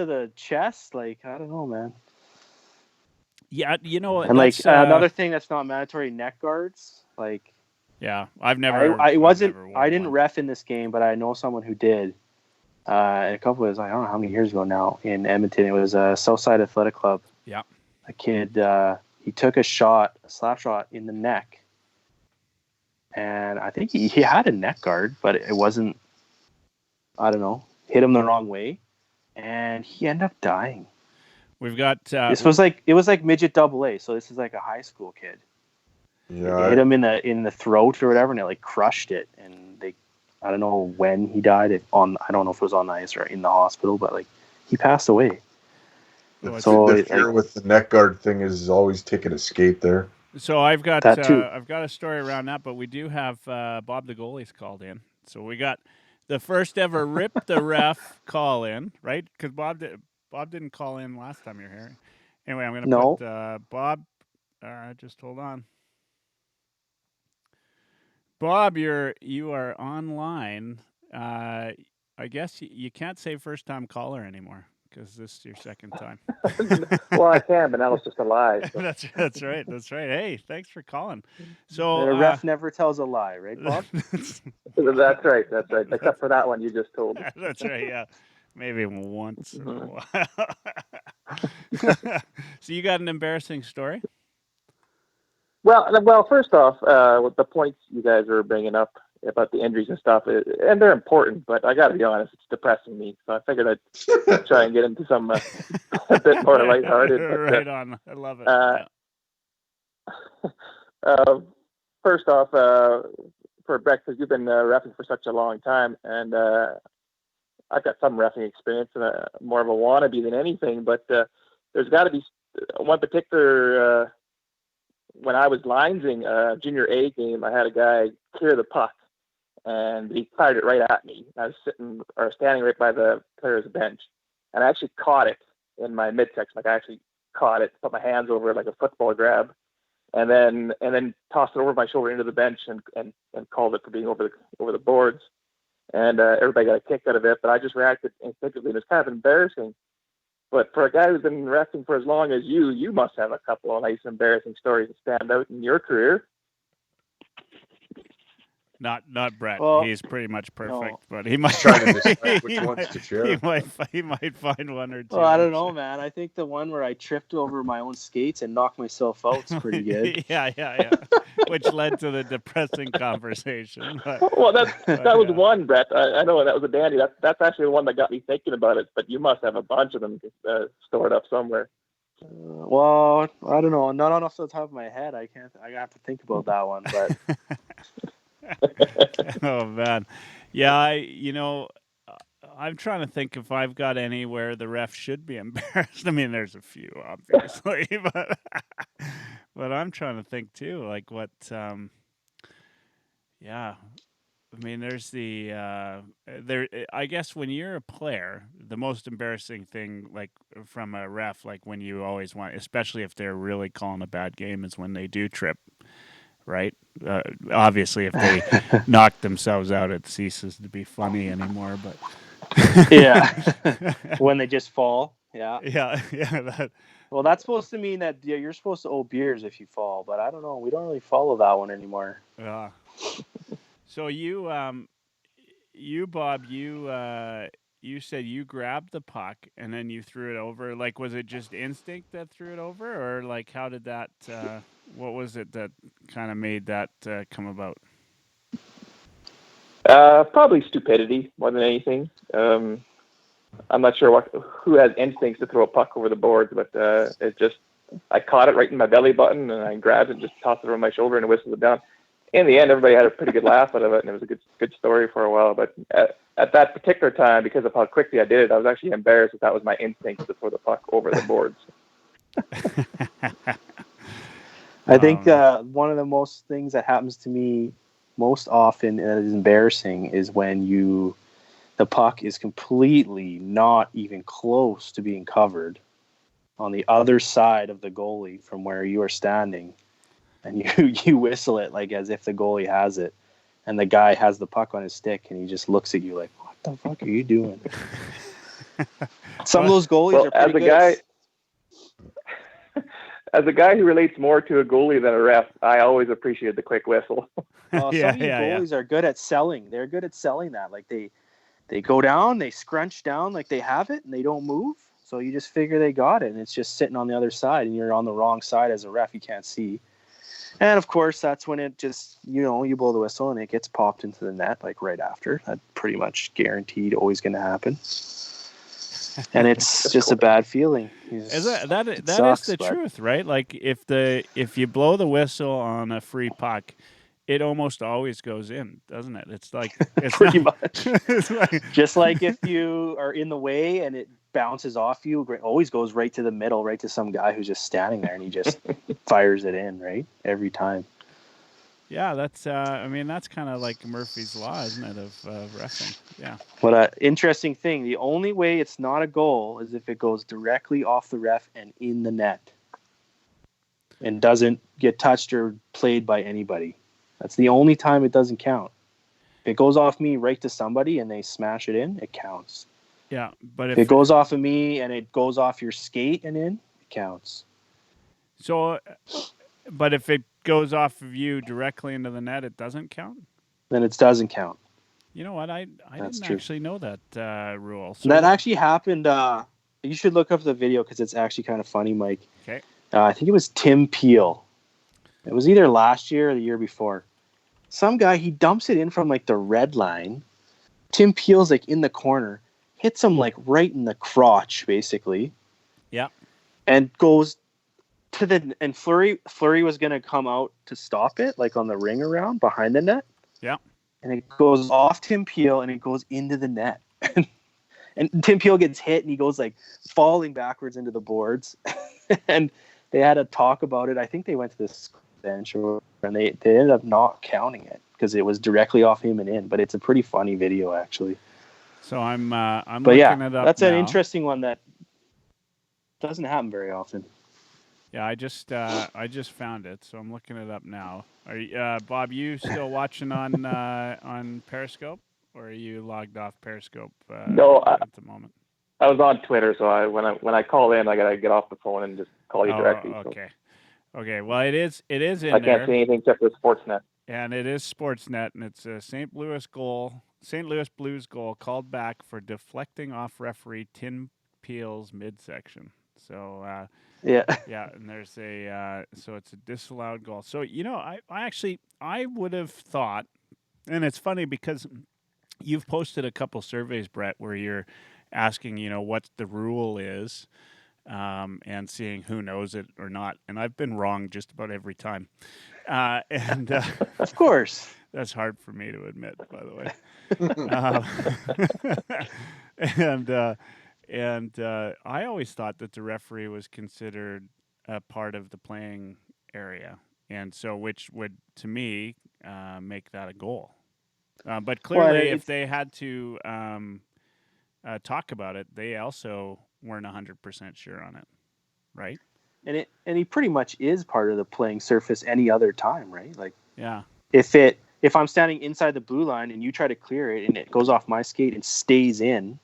the chest. Like, I don't know, man. Yeah, and like another thing that's not mandatory, neck guards. Like, yeah, I've never. I didn't ref in this game, but I know someone who did. A couple of, I don't know how many years ago now, in Edmonton, it was Southside Athletic Club. Yeah, a kid he took a slap shot in the neck, and I think he had a neck guard, but it wasn't. I don't know, hit him the wrong way, and he ended up dying. We've got it was like midget AA, so this is like a high school kid. Yeah, it hit him in the throat or whatever, and it like crushed it. And I don't know when he died. I don't know if it was on the ice or in the hospital, but like he passed away. The fear with the neck guard thing is always taking a skate there. So I've got a story around that, but we do have Bob the goalie's called in. So we got the first ever Rip the Ref call in, right? Because Bob didn't call in last time you were here. Anyway, I'm going to put Bob. Just hold on. Bob, you are online. I guess you can't say first time caller anymore because this is your second time. Well, I can, but now it's just a lie. So. That's right. That's right. Hey, thanks for calling. So The ref never tells a lie, right, Bob? that's, That's right. Except for that one you just told. that's right. Yeah, maybe once in a Mhm. while. So you got an embarrassing story? Well, first off, with the points you guys were bringing up about the injuries and stuff, and they're important, but I got to be honest, it's depressing me. So I figured I'd try and get into some a bit more lighthearted. But, Right on. I love it. First off, for Brett, because you've been reffing for such a long time, and I've got some reffing experience, and more of a wannabe than anything. But there's got to be one particular. When I was linesing a junior A game, I had a guy clear the puck, and he fired it right at me. I was standing right by the player's bench, and I actually caught it in my midsection. Like I actually caught it, put my hands over it like a football grab, and then tossed it over my shoulder into the bench and called it for being over the boards. And everybody got a kick out of it, but I just reacted instinctively. It was kind of embarrassing. But for a guy who's been wrestling for as long as you must have a couple of nice embarrassing stories that stand out in your career. Not Brett. Well, He's pretty much perfect, no. but he might Trying to decide which ones to share. He might find one or two. Well, I don't know, man. I think the one where I tripped over my own skates and knocked myself out is pretty good. yeah. Which led to the depressing conversation. But, Well, that was one, Brett. I know that was a dandy. That's actually the one that got me thinking about it. But you must have a bunch of them stored up somewhere. Well, I don't know. Not off the top of my head. I have to think about that one. But oh man, yeah. I'm trying to think if I've got anywhere the ref should be embarrassed. I mean, there's a few, obviously, but I'm trying to think too. Like what? Yeah. I mean, there's there. I guess when you're a player, the most embarrassing thing, like from a ref, like when you always want, especially if they're really calling a bad game, is when they do trip. Right? Obviously, if they knock themselves out, it ceases to be funny anymore. But yeah, when they just fall. Yeah. Yeah. Well, that's supposed to mean that you're supposed to owe beers if you fall, but I don't know. We don't really follow that one anymore. Yeah. So Bob, you said you grabbed the puck and then you threw it over. Like, was it just instinct that threw it over, or like how did that? What was it that kind of made that come about? Probably stupidity more than anything. I'm not sure who has instincts to throw a puck over the boards, but I caught it right in my belly button and I grabbed it and just tossed it over my shoulder and whistled it down. In the end, everybody had a pretty good laugh out of it, and it was a good story for a while. But at that particular time, because of how quickly I did it, I was actually embarrassed that was my instinct to throw the puck over the boards. I think one of the most things that happens to me most often and is embarrassing is when the puck is completely not even close to being covered on the other side of the goalie from where you are standing, and you whistle it like as if the goalie has it, and the guy has the puck on his stick, and he just looks at you like, "What the fuck are you doing?" Some of those goalies are pretty good. As a guy who relates more to a goalie than a ref, I always appreciate the quick whistle. Some of you goalies are good at selling. They're good at selling that. Like they go down, they scrunch down like they have it, and they don't move. So you just figure they got it, and it's just sitting on the other side, and you're on the wrong side as a ref. You can't see. And, of course, that's when it just, you blow the whistle, and it gets popped into the net, like, right after. That's pretty much guaranteed always going to happen. And it's just a bad feeling. That is the truth, right? Like, if you blow the whistle on a free puck, it almost always goes in, doesn't it? It's like it's pretty much. It's like, just like if you are in the way and it bounces off you, it always goes right to the middle, right to some guy who's just standing there, and he just fires it in, right, every time. Yeah, that's that's kind of like Murphy's Law, isn't it, of wrestling? Yeah. But an interesting thing, the only way it's not a goal is if it goes directly off the ref and in the net and doesn't get touched or played by anybody. That's the only time it doesn't count. If it goes off me right to somebody and they smash it in, it counts. Yeah, but If it goes off of me and it goes off your skate and in, it counts. So, but if it goes off of you directly into the net, it doesn't count? Then it doesn't count. You know what? I didn't true. actually know that rule. So that actually happened. You should look up the video because it's actually kind of funny, Mike. Okay. I think it was Tim Peel. It was either last year or the year before. Some guy, he dumps it in from like the red line. Tim Peel's like in the corner, hits him like right in the crotch, basically. Yeah. And goes to and Fleury was gonna come out to stop it, like on the ring around behind the net. Yeah. And it goes off Tim Peel and it goes into the net. And Tim Peel gets hit and he goes like falling backwards into the boards. And they had a talk about it. I think they went to this bench and they ended up not counting it because it was directly off him and in. But it's a pretty funny video, actually. So I'm but looking yeah, it up that's now. an interesting one that doesn't happen very often. Yeah, I just found it, so I'm looking it up now. Are you, Bob? You still watching on Periscope, or are you logged off Periscope? No, at the moment. I was on Twitter, so when I call in, I gotta get off the phone and just call you directly. Okay. Okay. Well, it is in there. I can't see anything except for Sportsnet. And it is Sportsnet, and it's a St. Louis Blues goal called back for deflecting off referee Tim Peel's midsection. So. Yeah. Yeah, and there's so it's a disallowed goal. So, I would have thought, and it's funny because you've posted a couple surveys, Brett, where you're asking, what the rule is, and seeing who knows it or not. And I've been wrong just about every time. And of course. That's hard for me to admit, by the way. And I always thought that the referee was considered a part of the playing area, and so which would, to me, make that a goal. But clearly, if they had to talk about it, they also weren't 100% sure on it, right? And he pretty much is part of the playing surface any other time, right? Like, yeah. If I'm standing inside the blue line and you try to clear it and it goes off my skate and stays in.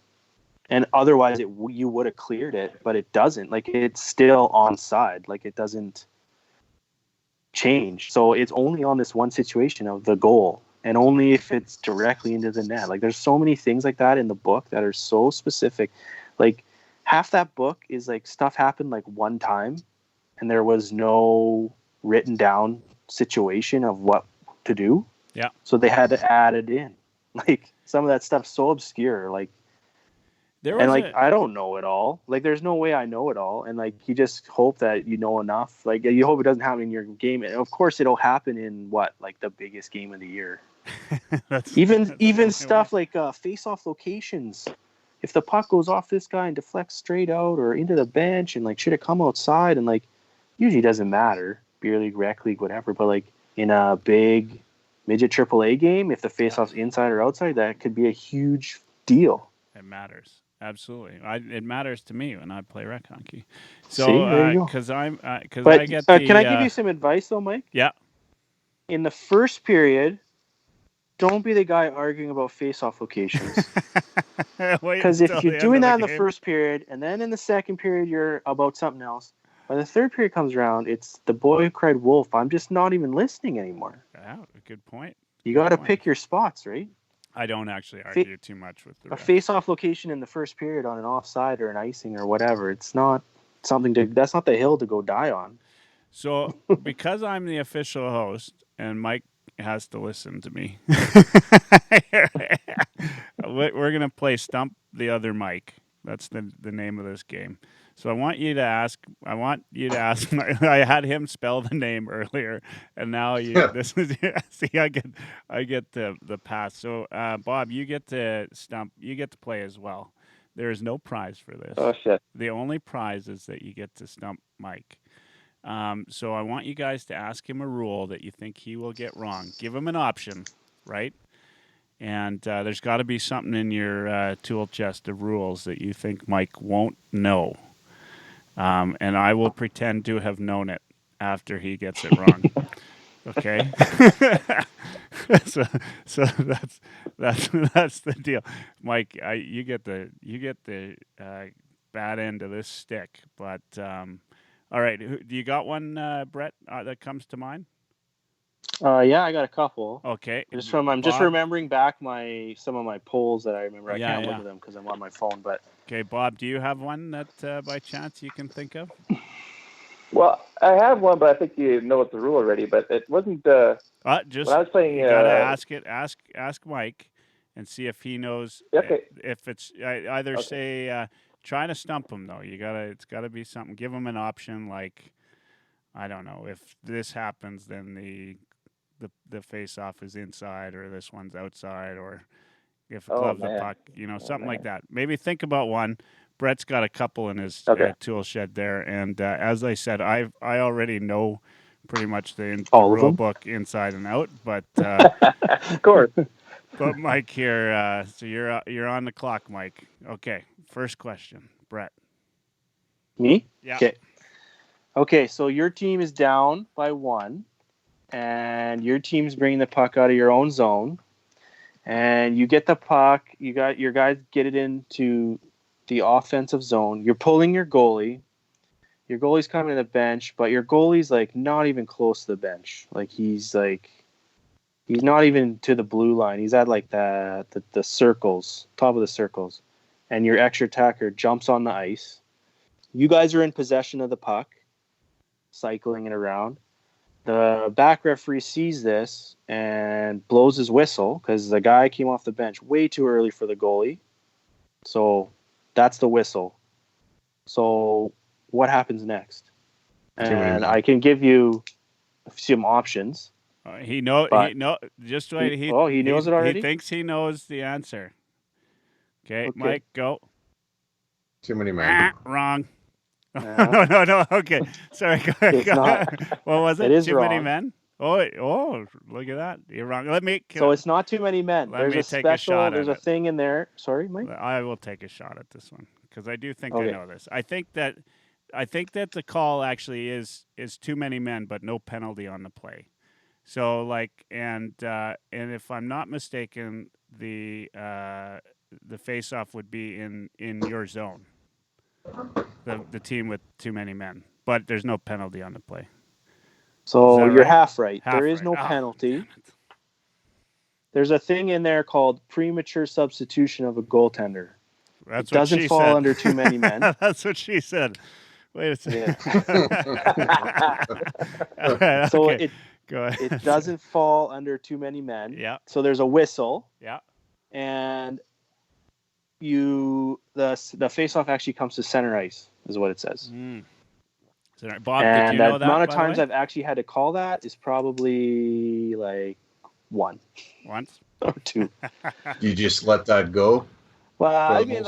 And otherwise, you would have cleared it, but it doesn't. Like, it's still onside. Like, it doesn't change. So it's only on this one situation of the goal, and only if it's directly into the net. Like, there's so many things like that in the book that are so specific. Like, half that book is like stuff happened like one time, and there was no written down situation of what to do. Yeah. So they had to add it in. Like, some of that stuff's so obscure. Like. And I don't know it all. Like, there's no way I know it all. And like, you just hope that you know enough. Like, you hope it doesn't happen in your game. And of course, it'll happen in like the biggest game of the year. even stuff like face-off locations. If the puck goes off this guy and deflects straight out or into the bench, and like, should it come outside? And like, usually doesn't matter. Beer league, rec league, whatever. But like in a big midget AAA game, if the face-off's inside or outside, that could be a huge deal. It matters. Absolutely, it matters to me when I play rec hockey. So, because I get. Can I give you some advice though, Mike? Yeah. In the first period, don't be the guy arguing about face-off locations. Because if you're doing that in the first period, and then in the second period you're about something else, when the third period comes around, it's the boy who cried wolf. I'm just not even listening anymore. Yeah, good point. You got to pick your spots, right? I don't actually argue too much with the ref. A face-off location in the first period on an offside or an icing or whatever. It's not something that's not the hill to go die on. So because I'm the official host and Mike has to listen to me, we're going to play Stump the Other Mike. That's the name of this game. So I want you to ask. I had him spell the name earlier, and now this is see. I get the pass. So Bob, you get to stump. You get to play as well. There is no prize for this. Oh shit! The only prize is that you get to stump Mike. So I want you guys to ask him a rule that you think he will get wrong. Give him an option, right? And there's got to be something in your tool chest of rules that you think Mike won't know. And I will pretend to have known it after he gets it wrong. Okay. so that's the deal, Mike. You get the bad end of this stick, but all right. Do you got one, Brett, that comes to mind? Yeah, I got a couple. Okay. I'm just Bob? remembering back some of my polls that I remember. I can't look Yeah. at them because I'm on my phone, but Okay, Bob, do you have one that by chance you can think of? Well, I have one, but I think you know what the rule already. But it wasn't when I Just was playing. you gotta ask it. Ask Mike, and see if he knows. Okay. If it's either Okay. say trying to stump him though. It's gotta be something. Give him an option like I don't know. If this happens, then the face off is inside, or this one's outside, or if Oh glove the man. puck. Something like man. that. Maybe think about one. Brett's got a couple in his Okay. tool shed there, and as I said, I already know pretty much the all of rule them. book inside and out. But Of course. but Mike here, so you're on the clock, Mike. Okay, first question, Brett. Me? Yeah. Okay, so your team is down by 1, and your team's bringing the puck out of your own zone, and you get the puck. Your guys get it into the offensive zone. You're pulling your goalie. Your goalie's coming to the bench, but your goalie's like not even close to the bench. He's not even to the blue line. He's at like the circles, top of the circles, and your extra attacker jumps on the ice. You guys are in possession of the puck, cycling it around. The back referee sees this and blows his whistle because the guy came off the bench way too early for the goalie. So that's the whistle. So what happens next? And I can give you some options. He knows. Just wait. He knows it already. He thinks he knows the answer. Okay. Mike, go. Too many men. Wrong. No. Okay. Sorry. It's not. What was it? It is too wrong. many men? Oh, look at that. You're wrong. So it's not too many men. Let me There's a take a shot There's at a it. thing in there. Sorry, Mike. I will take a shot at this one because I do think Okay. I know this. I think that the call actually is too many men, but no penalty on the play. So and if I'm not mistaken, the face-off would be in your zone. The team with too many men, but there's no penalty on the play. So you're right? half right. Half there is right. no penalty. There's a thing in there called premature substitution of a goaltender. It doesn't fall under too many men. That's what she said. Wait a second. Yeah. Right, so okay. Go ahead. it doesn't fall under too many men. Yeah. So there's a whistle. Yeah. And the face-off actually comes to center ice, is what it says. So, Bob, and did you know that? The amount of times I've actually had to call that is probably like 1. Once or 2. You just let that go? Well, I mean,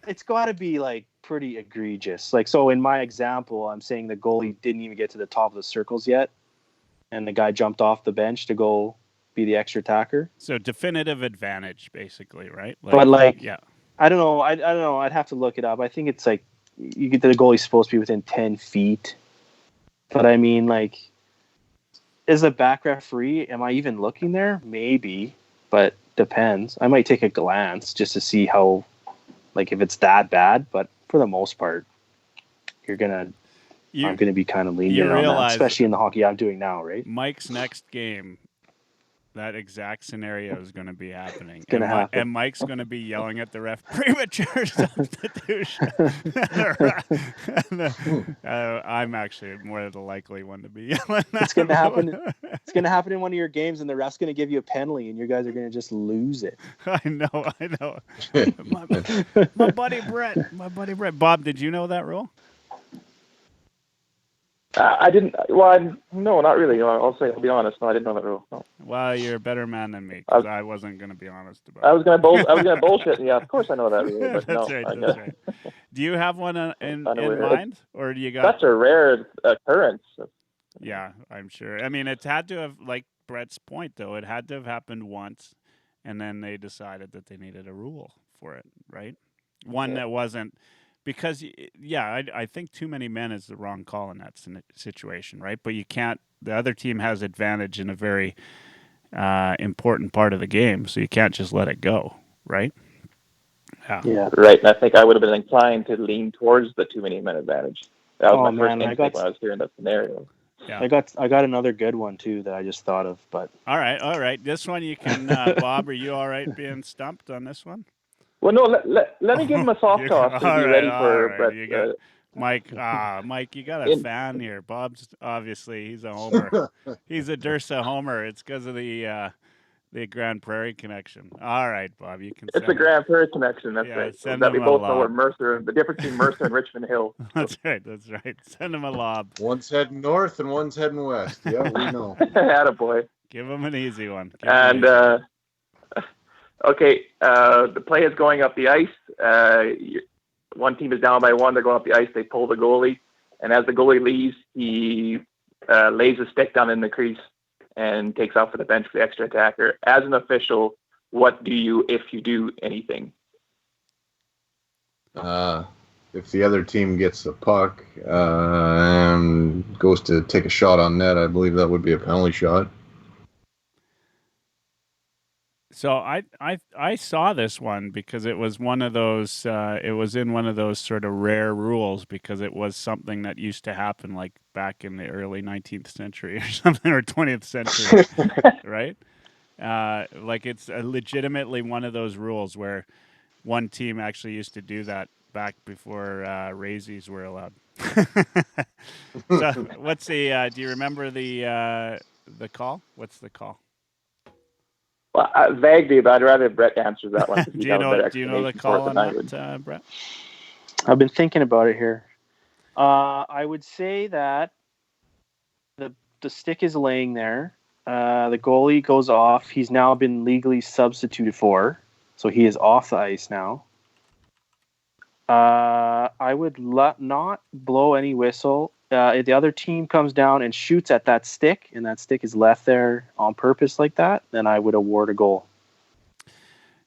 it's got to be like pretty egregious. So in my example, I'm saying the goalie didn't even get to the top of the circles yet, and the guy jumped off the bench to go be the extra attacker. So definitive advantage, basically, right? Yeah, I don't know. I don't know. I'd have to look it up. I think it's like you get the goalie's supposed to be within 10 feet, but I mean, is the back referee? Am I even looking there? Maybe, but depends. I might take a glance just to see how, if it's that bad. But for the most part, I'm gonna be kind of lenient on that, especially in the hockey I'm doing now, right? Mike's next game, that exact scenario is going to be happening. It's going to happen. And Mike's going to be yelling at the ref, premature substitution. I'm actually more the likely one to be yelling. It's going to happen. It's going to happen in one of your games, and the ref's going to give you a penalty, and you guys are going to just lose it. I know. my buddy Brett. Bob, did you know that rule? I didn't. Well, no, not really. I'll be honest. No, I didn't know that rule. No. Well, you're a better man than me because I wasn't going to be honest about it. I was going to bullshit. Yeah, of course I know that rule. But That's no, right. That's right. Do you have one in mind, or do you got? That's a rare occurrence. Yeah, I'm sure. I mean, it had to have, like Brett's point, though. It had to have happened once, and then they decided that they needed a rule for it, right? One that wasn't. Because, I think too many men is the wrong call in that situation, right? But you can't the other team has advantage in a very important part of the game, so you can't just let it go, right? Yeah. Right, and I think I would have been inclined to lean towards the 2-minute advantage. That was my first instinct when I was hearing that scenario. Yeah. I got another good one too that I just thought of, but all right. This one you can, Bob. Are you all right being stumped on this one? Well, no. Let me give him a soft toss to be ready for Brett. You got Mike. Mike, you got a fan here. Bob's obviously he's a homer. He's a Dirsa homer. It's because of the Grand Prairie connection. All right, Bob, you can. It's the Grand Prairie connection. That's right. That we both know what the difference between Mercer and Richmond Hill. That's right. Send him a lob. One's heading north and one's heading west. Yeah, we know. Attaboy. Give him an easy one. Okay, the play is going up the ice. One team is down by 1. They're going up the ice. They pull the goalie, and as the goalie leaves, he lays a stick down in the crease and takes off for the bench for the extra attacker. As an official, what do you if you do anything? If the other team gets the puck and goes to take a shot on net, I believe that would be a penalty shot. So I saw this one because it was one of those. It was in one of those sort of rare rules because it was something that used to happen like back in the early 19th century or something, or 20th century, right? Like it's legitimately one of those rules where one team actually used to do that back before raisies were allowed. So what's the? Do you remember the call? What's the call? Well, vaguely, but I'd rather Brett answers that one. Do you know the call on that, Brett? I've been thinking about it here. I would say that the stick is laying there. The goalie goes off. He's now been legally substituted for, so he is off the ice now. I would not blow any whistle. If the other team comes down and shoots at that stick, and that stick is left there on purpose like that, then I would award a goal.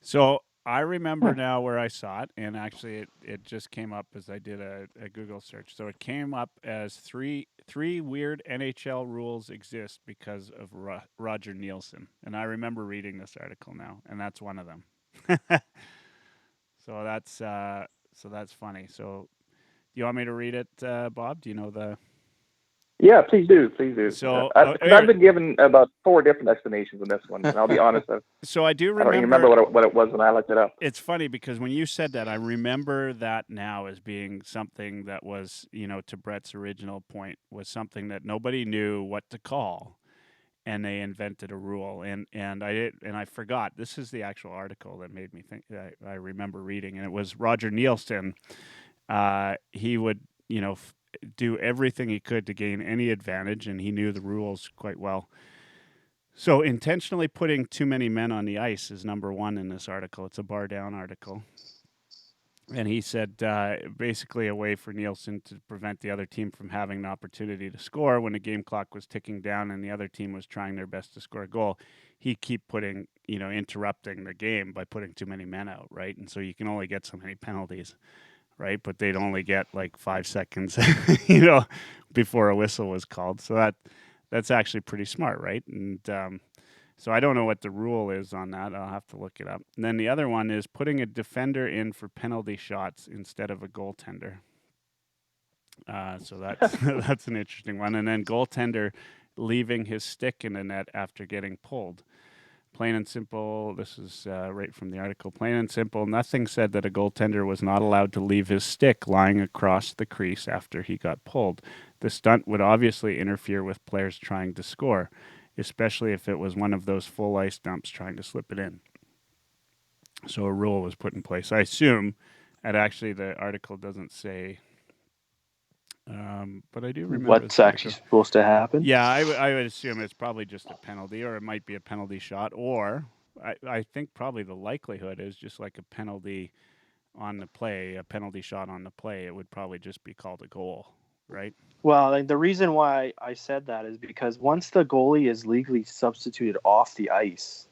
So I remember now where I saw it, and actually it just came up as I did a Google search. So it came up as three weird NHL rules exist because of Roger Nielsen, and I remember reading this article now, and that's one of them. So that's funny. So. Do you want me to read it, Bob? Do you know the? Yeah, please do. So I've been given about 4 different explanations on this one, and I'll be honest. So I do remember. I don't even remember what it was when I looked it up. It's funny because when you said that, I remember that now as being something that was, to Brett's original point, was something that nobody knew what to call, and they invented a rule. And I forgot. This is the actual article that made me think. I remember reading, and it was Roger Nielsen. He would, do everything he could to gain any advantage, and he knew the rules quite well. So intentionally putting too many men on the ice is number 1 in this article. It's a bar down article. And he said basically a way for Nielsen to prevent the other team from having an opportunity to score when the game clock was ticking down and the other team was trying their best to score a goal. He'd keep putting, interrupting the game by putting too many men out, right? And so you can only get so many penalties. Right, but they'd only get like 5 seconds, before a whistle was called. So that's actually pretty smart, right? And so I don't know what the rule is on that. I'll have to look it up. And then the other one is putting a defender in for penalty shots instead of a goaltender. So that's an interesting one. And then goaltender leaving his stick in the net after getting pulled. Plain and simple, this is right from the article, plain and simple, nothing said that a goaltender was not allowed to leave his stick lying across the crease after he got pulled. The stunt would obviously interfere with players trying to score, especially if it was one of those full ice dumps trying to slip it in. So a rule was put in place. I assume, and actually the article doesn't say, but I do remember what's actually supposed to happen. Yeah, I would assume it's probably just a penalty, or it might be a penalty shot, or I think probably the likelihood is just like a penalty on the play, a penalty shot on the play. It would probably just be called a goal, right? Well, the reason why I said that is because once the goalie is legally substituted off the ice,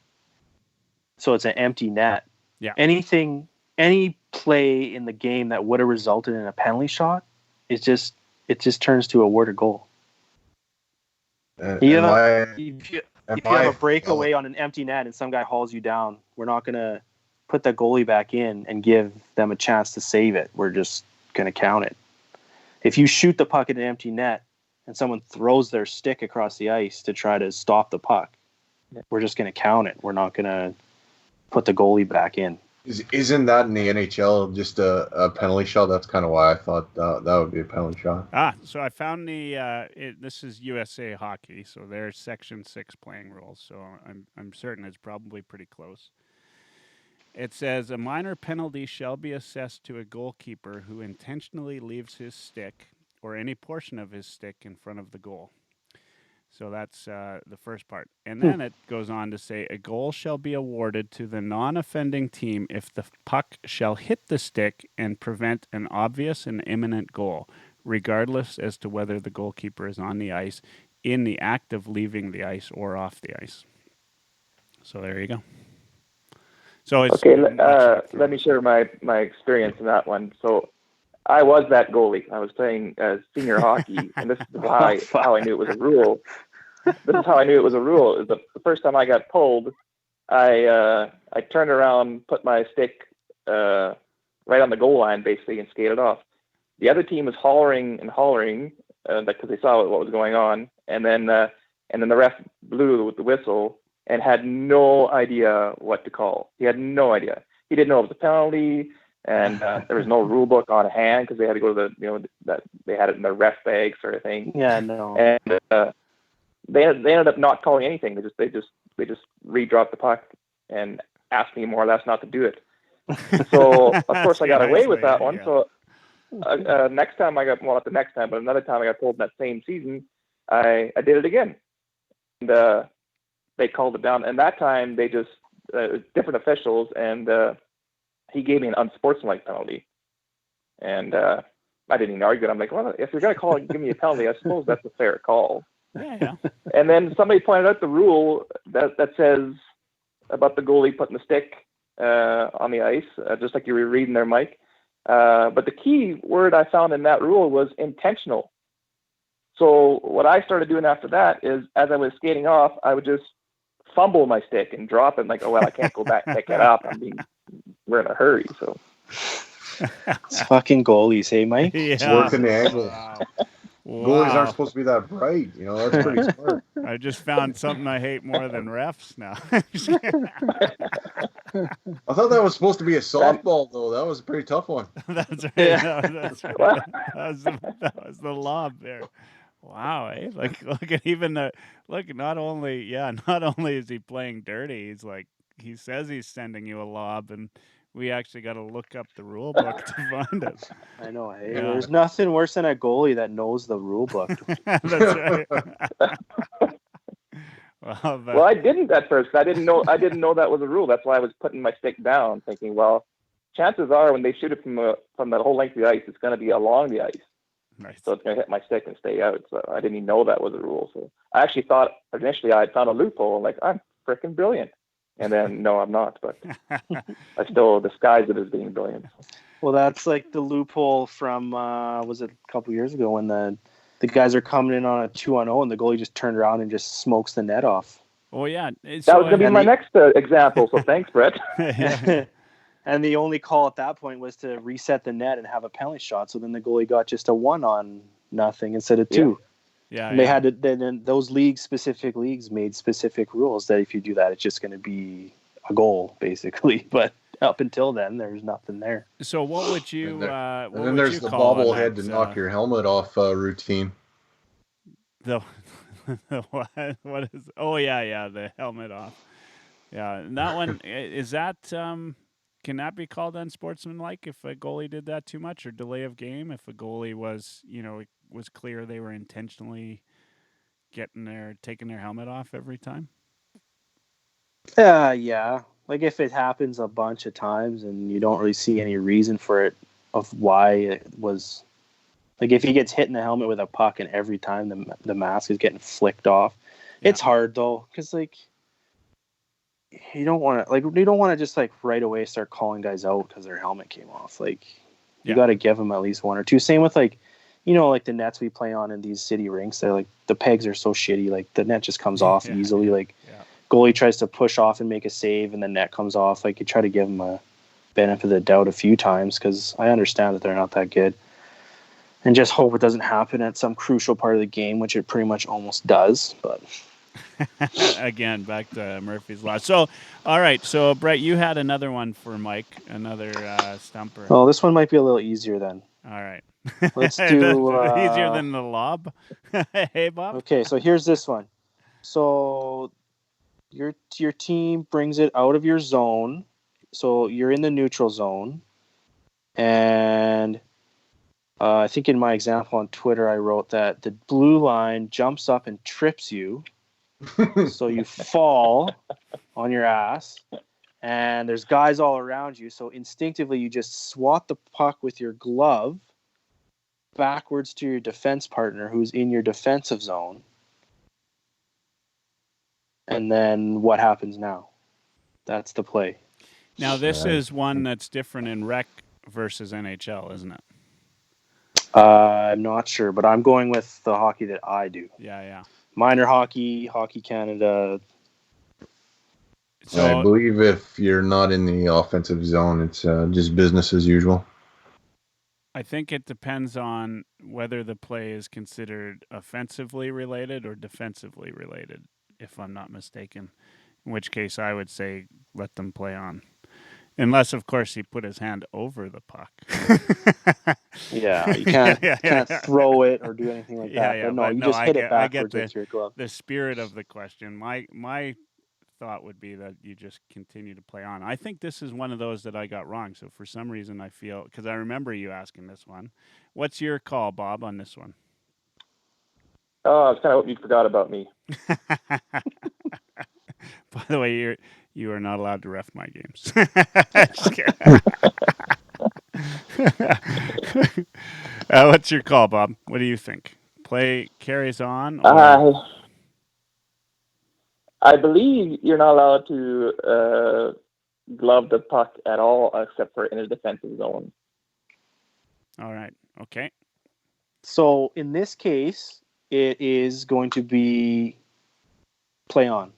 so it's an empty net. Yeah. Any play in the game that would have resulted in a penalty shot, it just turns to a word of goal. If you have a breakaway on an empty net and some guy hauls you down, we're not going to put the goalie back in and give them a chance to save it. We're just going to count it. If you shoot the puck at an empty net and someone throws their stick across the ice to try to stop the puck, we're just going to count it. We're not going to put the goalie back in. Isn't that in the NHL just a penalty shot? That's kind of why I thought that would be a penalty shot. So I found this is USA Hockey, so they're Section 6 playing rules, so I'm certain it's probably pretty close. It says, a minor penalty shall be assessed to a goalkeeper who intentionally leaves his stick or any portion of his stick in front of the goal. So that's the first part. And then it goes on to say, a goal shall be awarded to the non-offending team if the puck shall hit the stick and prevent an obvious and imminent goal, regardless as to whether the goalkeeper is on the ice, in the act of leaving the ice, or off the ice. So there you go. So it's okay. Let me share my experience in that one. So I was that goalie. I was playing senior hockey, and this is how I knew it was a rule. This is how I knew it was a rule. The first time I got pulled, I turned around, put my stick right on the goal line, basically, and skated off. The other team was hollering because they saw what was going on, and then the ref blew the whistle and had no idea what to call. He had no idea. He didn't know it was a penalty. And there was no rule book on hand because they had to go to that they had it in their ref bag sort of thing. Yeah, no. And they ended up not calling anything. They just redropped the puck and asked me more or less not to do it. So of course I got away with that one. Yeah. So next time not the next time, but another time I got pulled in that same season, I did it again. And they called it down. And that time they just different officials and. He gave me an unsportsmanlike penalty, and I didn't even argue it. I'm like, well, if you're going to give me a penalty, I suppose that's a fair call. Yeah. And then somebody pointed out the rule that says about the goalie putting the stick on the ice, just like you were reading there, Mike. But the key word I found in that rule was intentional. So what I started doing after that is, as I was skating off, I would just fumble my stick and drop it. I'm like, oh, well, I can't go back and pick it up. We're in a hurry, so. It's fucking goalies, hey, Mike? Yeah. Working the angle. Wow. Goalies aren't supposed to be that bright. That's pretty smart. I just found something I hate more than refs now. I thought that was supposed to be a softball, though. That was a pretty tough one. That's right. Yeah. That's right. That was the lob there. Wow, eh? Look at even not only is he playing dirty, he says he's sending you a lob, and we actually got to look up the rule book to find it. I know, hey? Yeah. There's nothing worse than a goalie that knows the rule book. That's right. Well, I didn't at first. I didn't know that was a rule. That's why I was putting my stick down, thinking, well, chances are when they shoot it from the whole length of the ice, it's going to be along the ice. Nice. So it's going to hit my stick and stay out. So I didn't even know that was a rule. So I actually thought initially I had found a loophole. Like, I'm freaking brilliant. And then, no, I'm not. But I still disguise it as being brilliant. Well, that's like the loophole from, was it a couple years ago when the guys are coming in on a 2-on-0 and the goalie just turned around and just smokes the net off. Oh, yeah. That was going to be my next example. So thanks, Brit. And the only call at that point was to reset the net and have a penalty shot. So then the goalie got just a 1-0 instead of 2. Yeah. And they had to, then those specific leagues made specific rules that if you do that, it's just going to be a goal, basically. But up until then, there's nothing there. So what would you? And then there's the bobblehead to knock your helmet off routine. The what is? Oh yeah, the helmet off. Yeah, and that one is that. Can that be called unsportsmanlike if a goalie did that too much, or delay of game? If a goalie was, it was clear they were intentionally taking their helmet off every time? Yeah. Like if it happens a bunch of times and you don't really see any reason for it of why it was, like if he gets hit in the helmet with a puck and every time the mask is getting flicked off, it's hard though, because you don't want to just right away start calling guys out because their helmet came off. You got to give them at least one or two. Same with like the nets we play on in these city rinks, they're like the pegs are so shitty. Like the net just comes off easily. Like goalie tries to push off and make a save, and the net comes off. Like you try to give them a benefit of the doubt a few times because I understand that they're not that good, and just hope it doesn't happen at some crucial part of the game, which it pretty much almost does. But again, back to Murphy's Law. So, all right. So, Brett, you had another one for Mike, another stumper. Well, this one might be a little easier then. All right. Let's do easier than the lob. Hey, Bob. Okay, so here's this one. So your team brings it out of your zone. So you're in the neutral zone, and I think in my example on Twitter, I wrote that the blue line jumps up and trips you. So you fall on your ass, and there's guys all around you. So instinctively, you just swat the puck with your glove backwards to your defense partner who's in your defensive zone. And then what happens now? That's the play. Now, this is one that's different in rec versus NHL, isn't it? I'm not sure, but I'm going with the hockey that I do. Yeah. Minor hockey, Hockey Canada. So, I believe if you're not in the offensive zone, it's just business as usual. I think it depends on whether the play is considered offensively related or defensively related, if I'm not mistaken. In which case, I would say let them play on. Unless, of course, he put his hand over the puck. Yeah, you can't throw it or do anything like that. But no, you just hit it backwards with your glove. The spirit of the question. My thought would be that you just continue to play on. I think this is one of those that I got wrong. So for some reason, I feel, because I remember you asking this one. What's your call, Bob, on this one? Oh, it's kind of what you forgot about me. By the way, you are not allowed to ref my games. What's your call, Bob? What do you think? Play carries on? Or? I believe you're not allowed to glove the puck at all except for in a defensive zone. All right. Okay. So in this case, it is going to be play on.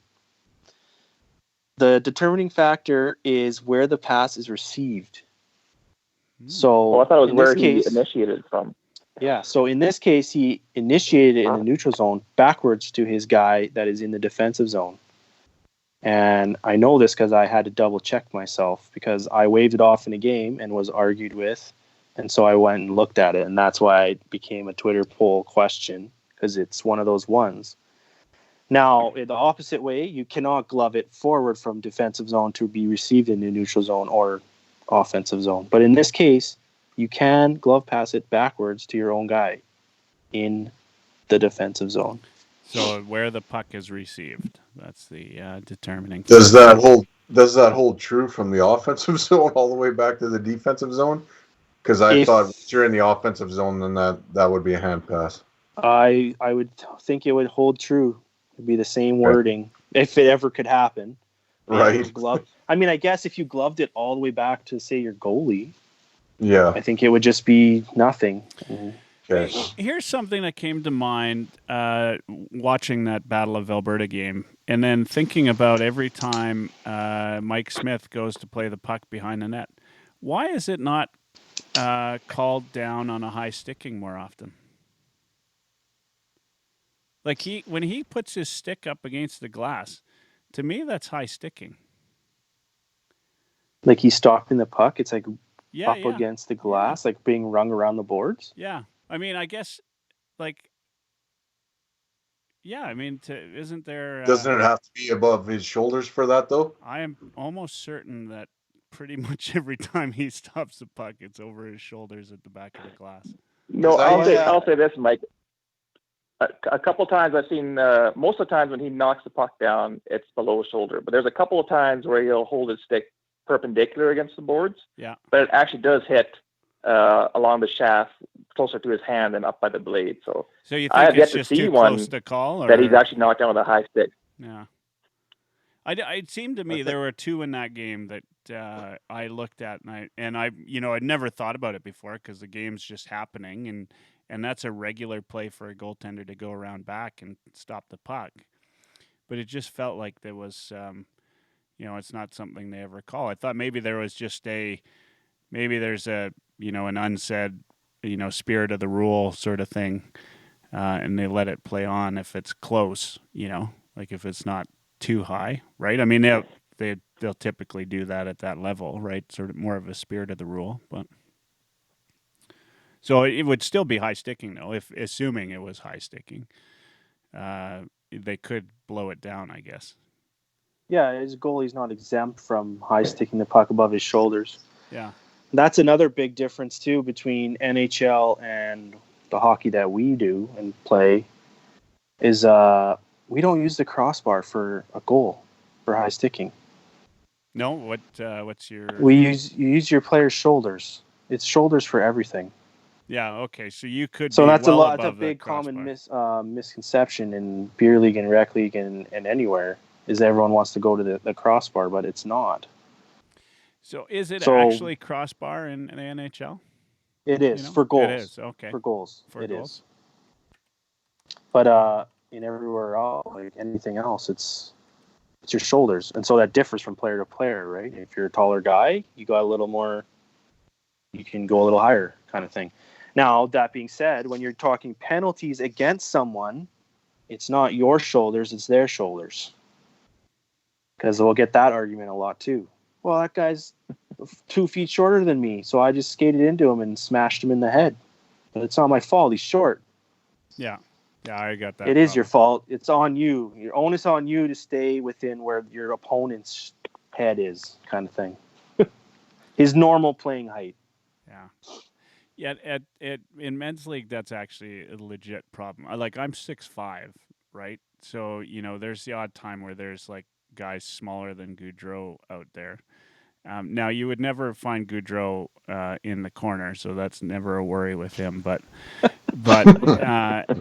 The determining factor is where the pass is received. So I thought it was where he initiated from. Yeah, so in this case, he initiated in the neutral zone backwards to his guy that is in the defensive zone. And I know this because I had to double check myself because I waved it off in a game and was argued with. And so I went and looked at it, and that's why it became a Twitter poll question, because it's one of those ones. Now, in the opposite way, you cannot glove it forward from defensive zone to be received in the neutral zone or offensive zone. But in this case, you can glove pass it backwards to your own guy in the defensive zone. So where the puck is received, that's the determining. Does that hold true from the offensive zone all the way back to the defensive zone? Because I thought if you're in the offensive zone, then that would be a hand pass. I would think it would hold true. It'd be the same wording if it ever could happen. Right. I mean, I guess if you gloved it all the way back to, say, your goalie, I think it would just be nothing. Okay. Here's something that came to mind watching that Battle of Alberta game, and then thinking about every time Mike Smith goes to play the puck behind the net. Why is it not called down on a high sticking more often? Like when he puts his stick up against the glass, to me that's high sticking. Like he's stalking the puck. It's like up against the glass, like being rung around the boards. Yeah, I mean, I guess, like, yeah, I mean, isn't there? Doesn't it have to be above his shoulders for that, though? I am almost certain that pretty much every time he stops the puck, it's over his shoulders at the back of the glass. No, I'll say this, Mike. A couple of times I've seen, most of the times when he knocks the puck down, it's below his shoulder. But there's a couple of times where he'll hold his stick perpendicular against the boards. Yeah. But it actually does hit along the shaft, closer to his hand and up by the blade. So you think it's just too close to call? That he's actually knocked down with a high stick. Yeah. It seemed to me there were two in that game that I looked at, and I I'd never thought about it before because the game's just happening, and that's a regular play for a goaltender to go around back and stop the puck. But it just felt like there was, it's not something they ever call. I thought maybe there was just maybe there's a an unsaid spirit of the rule sort of thing, and they let it play on if it's close, like if it's not too high, right? I mean, they'll typically do that at that level, right? Sort of more of a spirit of the rule, but so it would still be high sticking though, if assuming it was high sticking. They could blow it down, I guess. Yeah, his goalie's not exempt from high sticking the puck above his shoulders. Yeah. That's another big difference too between NHL and the hockey that we do and play is we don't use the crossbar for a goal for high sticking. No, what's your? You use your player's shoulders. It's shoulders for everything. Yeah. Okay. So you could. So be that's well that's a above big the common crossbar. misconception in beer league and rec league and anywhere is everyone wants to go to the crossbar, but it's not. So is it actually crossbar in the NHL? It is for goals. It is okay for goals. For it goals. Is. But in everywhere else, like anything else, it's your shoulders, and so that differs from player to player, right? If you're a taller guy, you got a little more. You can go a little higher, kind of thing. Now, that being said, when you're talking penalties against someone, it's not your shoulders, it's their shoulders. Because we'll get that argument a lot too. Well, that guy's 2 feet shorter than me, so I just skated into him and smashed him in the head. But it's not my fault, he's short. Yeah, I got that. It is your fault. It's on you. Your onus on you to stay within where your opponent's head is, kind of thing. His normal playing height. Yeah. In men's league, that's actually a legit problem. I'm 6'5", right? So there's the odd time where there's like guys smaller than Goudreau out there. Now you would never find Goudreau in the corner, so that's never a worry with him. But the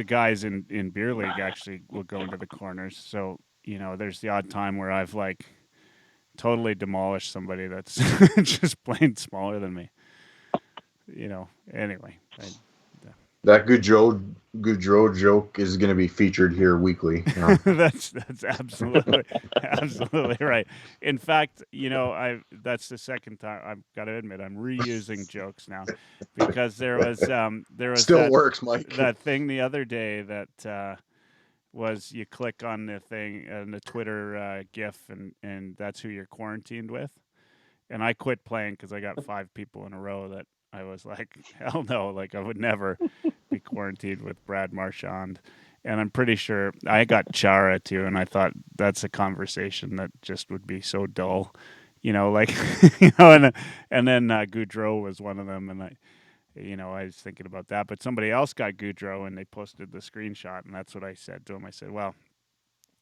guys in beer league actually will go into the corners. So there's the odd time where I've like totally demolished somebody that's just plain smaller than me. Anyway. That Goudreau joke is going to be featured here weekly. That's absolutely right. In fact, that's the second time I've got to admit I'm reusing jokes now because there was still works, Mike. That thing the other day that was you click on the thing and the Twitter GIF and that's who you're quarantined with, and I quit playing because I got 5 people in a row that I was like, hell no, like I would never be quarantined with Brad Marchand. And I'm pretty sure I got Chara too, and I thought that's a conversation that just would be so dull, and then Goudreau was one of them, and I was thinking about that, but somebody else got Goudreau, and they posted the screenshot, and that's what I said to him. I said, well,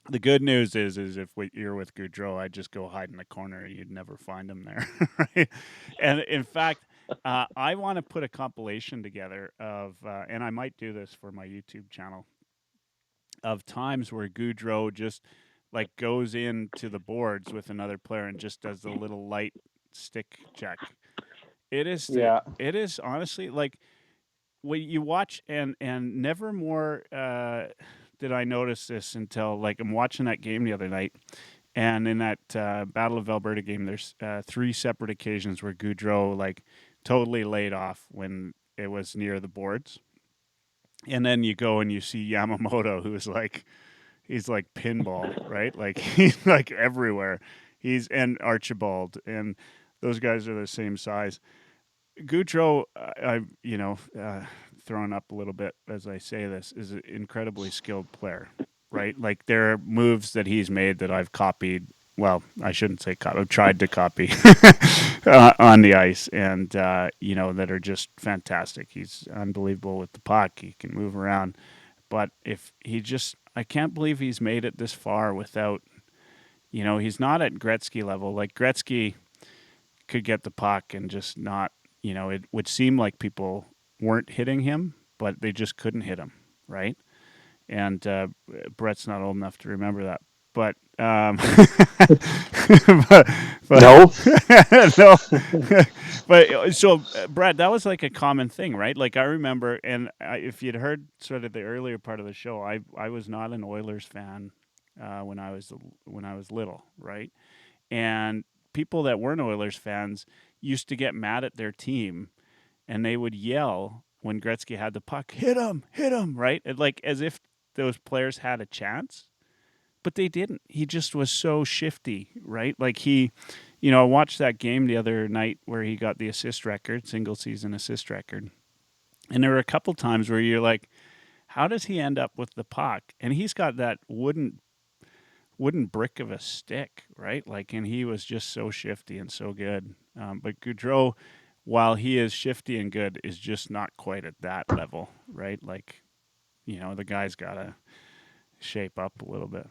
the good news is if you're with Goudreau, I'd just go hide in the corner. You'd never find him there, right? And in fact, I want to put a compilation together of, and I might do this for my YouTube channel, of times where Goudreau just like goes into the boards with another player and just does the little light stick check. It is honestly like when you watch and never more did I notice this until like I'm watching that game the other night. And in that Battle of Alberta game, there's 3 separate occasions where Goudreau like totally laid off when it was near the boards. And then you go and you see Yamamoto, who's like, he's like pinball, right? Like he's like everywhere. And Archibald, and those guys are the same size. Goudreau, throwing up a little bit as I say this, is an incredibly skilled player, right? Like there are moves that he's made that I've copied. Well, I shouldn't say copy. I've tried to copy on the ice, and that are just fantastic. He's unbelievable with the puck. He can move around, but I can't believe he's made it this far without, he's not at Gretzky level. Like Gretzky could get the puck and just not, it would seem like people weren't hitting him, but they just couldn't hit him, right? And Brett's not old enough to remember that. but No. no. But so, Brad, that was like a common thing, right? Like I remember, and if you'd heard sort of the earlier part of the show, I was not an Oilers fan when I was little, right? And people that weren't Oilers fans used to get mad at their team, and they would yell when Gretzky had the puck, hit him, right? And like as if those players had a chance, but they didn't. He just was so shifty, right? Like I watched that game the other night where he got the assist record, single season assist record. And there were a couple times where you're like, how does he end up with the puck? And he's got that wooden brick of a stick, right? Like, and he was just so shifty and so good. But Goudreau, while he is shifty and good, is just not quite at that level, right? Like, the guy's got to shape up a little bit,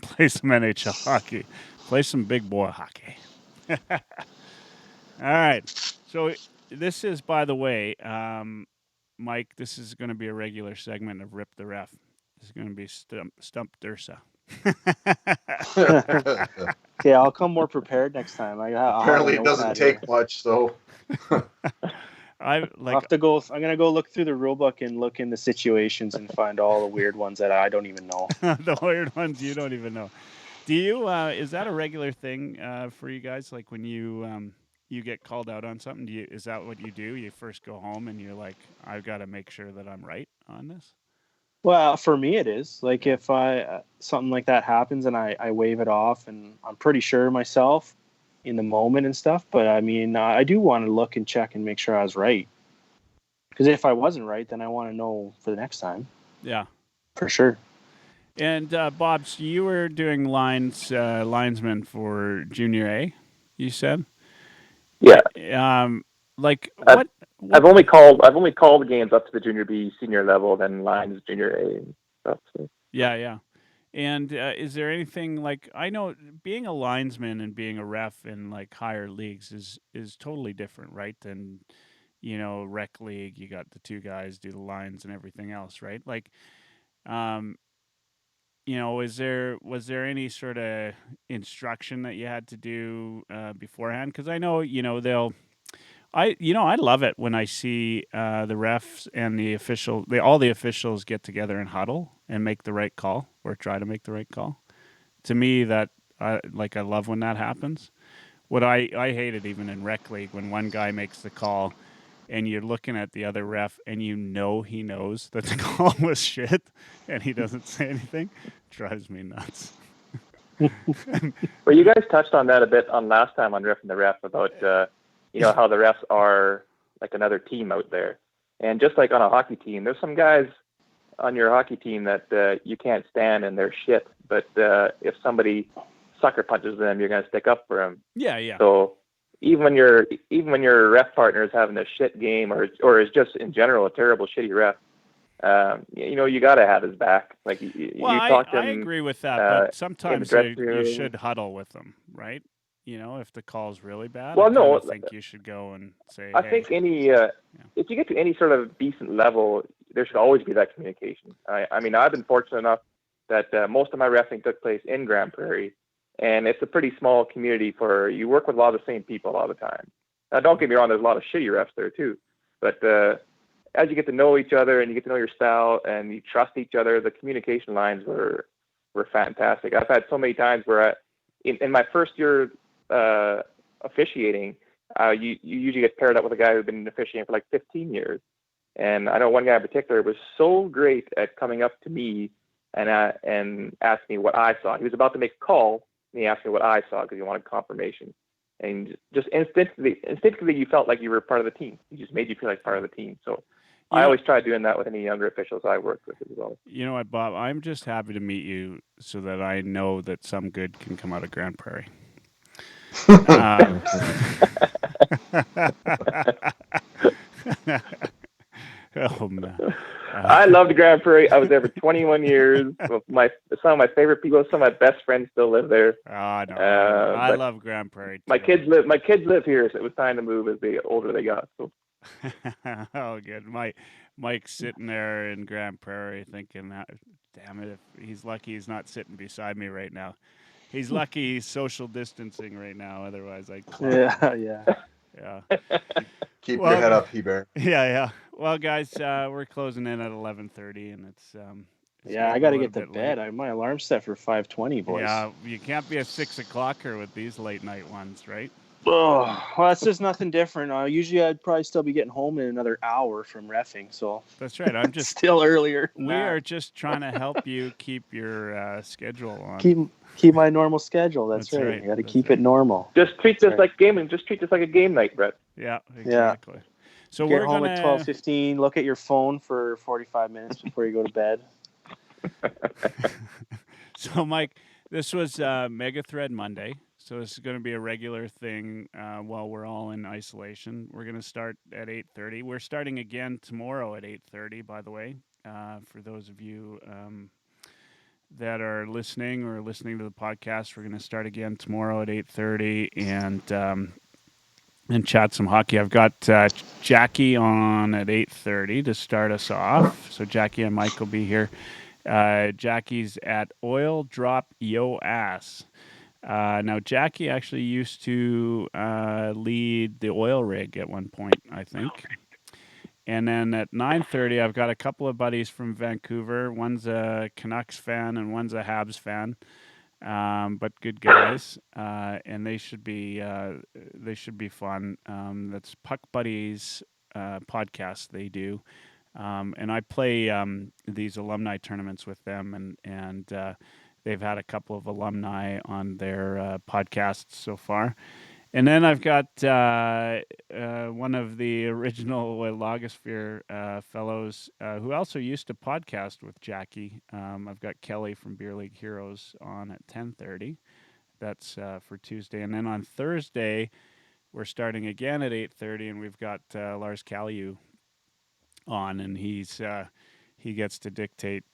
play some NHL hockey, play some big boy hockey. All right. So this is, by the way, Mike, this is going to be a regular segment of Rip the Ref. This is going to be Stump Dirsa. Okay, I'll come more prepared next time. Apparently, it doesn't take much, so. I'll have to go. I'm gonna go look through the rule book and look into situations and find all the weird ones that I don't even know. The weird ones you don't even know. Do you? Is that a regular thing for you guys? Like when you get called out on something, is that what you do? You first go home and you're like, I've got to make sure that I'm right on this. Well, for me, it is. Like if something like that happens and I wave it off, and I'm pretty sure myself in the moment and stuff. But I mean, I do want to look and check and make sure I was right. Because if I wasn't right, then I want to know for the next time. Yeah, for sure. And Bob, so you were doing linesman for Junior A, you said? Yeah. Like what? I've only called games up to the Junior B senior level, then lines Junior A and stuff. So. Yeah. And is there anything like, I know being a linesman and being a ref in like higher leagues is totally different, right? Than, rec league, you got the two guys do the lines and everything else, right? Like, was there any sort of instruction that you had to do beforehand? Because I know, I love it when I see the refs and all the officials get together and huddle and make the right call or try to make the right call. To me, I love when that happens. What I hate it even in rec league when one guy makes the call and you're looking at the other ref and he knows that the call was shit and he doesn't say anything. It drives me nuts. Well, you guys touched on that a bit on last time on Riff and the Ref about how the refs are like another team out there. And just like on a hockey team, there's some guys on your hockey team that you can't stand and they're shit. But if somebody sucker punches them, you're going to stick up for them. Yeah. So even when your ref partner is having a shit game or is just in general a terrible shitty ref, you got to have his back. Like you talk to him. I agree with that, but sometimes you should huddle with them, right? If the call's really bad, I think you should go and say. I think if you get to any sort of decent level, there should always be that communication. I mean, I've been fortunate enough that most of my reffing took place in Grand Prairie, and it's a pretty small community. You work with a lot of the same people all the time. Now, don't get me wrong, there's a lot of shitty refs there too, but as you get to know each other and you get to know your style and you trust each other, the communication lines were fantastic. I've had so many times where in my first year officiating, you usually get paired up with a guy who's been officiating for like 15 years. And I know one guy in particular was so great at coming up to me and asked me what I saw. He was about to make a call and he asked me what I saw because he wanted confirmation. And just instinctively you felt like you were part of the team. He just made you feel like part of the team. So I always try doing that with any younger officials I worked with as well. You know what, Bob? I'm just happy to meet you so that I know that some good can come out of Grand Prairie. Oh man! I loved Grand Prairie. I was there for 21 years. Some of my favorite people, some of my best friends still live there. Oh no, I love Grand Prairie too. My kids live here, so it was time to move as the older they got. So. Oh, good. Mike's sitting there in Grand Prairie thinking, damn it! If he's lucky, he's not sitting beside me right now. He's lucky he's social distancing right now. Otherwise, I'd clock him. Yeah. Yeah. Keep Well, your head up, Hebert. Yeah. Well, guys, we're closing in at 11:30, and it's Yeah, I getting got a to little get to bit bed. late. My alarm's set for 5:20, boys. Yeah, you can't be a 6 o'clocker with these late night ones, right? Oh, well, it's just nothing different. Usually, I'd probably still be getting home in another hour from reffing, so That's right. I'm just still earlier. than we that. are just trying to help you keep your schedule on. Keep my normal schedule. That's That's right. right. I got to That's keep right. it normal. Just treat That's this right. like gaming. Just treat this like a game night, Brett. Yeah, exactly. So Get we're home gonna at 12:15. Look at your phone for 45 minutes before you go to bed. So, Mike, this was Mega Thread Monday. So this is going to be a regular thing while we're all in isolation. We're going to start at 8:30. We're starting again tomorrow at 8:30, by the way, for those of you that are listening or listening to the podcast. We're going to start again tomorrow at 8:30 and chat some hockey. I've got Jackie on at 8:30 to start us off. So Jackie and Mike will be here. Jackie's at Oil Drop Yo Ass. Now, Jackie actually used to lead the oil rig at one point, I think. And then at 9:30, I've got a couple of buddies from Vancouver. One's a Canucks fan and one's a Habs fan, but good guys, and they should be fun. That's Puck Buddies podcast they do. And I play these alumni tournaments with them, and they've had a couple of alumni on their podcasts so far. And then I've got one of the original Logosphere fellows who also used to podcast with Jackie. I've got Kelly from Beer League Heroes on at 10:30. That's for Tuesday. And then on Thursday, we're starting again at 8:30, and we've got Lars Kalliu on, and he gets to dictate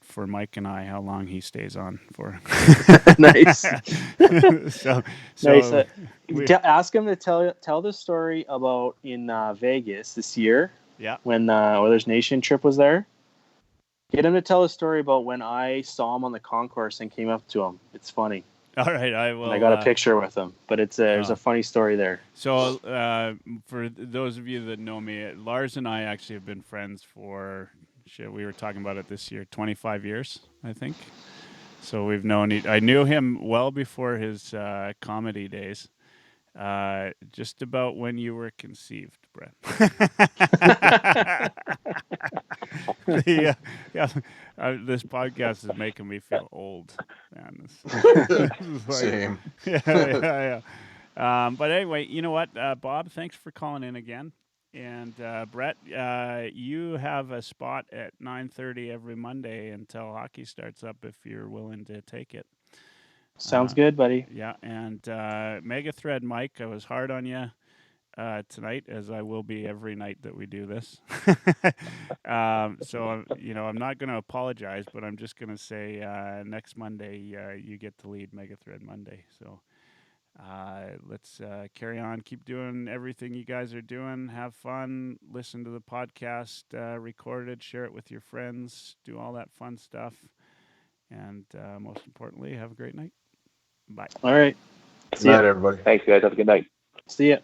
for Mike and I how long he stays on for. Nice. so Nice. we- Ask him to tell the story about in Vegas this year. Yeah. When Oilers Nation trip was there. Get him to tell a story about when I saw him on the concourse and came up to him. It's funny. All right, I will. And I got a picture with him, but there's a funny story there. So, for those of you that know me, Lars and I actually have been friends for, we were talking about it this year, 25 years, I think. So we've known, I knew him well before his comedy days. Just about when you were conceived, Brett. This podcast is making me feel old, man. Same. Yeah. But anyway, you know what, Bob? Thanks for calling in again. And Brett, you have a spot at 9:30 every Monday until hockey starts up, if you're willing to take it. Sounds good, buddy. Yeah, and Mega Thread Mike, I was hard on you tonight, as I will be every night that we do this. So, I'm not going to apologize, but I'm just going to say next Monday you get to lead Mega Thread Monday. So let's carry on. Keep doing everything you guys are doing. Have fun. Listen to the podcast, record it, share it with your friends, do all that fun stuff. And most importantly, have a great night. Bye. All right. Good night, everybody. Thanks, guys. Have a good night. See ya.